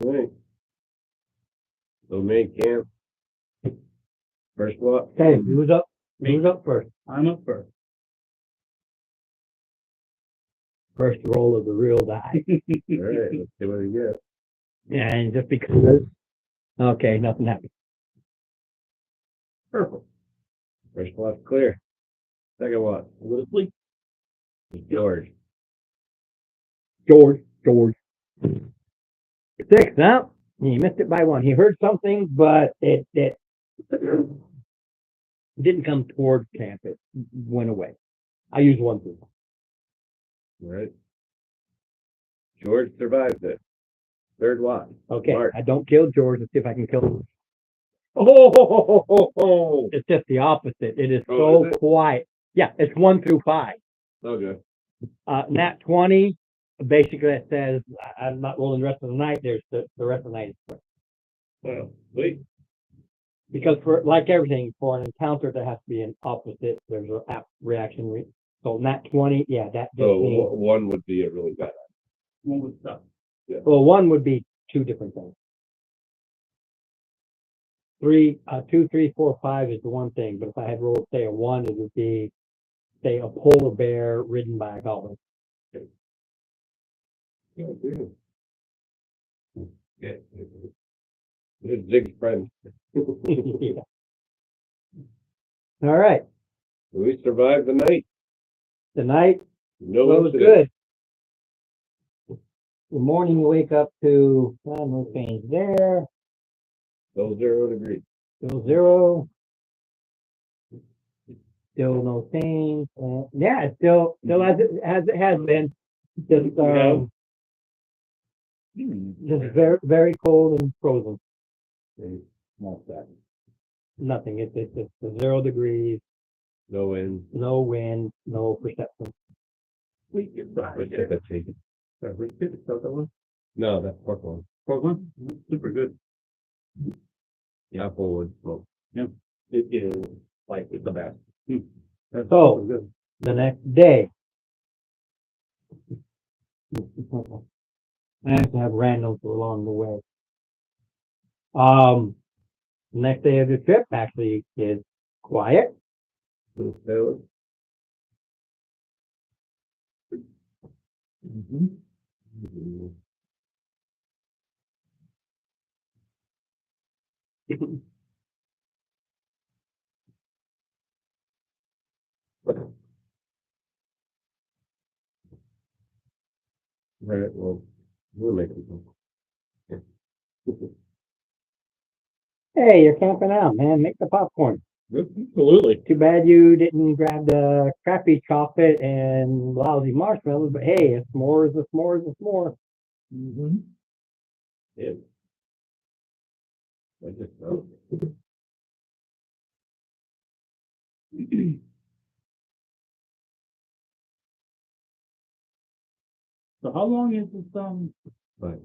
All right. So main camp. First watch. Okay, who's up? Who's up first? I'm up first. First roll of the real die. All right, let's see what we get. And just because, okay, nothing happened. Perfect. First watch clear. Second watch. Go to sleep. George. George. 6, no, he missed it by 1. He heard something, but it didn't come toward camp. It went away. I used 1 through. All right. George survives it. Third watch. Okay, Mark. I don't kill George. Let's see if I can kill him. Oh. It's just the opposite. It is Oh, so is it? quiet. Yeah, it's 1 through 5. Okay. Nat 20, basically it says, I'm not rolling the rest of the night. There's the rest of the night is clear. Well, sweet. Because for, like everything, for an encounter, there has to be an opposite. There's a reaction. So Nat 20, yeah, that just So means, one would be a really bad. One with stuff. well, 1 would be 2 different things. 2, 3, 4, 5 is the one thing, but if I had rolled, say, a 1, it would be, say, a polar bear ridden by a goblin. Yeah. It's Zig's friend. Yeah. All right. We survived the night. Tonight, No well, it was incident. good. The morning you wake up to, no change there, No 0 degrees. still 0. Still no change. Yeah, it's still as it has been. Just just very cold and frozen. Not that. Nothing. It's just 0 degrees, No wind. no wind, no perception. We get by. Let's take a take. We get that one. No, that's pork one. Portland, super good. Apple would smoke. It is like the best. That's So- super good. The next day, I have to have randoms along the way. The next day of the trip actually is quiet. Little sailor. All right, well, we'll make it. Hey, you're camping out, man. Make the popcorn. Absolutely. Too bad you didn't grab the crappy chocolate and lousy marshmallows, but hey, a s'more is a s'more is a s'more. Mm-hmm. Yeah. I just know. So how long is this, But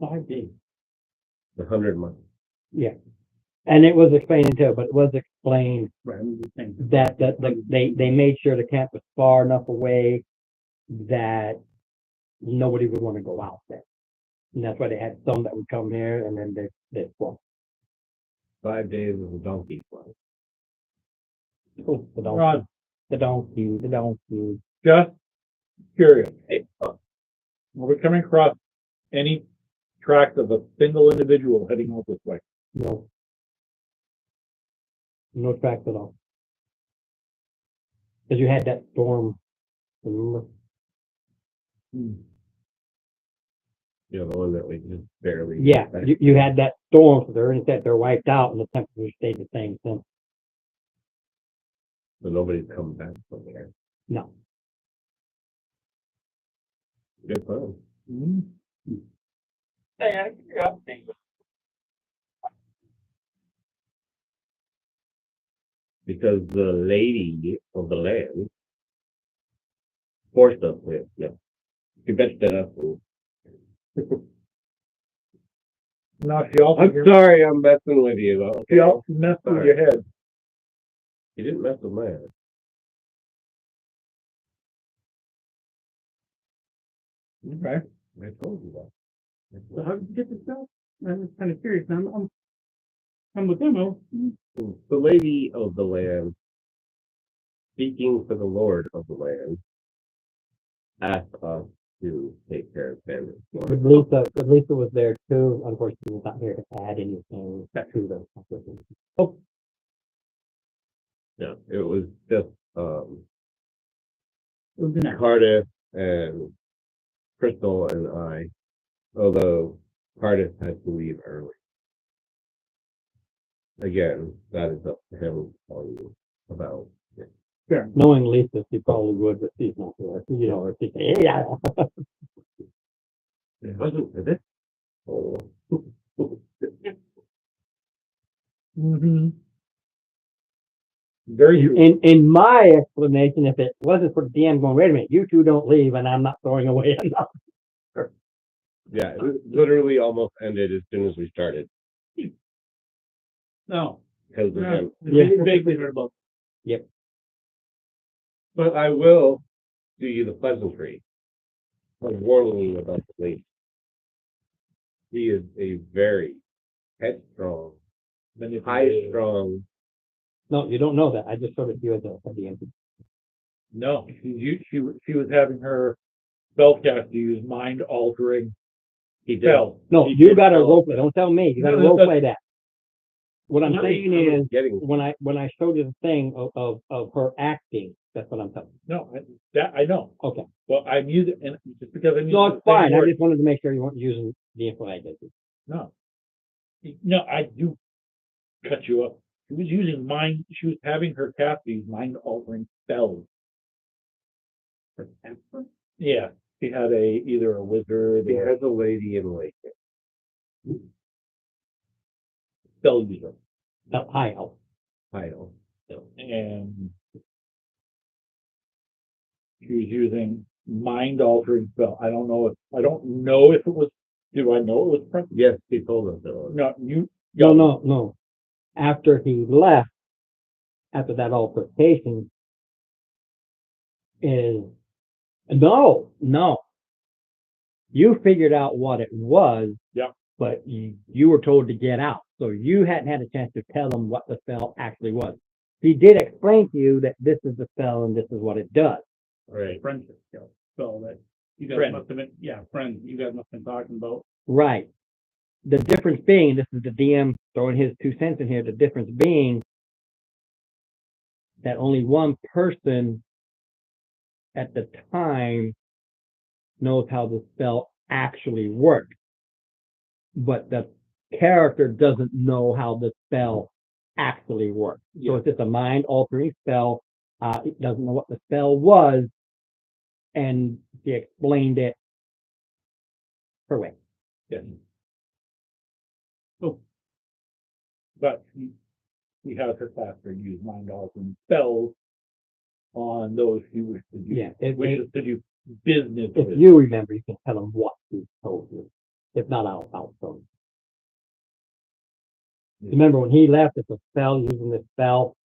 5 days? the 100 months. Yeah. And it was explained too, but it was explained Right, I'm just saying. that they made sure the camp was far enough away that nobody would want to go out there. And that's why they had some that would come here and then they well, 5 days of a donkey flight. oh, the Rod, donkey. just curious. Are we coming across any tracks of a single individual heading out this way? No. No tracks at all. Because you had that storm, remember? You know, the one that we just barely. Yeah, you had that storm, so they're wiped out and the temperature stayed the same since. So nobody's coming back from there. No. Good fun. Hey, I think you're up there. Because the lady of the land forced us with, yeah. She bet that us. No, she also, I'm sorry I'm messing with you. she Okay? also messed with your head. You didn't mess with my head. Okay. I told you that. So how did you get this out? I'm just kind of curious. I'm with them. The lady of the land, speaking for the Lord of the land, asked us to take care of family. But Lisa was there too. Unfortunately, she was not here to add anything to the conversation. Oh, Yeah, it was just It was an Cardiff and Crystal and I, although Cardiff had to leave early. Again, that is up to him to tell you about. fair. knowing Lisa, she probably would, but she's not here. You know, if she say, yeah. It wasn't for this. Oh. Mm-hmm. Very true. In my explanation, if it wasn't for the DM going, wait a minute, you two don't leave, and I'm not throwing away enough. Yeah, it literally almost ended as soon as we started. No. Because No. again, Yeah. Vaguely heard about. but I will do you the pleasantry of warning about the lady. He is a very headstrong, high-strung. No, you don't know that. I just sort of you at the DM. No, she was having her spellcaster use mind altering He did. spell. No, She you did got to spell. role play. Don't tell me. You got to No, role play that. What I'm No, saying I was is, getting when I showed you the thing of her acting, that's what I'm telling No, that I know. you. Okay. Well, I'm using, and just because I'm using No, the it's same fine. I word- just wanted to make sure you weren't using the info I gave you. No. No, I do cut you up. She was using she was having her cast these mind altering spells. Yeah, she had either a wizard He or has a lady in Lake. spell user. High elf. Title. And she was using mind altering spell. I don't know if it was, do I know it was Prince? Yes, he told us that. No, No. After he left, after that altercation, is no. You figured out what it was. Yep. But you were told to get out, so you hadn't had a chance to tell him what the spell actually was. He did explain to you that this is the spell and this is what it does. Right. Friendship skill. So that you guys Friend. must have been, friends. You guys must have been talking about. Right. The difference being, this is the DM throwing his 2 cents in here, the difference being that only one person at the time knows how the spell actually works. But the character doesn't know how the spell actually works. So it's just a mind altering spell. It doesn't know what the spell was, and she explained it her way. Yes. Oh. But he has her caster use mind altering spells on those who wish to do wishes to do business If with. you remember, you can tell them what he told you. If not, I'll tell you. Remember, when he left, it's a spell, using the spell.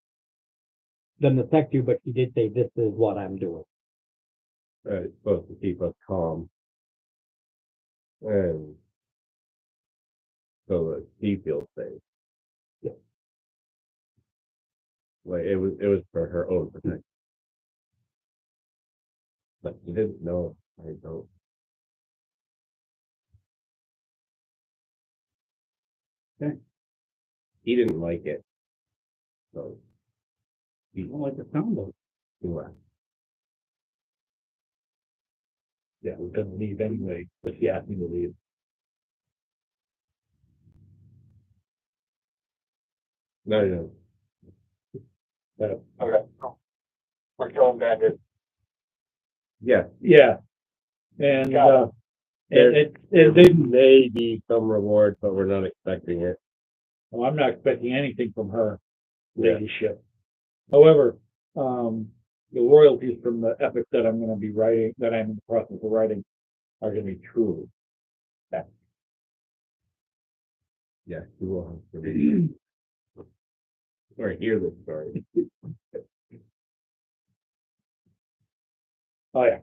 Doesn't affect you, but he did say, this is what I'm doing. It's supposed to keep us calm. And so that he feels safe. Yeah. Like it was for her own protection. But he didn't know. I don't. Okay. He didn't like it. So You don't like the sound of it. he left. Yeah, we couldn't leave anyway, but she asked me to leave. No. Okay. We're going back to. Yeah. Yeah. And, Got and There they, may be some reward, but we're not expecting it. well, I'm not expecting anything from her Yeah. ladyship. However, the royalties from the epic that I'm going to be writing, that I'm in the process of writing, are going to be truly. Yeah, you will have to read or hear the story. Oh yeah.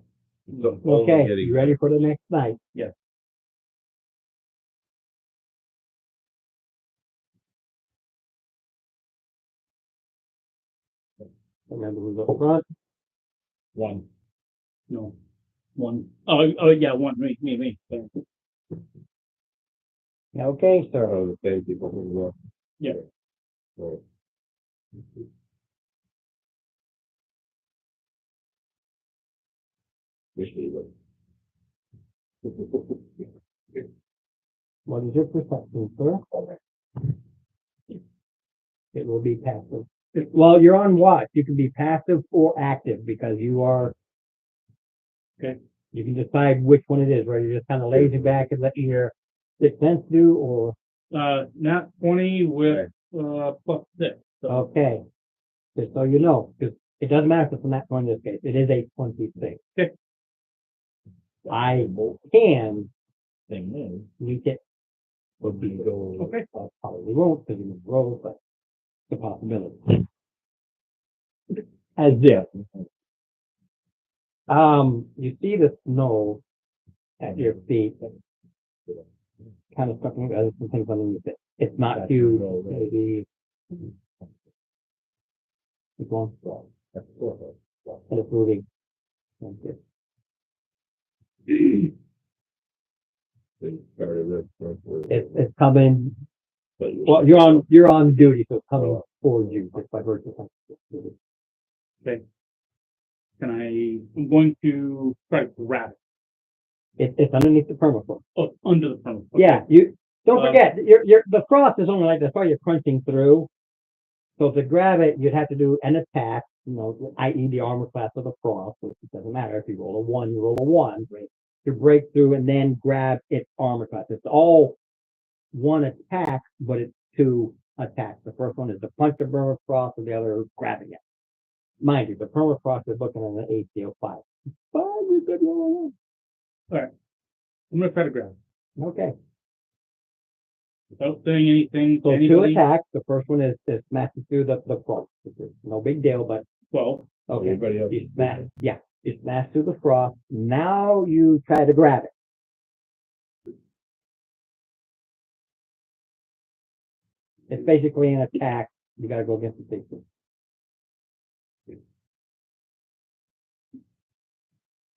So only Okay, getting- you ready for the next night? Yes. Remember who's up front? One. No. One. Oh, yeah, one, me. Okay, sir. Oh, the same people as well. Yeah. Right. Wish we would. What is your perception, sir? It will be passive. Well, you're on watch. You can be passive or active because you are. Okay. You can decide which one it is, whether you're just kind of lazy back and letting your sixth sense do, or Nat 20 with, plus 6. So, okay. Just so you know, because it doesn't matter if it's a nat 20 in this case. It is a 26. Okay. I can Thing is, meet it. Would be Okay. Probably won't because you roll, but it's a possibility. As if. You see the snow at your feet, kind of stuck in other some things underneath it. It's not huge, maybe. Keep going. And it's moving. It's coming. Well, you're on duty, so it's coming towards you, just by virtue of. I'm going to try to grab it. It's underneath the permafrost. Oh, under the front. Yeah, you don't forget the frost is only like that's why you're crunching through. So to grab it, you'd have to do an attack, i.e. the armor class of the frost. So it doesn't matter if you roll a 1, you roll a 1, right? You break through and then grab its armor class. It's all one attack, but it's 2 attacks. The first one is to punch the permafrost, and the other is grabbing it. Mind you, the permafrost is looking at an AC of 5. Oh, you good roll. I'm going to try to grab it. Okay. Without saying anything So to 2 anybody. attacks. The first one is smashing through the frost. No big deal, but 12. okay. Everybody else. You smash through the frost. Now you try to grab it. It's basically an attack. You gotta go against the safety.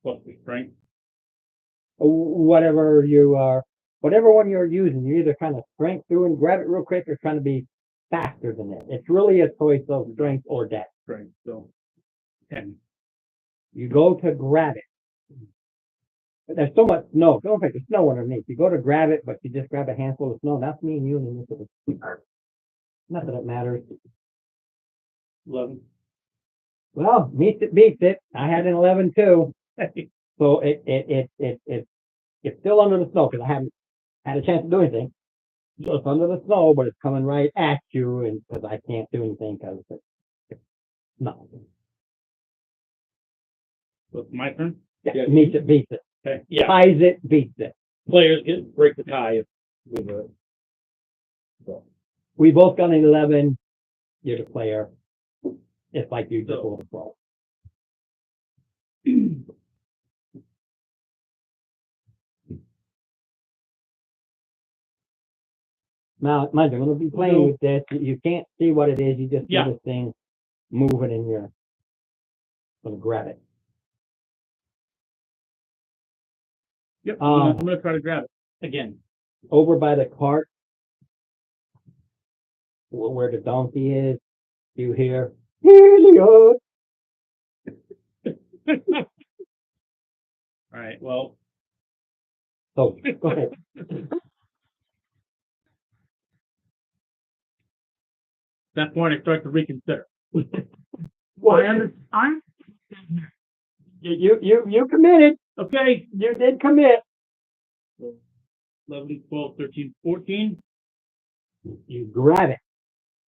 Plus the strength. Whatever one you're using, you're either trying to strength through and grab it real quick or trying to be faster than it. It's really a choice of strength or dex. Strength. So 10. You go to grab it. But there's so much snow. Don't think there's snow underneath. You go to grab it, but you just grab a handful of snow. That's me and you. And not that it matters. 11. Well, meets it, beats it. I had an 11 too. So it's still under the snow because I haven't had a chance to do anything. So it's under the snow, but it's coming right at you, and because I can't do anything because it's no. So it's my turn. Yeah, meets it, beats it. Okay. Yeah. Ties it, beats it. Players break the tie. We both got an 11. You're the player. It's like you just rolled a 12. Now, mind you, I'm going to be playing with this. You can't see what it is. You just see this thing moving in your. Going to grab it. Yep. I'm going to try to grab it again. Over by the cart, where the donkey is, you hear Helios. All right. Well. So go ahead. At that point, I start to reconsider. Well, you committed. Okay. You did commit. 11, 12, 13, 14. You grab it.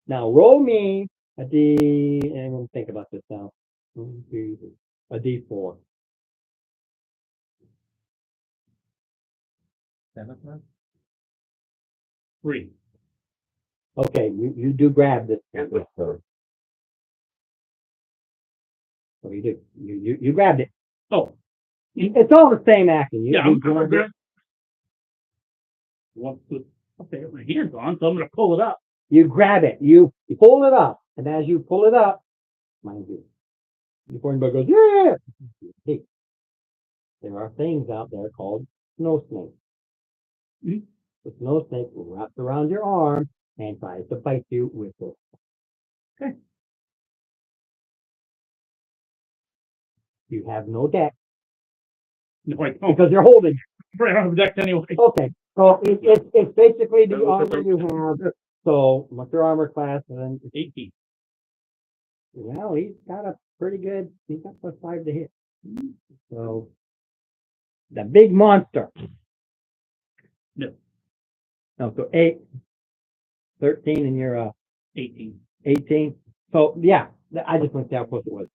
Now roll me a D. And I'm going to think about this now. A D4. 3. Okay, you do grab this. So you do. You grabbed it. Oh. It's all the same action. Yeah, I'm going to grab it. Okay, I got my hands on, so I'm going to pull it up. You grab it. You pull it up. And as you pull it up, mind you, the point goes, yeah! Hey. there are things out there called snow snakes. Mhm. The snow snake wraps around your arm and tries to bite you with it. Okay. You have no deck No, I don't. because you're holding. I don't have deck anyway. Okay, so it's basically the Look at armor the- you have. So what's your armor class? And then 18. well, he's got a pretty good. He's got +5 to hit. So the big monster. No. No, so 8, 13, and you're 18. 18. So yeah, I just went down close it was.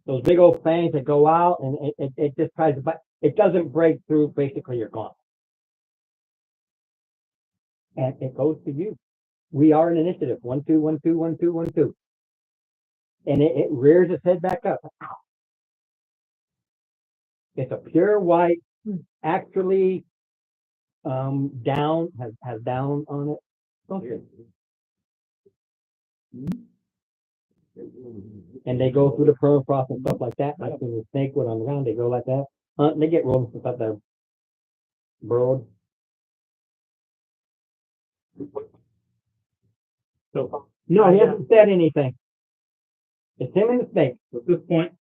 Those big old fangs that go out and it just tries to bite. It doesn't break through. Basically, you're gone. And it goes to you. We are an initiative. 1, 2, 1, 2, 1, 2, 1, 2. And it rears its head back up. Ow. It's a pure white, actually down, has down on it. Okay. And they go through the permafrost and stuff like that. Like when the snake went on the ground, they go like that. They get rolling stuff out there. Burrowed. So No, he hasn't said anything. It's him and the snake. at this point,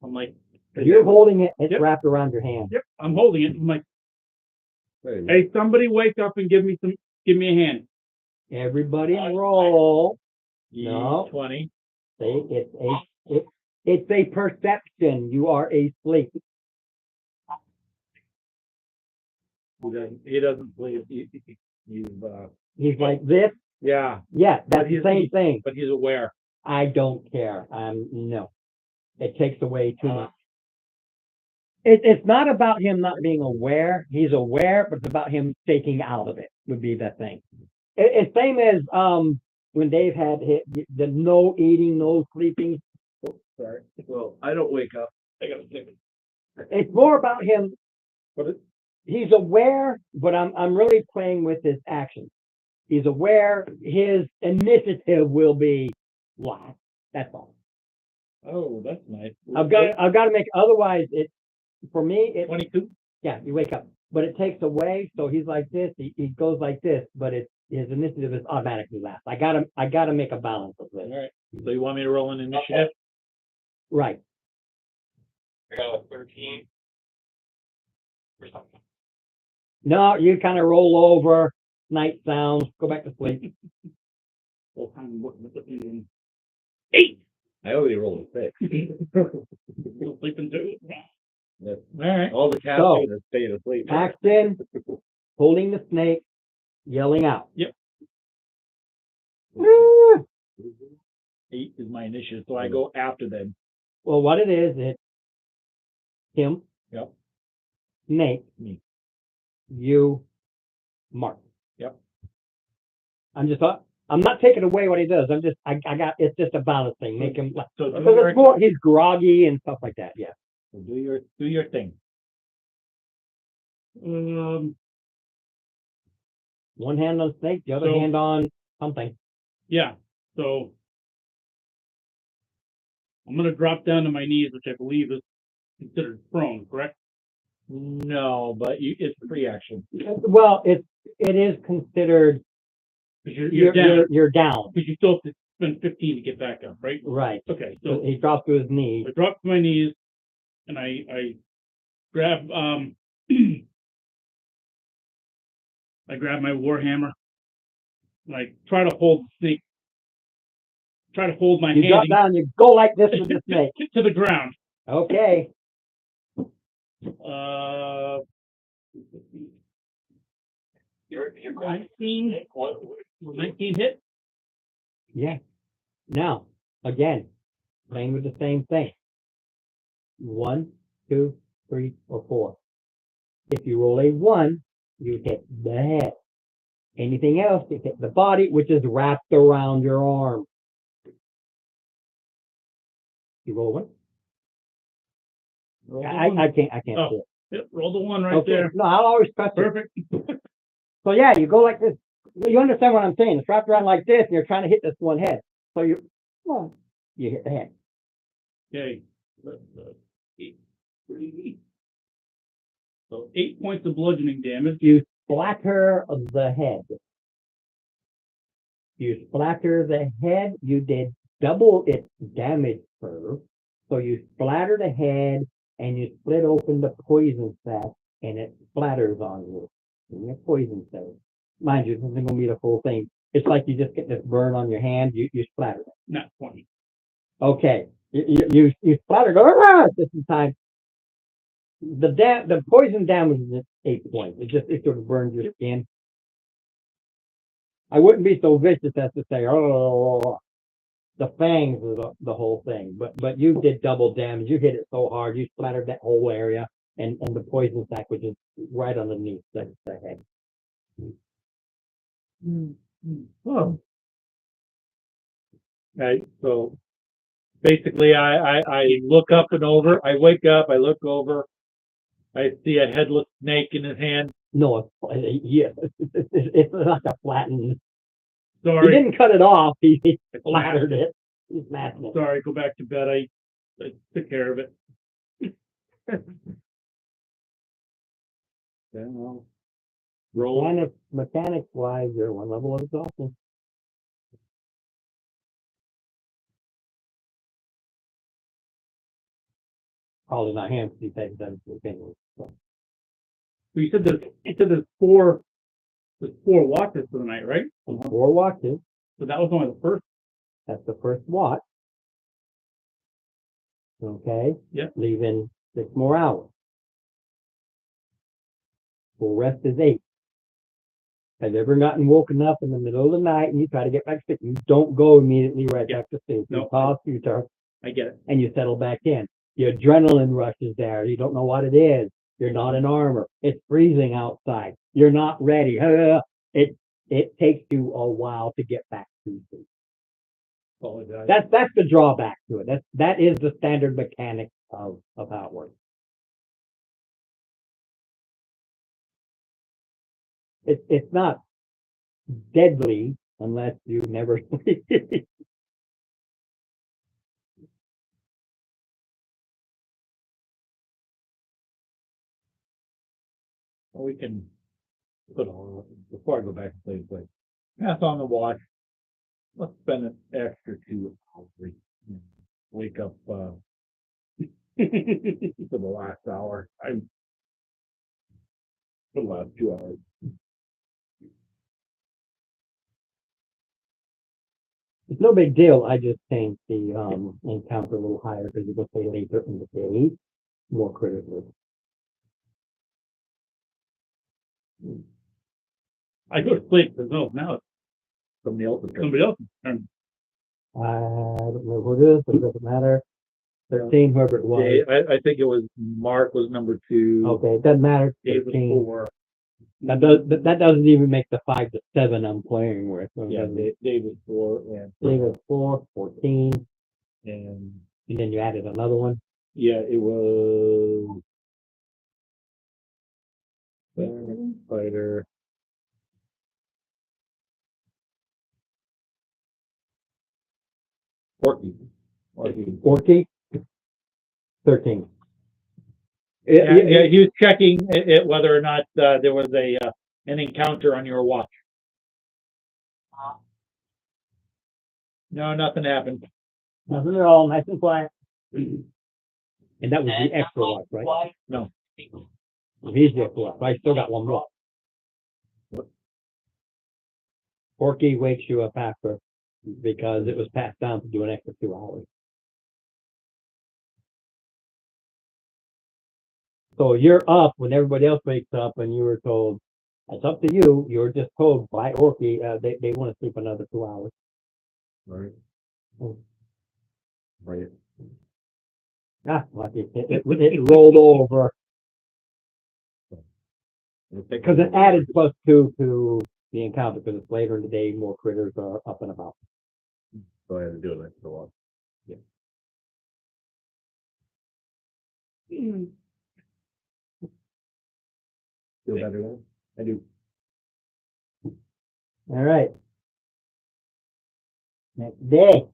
I'm like, You're holding it. It's Yep. wrapped around your hand. yep, I'm holding it. I'm like, Hey, hey, somebody wake up and give me a hand. Everybody roll. No. 20. See, it's a perception. You are asleep. He doesn't believe he's He's like this. yeah, Yeah, that's the he's- same thing. but he's aware. I don't care. No. It takes away too much. It's not about him not being aware. He's aware, but it's about him taking out of it would be the thing. It's same as when Dave had hit the no eating, no sleeping. Sorry. Well, I don't wake up. I gotta think. It's more about him. What is? He's aware, but I'm really playing with his actions. He's aware. His initiative will be last. That's all. Oh, that's nice. I've got to make. Otherwise, for me, 22. yeah, you wake up, but it takes away. So he's like this. He goes like this, but his initiative is automatically last. I gotta make a balance of All this. right. So you want me to roll an initiative? Right. I got a 13 or something. No, you kind of roll over. Night sounds. Go back to sleep. Well, I'm looking at the 8. I only rolled a 6. still sleeping too. All right. All the cats So- are staying asleep. Action. Holding the snake. Yelling out. Yep. Ah! 8 is my initiative, so I go after them. Well, what it is, it's him. Yep. Snake. Me. You. Mark. Yep. I'm not taking away what he does. It's just a balance thing. Make him, So because it's more, he's groggy and stuff like that. Yeah. do your thing. One hand on snake, the other So- hand on something. Yeah. So I'm gonna drop down to my knees, which I believe is considered prone, correct? No, but it's free action. Well, it is considered, Because you're down. you're down. Because you still have to spend 15 to get back up, right? Right. Okay. So So he dropped to his knees. I drop to my knees and I grab I grab my warhammer and I try to hold the snake. Try to hold my You drop hand down, you go like this with the snake. to the ground. Okay. You're 19, 19 hit. Yeah. Now, again, playing with the same thing. 1, 2, 3, or 4. If you roll a 1, you hit the head. Anything else, you hit the body, which is wrapped around your arm. You roll 1? Roll the I one. can't Oh, see it. Yep, roll the one right Okay. there. No, I'll always trust you. Perfect. So yeah, you go like this. You understand what I'm saying? It's wrapped around like this, and you're trying to hit this one head. So you hit the head. Okay. So 8 points of bludgeoning damage. You splatter the head. You splatter the head, you did double its damage curve. So you splatter the head and you split open the poison sac and it splatters on you. And your poison sac. Mind you, this isn't gonna be the full thing. It's like you just get this burn on your hand, you splatter it. Not 20. Okay. You splatter, go this is time. The poison damage is 8 points. It sort of burns your skin. I wouldn't be so vicious as to say, oh, the fangs are the whole thing. But you did double damage. You hit it so hard, you splattered that whole area, and the poison sac, which is right underneath the head. Oh. Right, so basically I look up and over, I wake up, I look over, I see a headless snake in his hand. No, it's not a flattened. He Sorry, didn't cut it off. He splattered it. He's flattened it. sorry, go back to bed. I took care of it. Yeah, well, roll. Mechanics wise, you're one level of exhaustion. Probably not him, because he takes them to the opinion. So. So you said there's four watches for the night, right? 4 watches. So that was only the first. That's the first watch. Okay? Yep. Leaving 6 more hours. Full rest is 8. Have you ever gotten woken up in the middle of the night and you try to get back to sleep? You don't go immediately right Yeah. back to sleep. You No. pause, you turn, I get it. and you settle back in. Your adrenaline rush is there. You don't know what it is. You're not in armor. It's freezing outside. You're not ready. It takes you a while to get back to sleep. Apologize. That's the drawback to it. That is the standard mechanic of how it works. It's not deadly unless you never sleep. We can put on, before I go back and play, pass on the watch. Let's spend an extra 2 hours. Wake up, for the last hour. For the last 2 hours. It's no big deal. I just changed the encounter a little higher because you go say later in the day, more critters. I go to sleep. There's no now it's Somebody else's turn. somebody else's turn. I don't know who it is, but it doesn't matter. 13, whoever it was. Dave, I think it was Mark was number 2. Okay, it doesn't matter. Dave was 13. 4. That doesn't even make the 5 to 7 I'm playing with. So Yeah, Dave was 4, and David 4, 14, and and then you added another one. yeah, it was fighter. Porky. 14, 13. Yeah, he was checking it whether or not there was an encounter on your watch. No, nothing happened. Nothing at all, nice and quiet. And that was And the extra watch, right? twice. No. He's the extra watch. I still got one more. Porky wakes you up after because it was passed down to do an extra 2 hours. So you're up when everybody else wakes up and you were told, it's up to you. You were just told by Orky, they want to sleep another 2 hours. Right. Oh. Right. Ah, like it rolled over because it added +2 to the encounter because it's later in the day, more critters are up and about. So I had to do an extra one. Feel better now? I do. All right. Next day.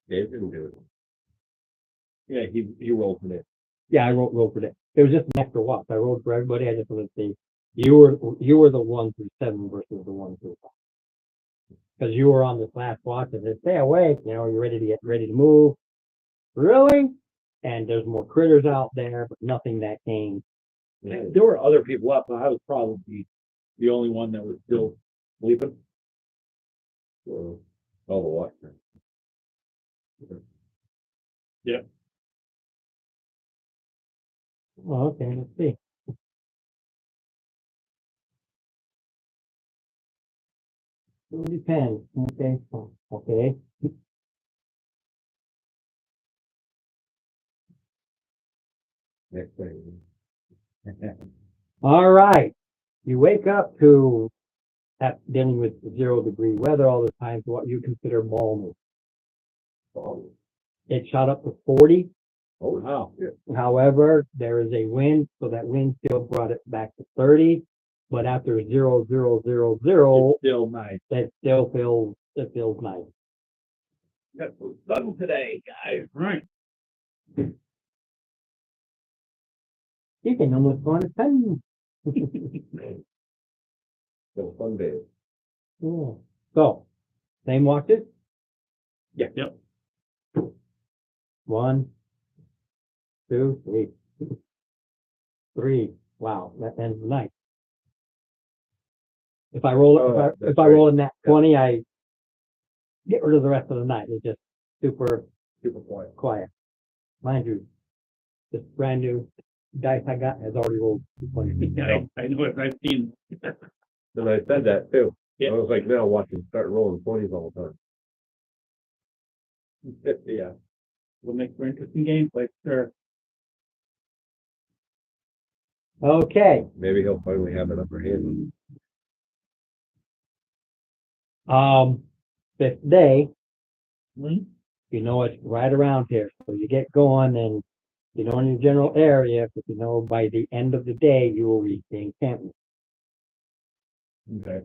Dave didn't do it. Yeah, he rolled for it. Yeah, I rolled for that. It was just an extra watch. I rolled for everybody. I just wanted to see. You were the 1 through 7 versus the 1 through 5. Because you were on this last watch and said, stay awake, you're ready to get ready to move. Really? And there's more critters out there, but nothing that came. There were other people up, but I was probably the only one that was still sleeping. All the watch. Oh, okay, let's see. It depends. Okay, okay. Next thing. All right. You wake up to dealing with 0-degree weather all the time, so what you consider balmy. It shot up to 40. Oh, wow. Yeah. However, there is a wind, so that wind still brought it back to 30. But after 0, 0, 0, 0, Still nice. it feels nice. Got some sun today, guys. Right. You can almost go on a 10. It's a fun day. Yeah. So, same watches. Yeah. Yep. 1, 2, 3. 3. Wow, that ends the night. If I roll if I roll in that 20, I get rid of the rest of the night. It's just super quiet. Mind you, this brand new dice I got has already rolled 20. I know it. I've seen. And I said that too. Yeah. I was like, now watch him start rolling 20s all the time. Yeah. Will make for interesting gameplay, sure. Okay. Maybe he'll finally have an upper hand. Fifth day, Mhm. it's right around here. So you get going and in your general area, but by the end of the day, you will reach the encampment. Okay.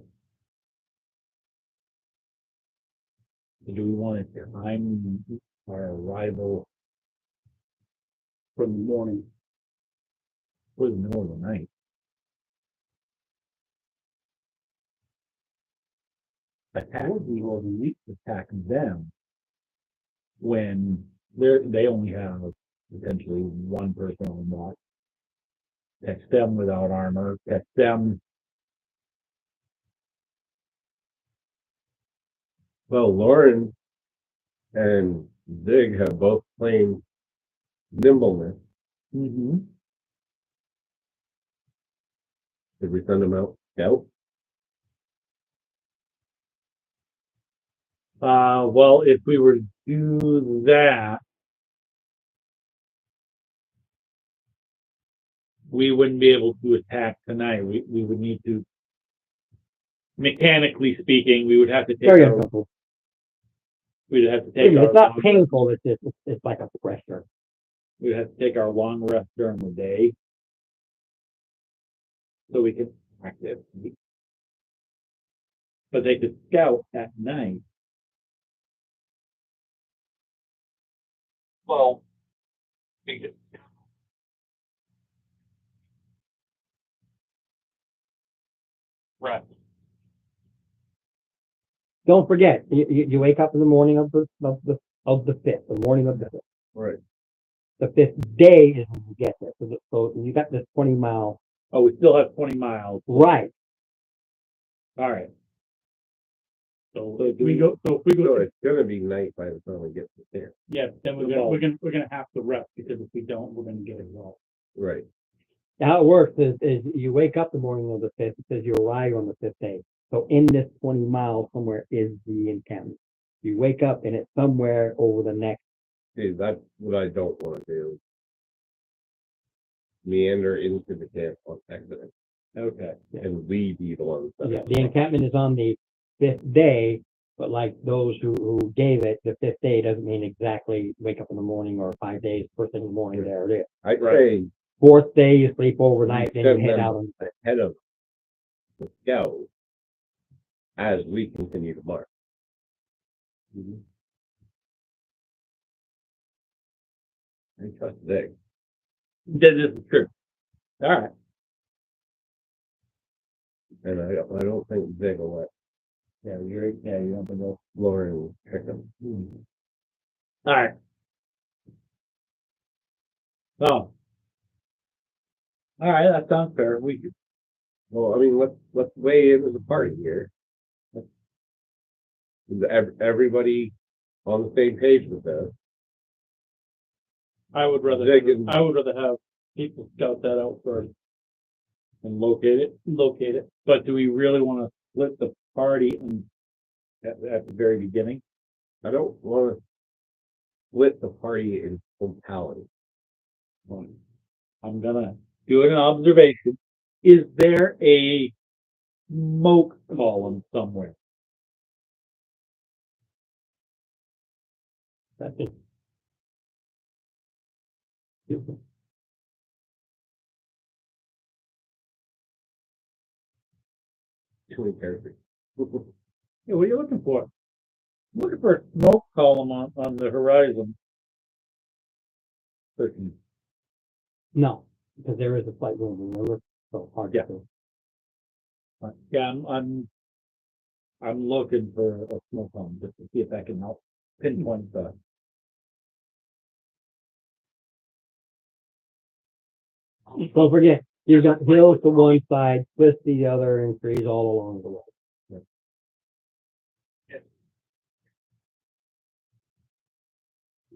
Do we want to time our arrival for the morning? For the middle of the night? Attack the or at least attack them when they only have potentially one person on watch. Catch them without armor. Catch them. Well, Lauren and Zig have both claimed nimbleness. Mm-hmm. Did we send them out scout? Well, if we were to do that, we wouldn't be able to attack tonight. We would need to, mechanically speaking, we would have to take Very our, uncomfortable. we'd have to take our It's not long, painful. It's like a pressure. we'd have to take our long rest during the day so we could practice. But they could scout at night. Well, because right. Don't forget, you wake up in the morning of the 5th, the morning of the 5th. Right. The 5th day is when you get there. So you got this 20-mile. Oh, we still have 20 miles. Right. All right. So So if we go, it's gonna be night by the time we get to there. Yeah, then we're gonna have to rest, because if we don't, we're gonna get exhausted. Right. How it works is you wake up the morning of the 5th, it says you arrive on the 5th day. So in this 20 miles somewhere is the encampment. You wake up and it's somewhere over the next. See, that's what I don't want to do. Meander into the camp on accident. okay. And we be the ones that. Yeah, the encampment is on the 5th day, but like those who gave it, the 5th day doesn't mean exactly wake up in the morning or 5 days, first thing in the morning, there it is. I'd say 4th day, you sleep overnight, then send you head them out on. ahead of the scout as we continue to march. I trust Zig. This is true. All right. And I don't think Zig will let. Yeah, you have to go Lauren pick him. All right. Oh. All right, that sounds fair. We could, Well, I mean, let's weigh in as a party here. Is everybody on the same page with this? I would rather have people scout that out first and locate it. But do we really want to split the party at the very beginning? I don't want to split the party in totality. I'm gonna do an observation. Is there a smoke column somewhere? That's it. Too many characters. Yeah, what are you looking for? I'm looking for a smoke column on the horizon. 13. No, because there is a flight room, remember? So hard to Yeah. do. Yeah, I'm looking for a smoke column just to see if I can help pinpoint the. Don't forget, you've got hills to one side, cliffs to the other, and trees all along the way.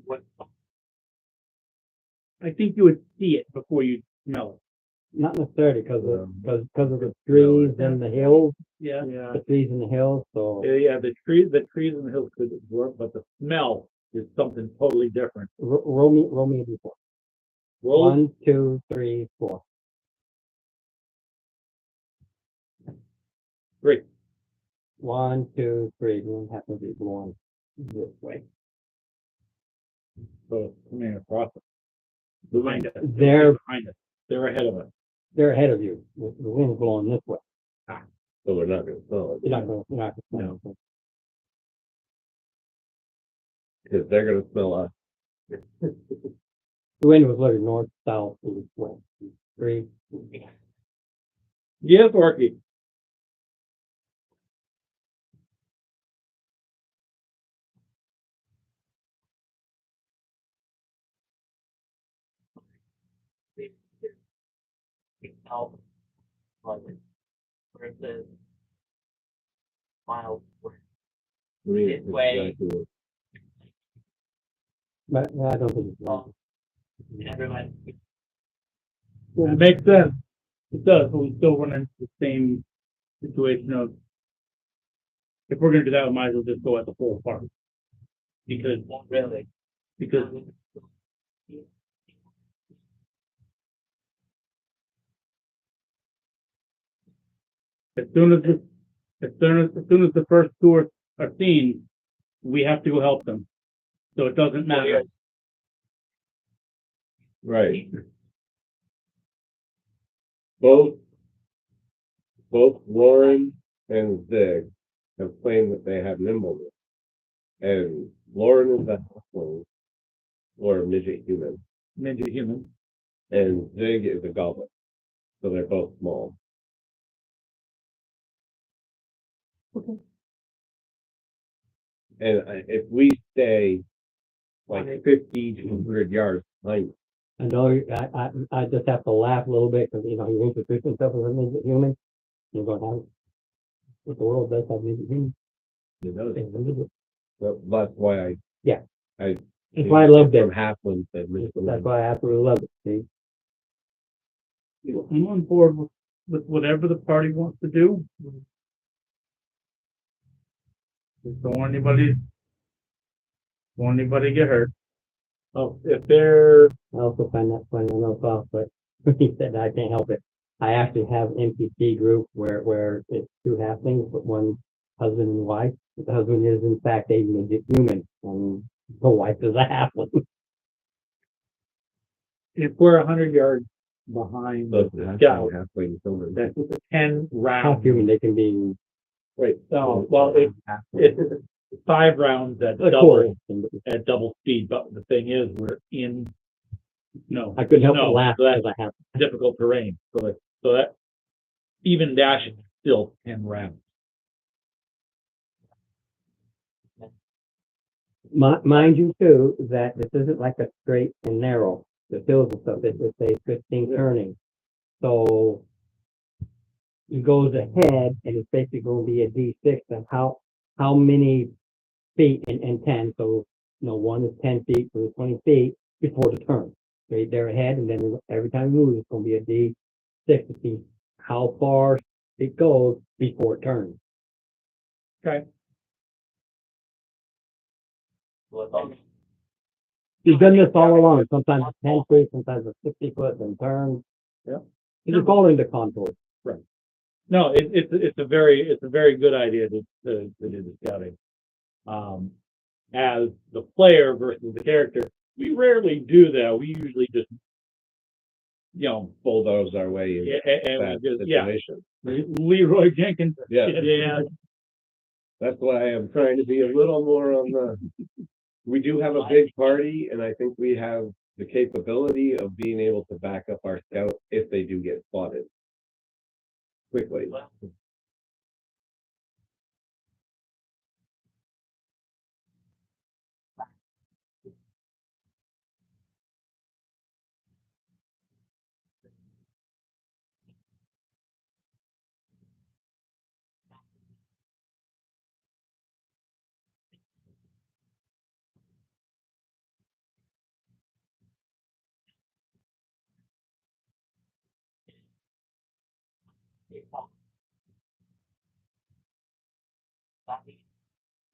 What? I think you would see it before you smell it. Not necessarily because of the trees and the hills, Yeah. the trees and the hills, so Yeah, the trees and the hills could work, but the smell is something totally different. roll me before. Roll 1, 2, 3, 4. 3. 1, 2, 3. You don't have to be going this way. So it's coming across it. Behind us. They're Behind us. They're ahead of us. they're ahead of you. The wind's blowing this way. So they're not going to smell it. You're not going to smell it. Because they're going to smell us. The wind was looking north, south, east, west. 3. Yes, Orky. Help. Versus miles. I mean, This way. exactly But I don't think it's wrong. Everyone. That makes sense. It does, but we still run into the same situation of if we're gonna do that, we might as well just go at the full park. Because Really. because as soon as the first two are seen, we have to go help them. So it doesn't matter. right. Both Lauren and Zig have claimed that they have nimbleness. And Lauren is a halfling or a midget human. Ninja human. And Zig is a goblin. So they're both small. And if we stay like 50 to 100 yards behind, I know I just have to laugh a little bit because, you know, you introduce yourself as a midget human. You're going out. But the world does have midget humans. you know, They're midget. that's why I That's why I loved it. from Halfling said midget. That's why I absolutely loved it. See? I'm on board with whatever the party wants to do. Just don't want anybody get hurt. Oh, if they're I also find that funny. I know it's off, but he said I can't help it. I actually have an NPC group where it's 2 halflings, but one husband and wife. The husband is in fact a midget human, and the wife is a halfling. if we're 100 yards behind So the scout, halfling children. that's 10 How rounds. human they can be. Wait, no, well, it's 5 rounds Of course. at double speed, but the thing is, we're in No. I couldn't help but No, laugh so that- because I have. difficult terrain, so that even dashing is still 10 rounds. Mind you too, that this isn't like a straight and narrow, the hills and stuff, it's a twisting turning. So he goes ahead and it's basically gonna be a D6 and how many feet and 10, so, one is 10 feet, so it's 20 feet before the turn. Right there ahead, and then every time you move, it's gonna be a D6 to see how far it goes before it turns. Okay. He's done this all along, sometimes it's 10 feet, sometimes it's 60 foot and turns. Yeah. He's just following the contours. No, it's a very good idea to do the scouting. As the player versus the character, we rarely do that. We usually just, bulldoze our way in and that we just, situation. Leroy Jenkins. Yeah, Yeah, that's why I'm trying to be a little more on the. We do have a big party, and I think we have the capability of being able to back up our scouts if they do get spotted quickly.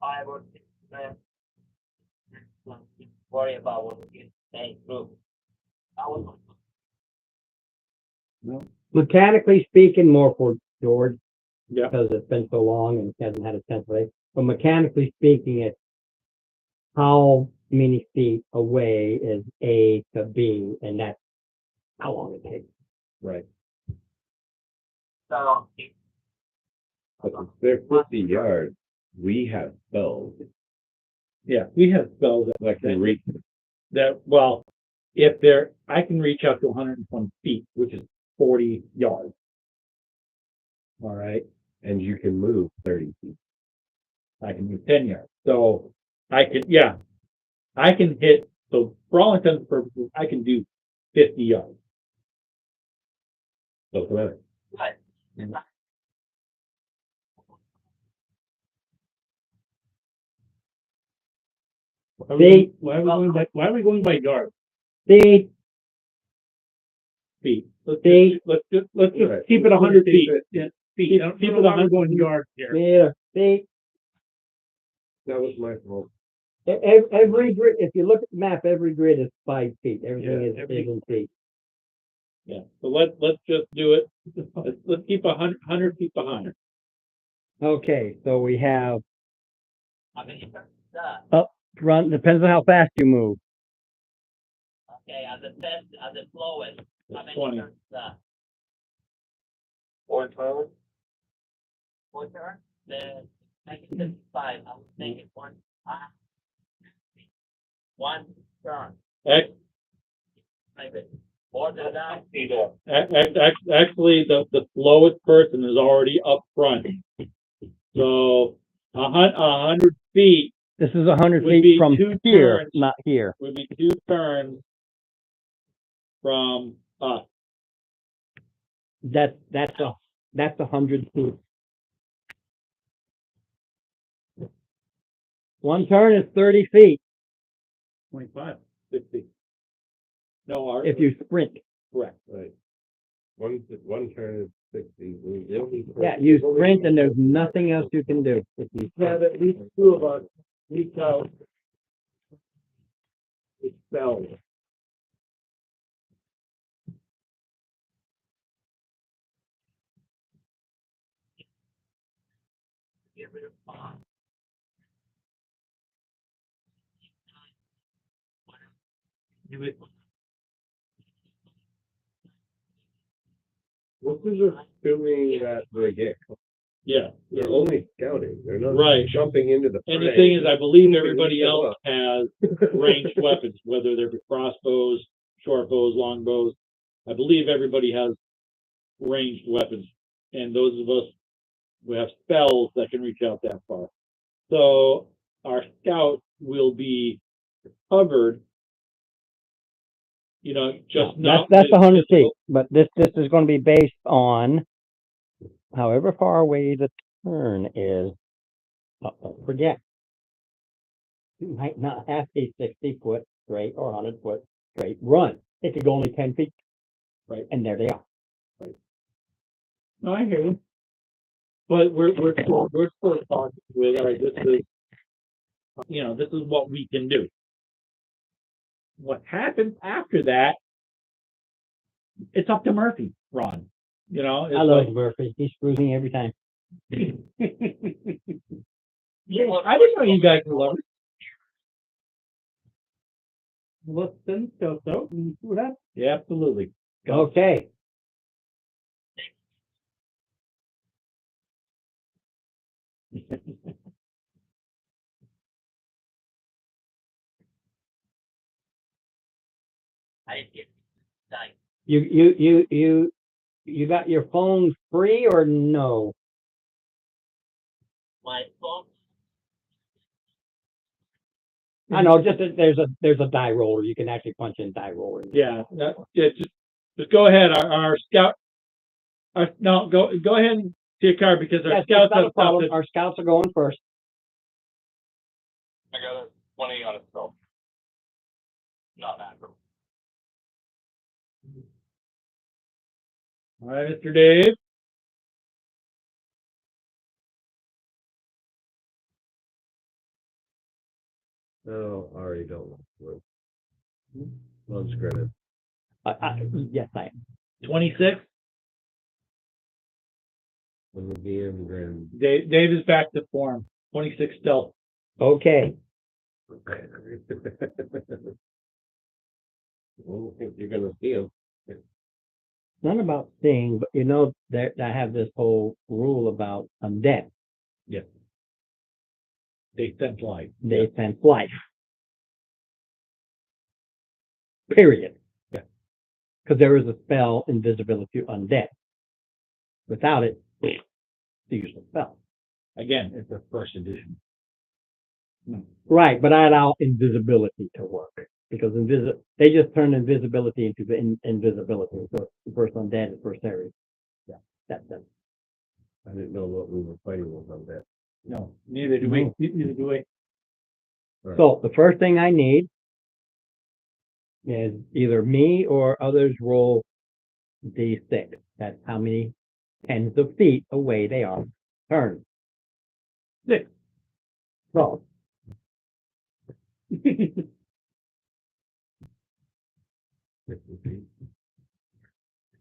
I would worry about what you say through. I was Mechanically speaking, more for George, Yeah. because it's been so long and he hasn't had a chance to. But mechanically speaking, it's how many feet away is A to B, and that's how long it takes. Right. so But if they're 50 yards, we have spells yeah, we have spells that can reach. I can reach out to 120 feet, which is 40 yards. All right. And you can move 30 feet. I can move 10 yards. So I can hit, so for all intents and purposes, I can do 50 yards. So come at but See, Why are we going by yards? see, Feet. Let's See? just Right. keep it 100 feet. Yeah, feet. I don't know why we're going yards here. yeah, see, That was my fault. every grid, if you look at the map, every grid is 5 feet, everything Yeah, is in feet. Yeah. So let's just do it. Let's keep 100 feet behind. Okay, so we have I mean, front, depends on how fast you move. okay, at the slowest, how many 20. turns four turns? Then make it 5. I would make it one turn, Ac- maybe. More than that. Actually, the slowest person is already up front. So 100 feet This is 100 Would feet be from 2 here, turns. not here. would be 2 turns from us. That's 100 feet. One turn is 30 feet 25, 50. No, our, if you sprint. correct. Right. One turn is 60. The only- Yeah, you sprint and there's nothing else you can do. If you Have at least 2 of us reach out. Expel. Get rid of 5. Do it. This is assuming that they get. Yeah. They're only scouting. They're not Right. jumping into the. And the fray. thing is, I believe everybody else has ranged weapons, whether they're crossbows, short bows, long bows. I believe everybody has ranged weapons, and those of us who have spells that can reach out that far. So our scout will be covered. You know, just not. That's the 100 feet, but this is going to be based on however far away the turn is. Don't forget, you might not have a 60-foot straight or 100-foot straight run. It could go only 10 feet. Right. And there they are. No, I hear you. But we're still talking with, all right, this is, you know, this is what we can do. What happens after that, it's up to Murphy, Ron. You know, it's I love like, Murphy. He screws me every time. yeah, I didn't know you guys were lovers. Listen, so, and see what happens. Yeah, absolutely. Okay. I didn't get dice. You got your phone free or no? My phone, I know, just that there's a die roller. You can actually punch in die roller. Yeah, just go ahead. Our scout, no, go ahead and see a card because our Yes, scouts not a have problem. something. Our scouts are going first. I got a 20 on a spell. Not macro. All right, Mr. Dave. No, I already don't. Lunch credit. Yes, I am. 26. When the DM grand. Dave is back to form. 26 stealth. Okay. I don't think you're gonna see him. It's not about seeing, but you know that I have this whole rule about undead. They sense light. They sense life. Period. Yeah. Because there is a spell, invisibility undead. Without it, it's a useless spell. Again, it's a first edition. Right, but I allow invisibility to work because they just turn invisibility into invisibility. So the first undead is first area. Yeah, that's it. I didn't know what we were fighting with on that. No, neither do we. Neither do we. So the first thing I need is either me or others roll D6. That's how many tens of feet away they are. Turn. 6. So.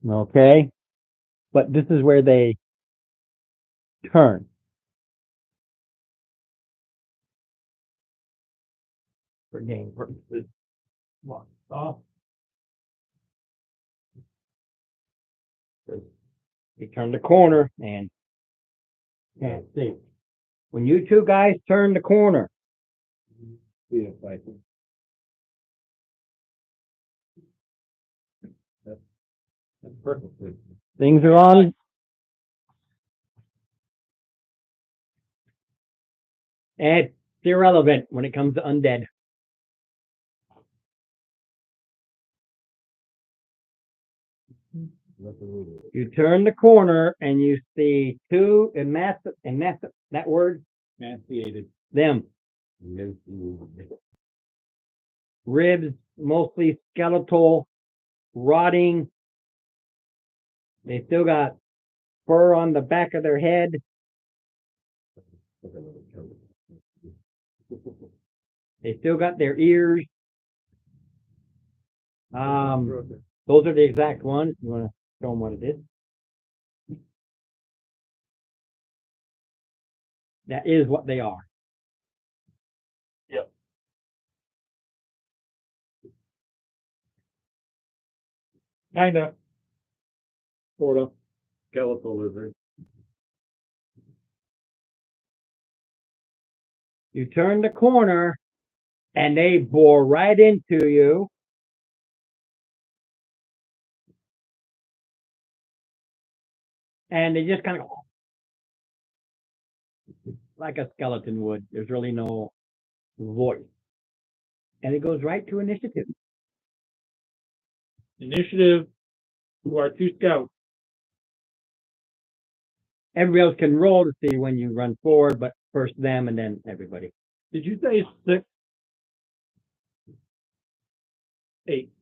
Okay. But this is where they turn. For game purposes. One off. You turn the corner and can't see. When you two guys turn the corner, Yeah, fight. That's perfect. things are on. It's irrelevant when it comes to undead. You turn the corner and you see two that word, Emaciated. them. Ribs, mostly skeletal, rotting. They still got fur on the back of their head. They still got their ears. Those are the exact ones. You want to show them what it is? That is what they are. Yep. Kinda. Sorta. Skeletal lizard. You turn the corner and they bore right into you. And they just kind of like a skeleton would. There's really no voice. And it goes right to initiative. Initiative to our 2 scouts. Everybody else can roll to see when you run forward, but first them and then everybody. Did you say 6? 8.